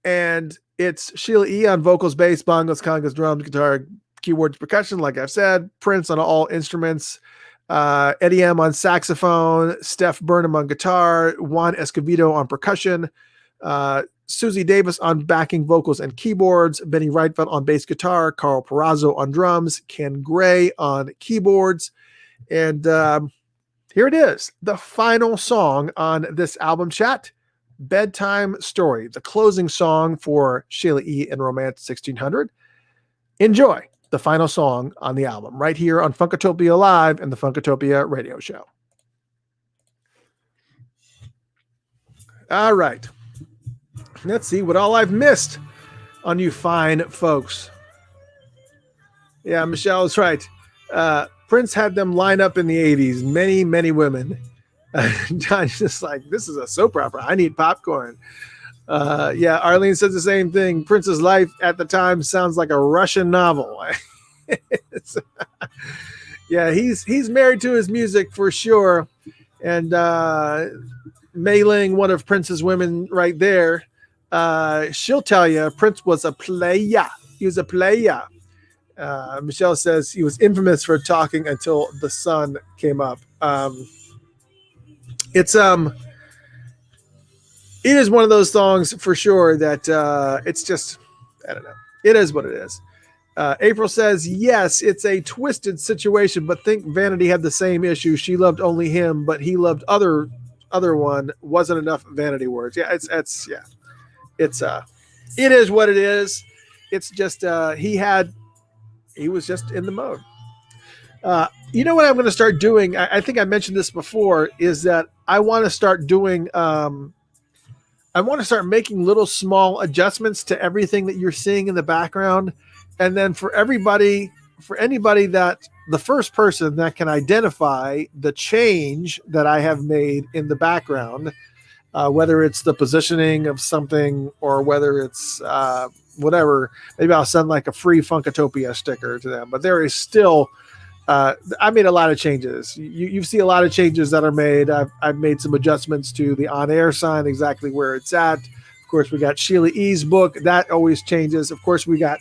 [SPEAKER 1] And it's Sheila E. on vocals, bass, bongos, congas, drums, guitar, keyboards, percussion, like I've said, Prince on all instruments, Eddie M. on saxophone, Steph Burnham on guitar, Juan Escovedo on percussion, Susie Davis on backing vocals and keyboards, Benny Reitfeld on bass guitar, Carl Perazzo on drums, Ken Gray on keyboards. And here it is, the final song on this album, chat, Bedtime Story, the closing song for Sheila E. and Romance 1600. Enjoy the final song on the album right here on Funkatopia Live and the Funkatopia Radio Show. All right. Let's see what all I've missed on you fine folks. Yeah, Michelle is right. Prince had them line up in the 80s. Many, many women. John's just like, this is a soap opera. I need popcorn. Yeah, Arlene says the same thing. Prince's life at the time sounds like a Russian novel. Yeah, he's married to his music for sure. And Mei Ling, one of Prince's women right there, she'll tell you Prince was a player. He was a player. Michelle says he was infamous for talking until the sun came up. It is one of those songs for sure that it's just, I don't know. It is what it is. April says, yes, it's a twisted situation, but think Vanity had the same issue. She loved only him, but he loved other one. Wasn't enough vanity words. Yeah, it is what it is. It's just he was just in the mode. You know what I'm going to start doing? I think I mentioned this before. Is that I want to start doing. I want to start making little small adjustments to everything that you're seeing in the background, and then for anybody that the first person that can identify the change that I have made in the background, whether it's the positioning of something or whether it's whatever, maybe I'll send like a free Funkatopia sticker to them. But there is still, I made a lot of changes. You see a lot of changes that are made. I've made some adjustments to the on-air sign, exactly where it's at. Of course, we got Sheila E's book. That always changes. Of course, we got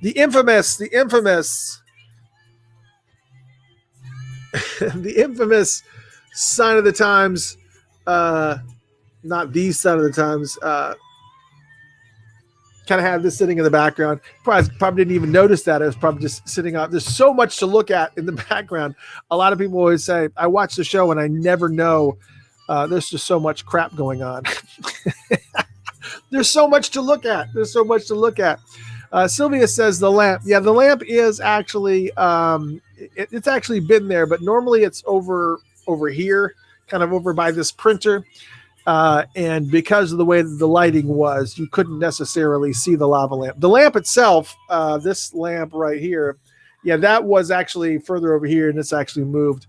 [SPEAKER 1] the infamous, the infamous sign of the times. Not the sign of the times. Kind of have this sitting in the background. Probably didn't even notice that. It was probably just sitting up. There's so much to look at in the background. A lot of people always say, I watch the show and I never know. There's just so much crap going on. There's so much to look at. Sylvia says the lamp. Yeah, the lamp is actually, it's actually been there, but normally it's over here, kind of over by this printer. And because of the way that the lighting was, you couldn't necessarily see the lava lamp. The lamp itself, this lamp right here, yeah, that was actually further over here, and it's actually moved.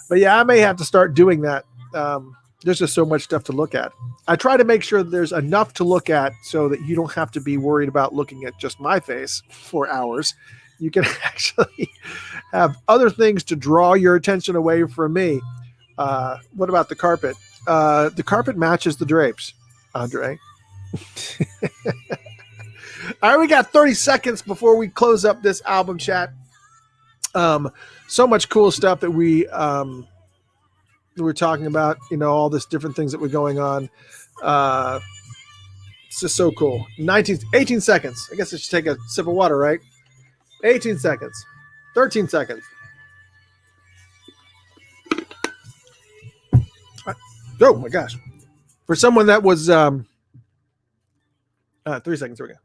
[SPEAKER 1] But yeah, I may have to start doing that. There's just so much stuff to look at. I try to make sure there's enough to look at so that you don't have to be worried about looking at just my face for hours. You can actually have other things to draw your attention away from me. What about the carpet? The carpet matches the drapes, Andre. All right, we got 30 seconds before we close up this album chat. So much cool stuff that we were talking about, all this different things that were going on. It's just so cool. 18 seconds. I guess I should take a sip of water, right? 18 seconds. 13 seconds. Oh my gosh. For someone that was 3 seconds, there we go.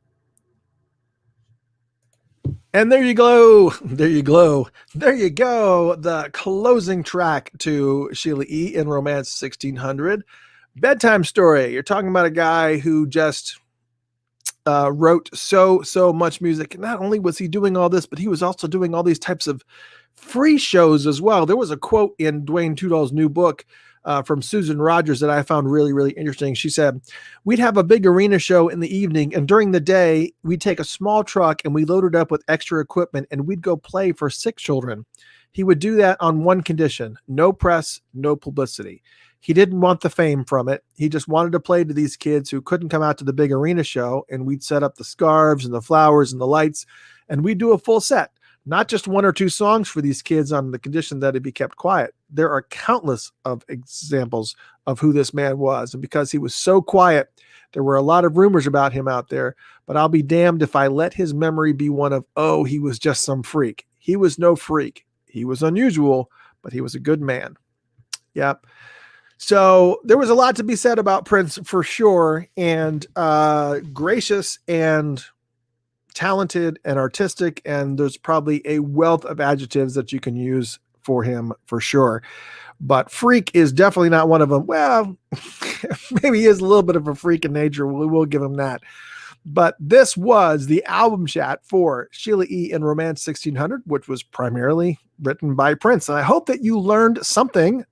[SPEAKER 1] And there you go. The closing track to Sheila E in Romance 1600. Bedtime Story. You're talking about a guy who just wrote so much music. Not only was he doing all this, but he was also doing all these types of free shows as well. There was a quote in Dwayne Tudall's new book from Susan Rogers that I found really, really interesting. She said, we'd have a big arena show in the evening, and during the day, we'd take a small truck and we load it up with extra equipment, and we'd go play for sick children. He would do that on one condition: no press, no publicity. He didn't want the fame from it. He just wanted to play to these kids who couldn't come out to the big arena show, and we'd set up the scarves and the flowers and the lights, and we'd do a full set. Not just 1 or 2 songs for these kids on the condition that it be kept quiet. There are countless of examples of who this man was. And because he was so quiet, there were a lot of rumors about him out there, but I'll be damned if I let his memory be one of, oh, he was just some freak. He was no freak. He was unusual, but he was a good man. Yep. So there was a lot to be said about Prince for sure. And gracious and talented and artistic, and there's probably a wealth of adjectives that you can use for him for sure. But freak is definitely not one of them. Well, maybe he is a little bit of a freak in nature. We'll give him that. But this was the album chat for Sheila E in Romance 1600, which was primarily written by Prince. And I hope that you learned something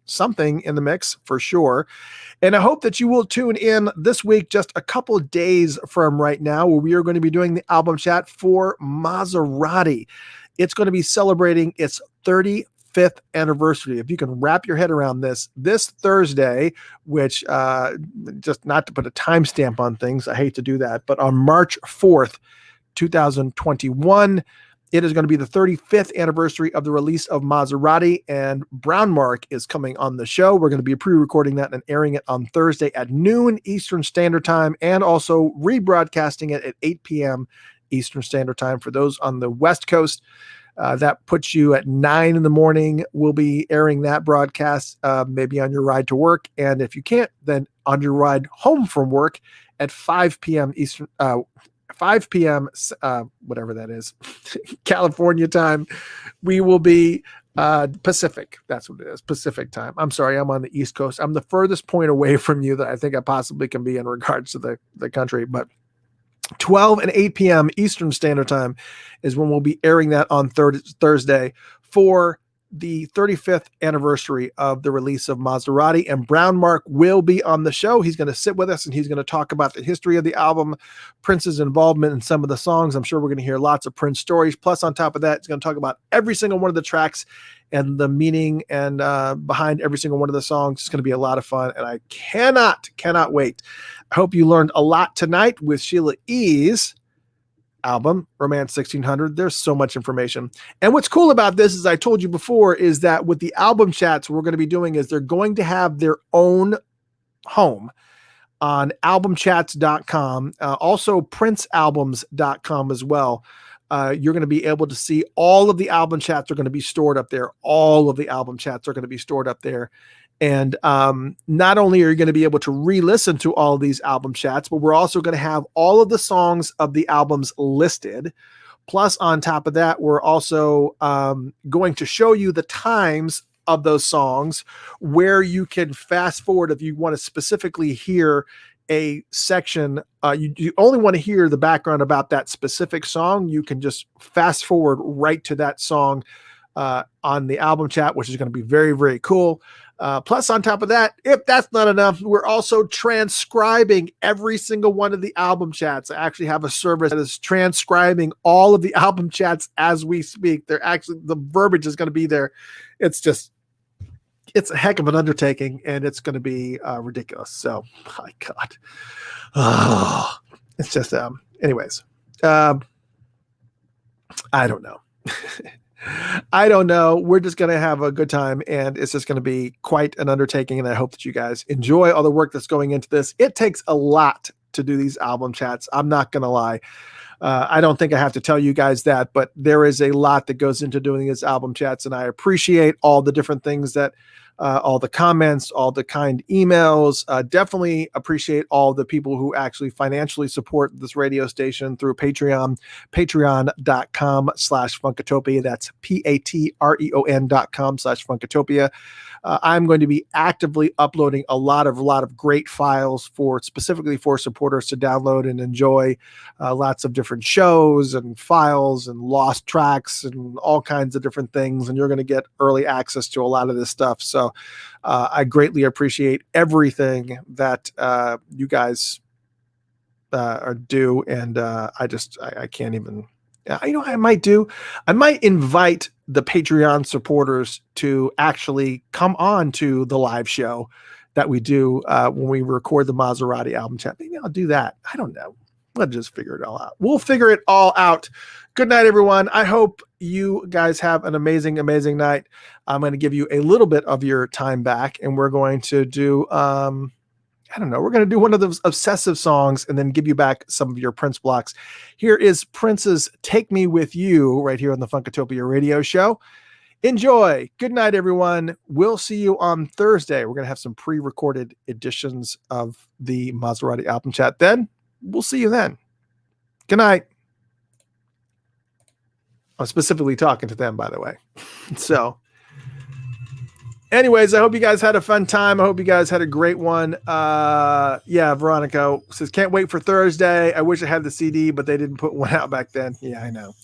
[SPEAKER 1] in the mix for sure. And I hope that you will tune in this week, just a couple of days from right now, where we are going to be doing the album chat for Maserati. It's going to be celebrating its 35th anniversary. If you can wrap your head around this Thursday, which just not to put a timestamp on things, I hate to do that, but on March 4th, 2021, it is going to be the 35th anniversary of the release of Maserati, and Brown Mark is coming on the show. We're going to be pre-recording that and airing it on Thursday at noon Eastern Standard Time, and also rebroadcasting it at 8 p.m. Eastern Standard Time for those on the West Coast. That puts you at 9 in the morning. We'll be airing that broadcast maybe on your ride to work, and if you can't, then on your ride home from work at 5 p.m. Eastern 5 p.m. Whatever that is, California time. We will be Pacific. That's what it is. Pacific time. I'm sorry. I'm on the East Coast. I'm the furthest point away from you that I think I possibly can be in regards to the country, but 12 and 8 p.m. Eastern Standard Time is when we'll be airing that on Thursday for the 35th anniversary of the release of Maserati, and Brown Mark will be on the show. He's going to sit with us and he's going to talk about the history of the album, Prince's involvement in some of the songs. I'm sure we're going to hear lots of Prince stories. Plus, on top of that, he's going to talk about every single one of the tracks and the meaning and behind every single one of the songs. It's going to be a lot of fun, and I cannot wait. I hope you learned a lot tonight with Sheila E's album, Romance 1600. There's so much information. And what's cool about this, as I told you before, is that with the album chats, what we're going to be doing is they're going to have their own home on albumchats.com, also princealbums.com as well. You're going to be able to see all of the album chats are going to be stored up there. All of the album chats are going to be stored up there. And not only are you going to be able to re-listen to all of these album chats, but we're also going to have all of the songs of the albums listed. Plus, on top of that, we're also going to show you the times of those songs where you can fast forward if you want to specifically hear a section. You only want to hear the background about that specific song. You can just fast forward right to that song on the album chat, which is going to be very, very cool. Plus, on top of that, if that's not enough, we're also transcribing every single one of the album chats. I actually have a service that is transcribing all of the album chats as we speak. The verbiage is going to be there. It's a heck of an undertaking, and it's going to be ridiculous. So, my God. It's just, anyways, I don't know. I don't know. We're just going to have a good time, and it's just going to be quite an undertaking. And I hope that you guys enjoy all the work that's going into this. It takes a lot to do these album chats. I'm not going to lie. I don't think I have to tell you guys that, but there is a lot that goes into doing these album chats. And I appreciate all the different things that all the comments, all the kind emails. Definitely appreciate all the people who actually financially support this radio station through Patreon, patreon.com/Funkatopia. That's patreon.com/Funkatopia. I'm going to be actively uploading a lot of great files specifically for supporters to download and enjoy. Lots of different shows and files and lost tracks and all kinds of different things. And you're going to get early access to a lot of this stuff. So I greatly appreciate everything that you guys do. And I can't even, I might invite the Patreon supporters to actually come on to the live show that we do when we record the Maserati album chat. Maybe I'll do that. I don't know. Let's just figure it all out. We'll figure it all out. Good night, everyone. I hope you guys have an amazing night. I'm going to give you a little bit of your time back, and we're going to do, we're going to do one of those obsessive songs and then give you back some of your Prince blocks. Here is Prince's Take Me With You right here on the Funkatopia radio show. Enjoy. Good night, everyone. We'll see you on Thursday. We're going to have some pre-recorded editions of the Maserati album chat then. We'll see you then. Good night. I'm specifically talking to them, by the way. So, anyways, I hope you guys had a fun time. I hope you guys had a great one. Veronica says, can't wait for Thursday. I wish I had the CD, but they didn't put one out back then. Yeah, I know.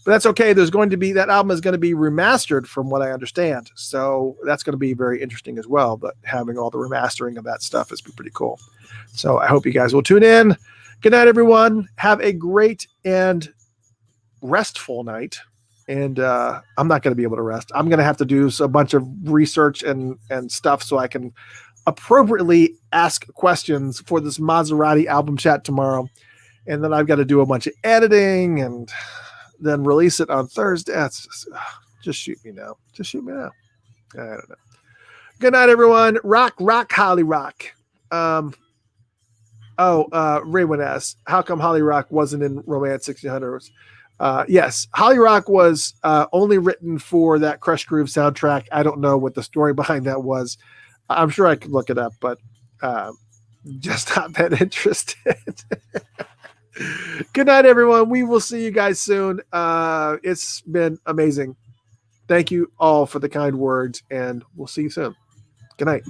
[SPEAKER 1] But that's okay. That album is going to be remastered from what I understand. So that's going to be very interesting as well. But having all the remastering of that stuff is pretty cool. So I hope you guys will tune in. Good night, everyone. Have a great and restful night. And I'm not going to be able to rest. I'm going to have to do a bunch of research and stuff so I can appropriately ask questions for this Maserati album chat tomorrow. And then I've got to do a bunch of editing and then release it on Thursday. That's just shoot me now. Just shoot me now. I don't know. Good night, everyone. Rock, Holly Rock. Raymond asks, how come Holly Rock wasn't in Romance 1600? Yes, Holly Rock was only written for that Crush Groove soundtrack. I don't know what the story behind that was. I'm sure I could look it up, but just not that interested. Good night, everyone. We will see you guys soon. It's been amazing. Thank you all for the kind words, and we'll see you soon. Good night.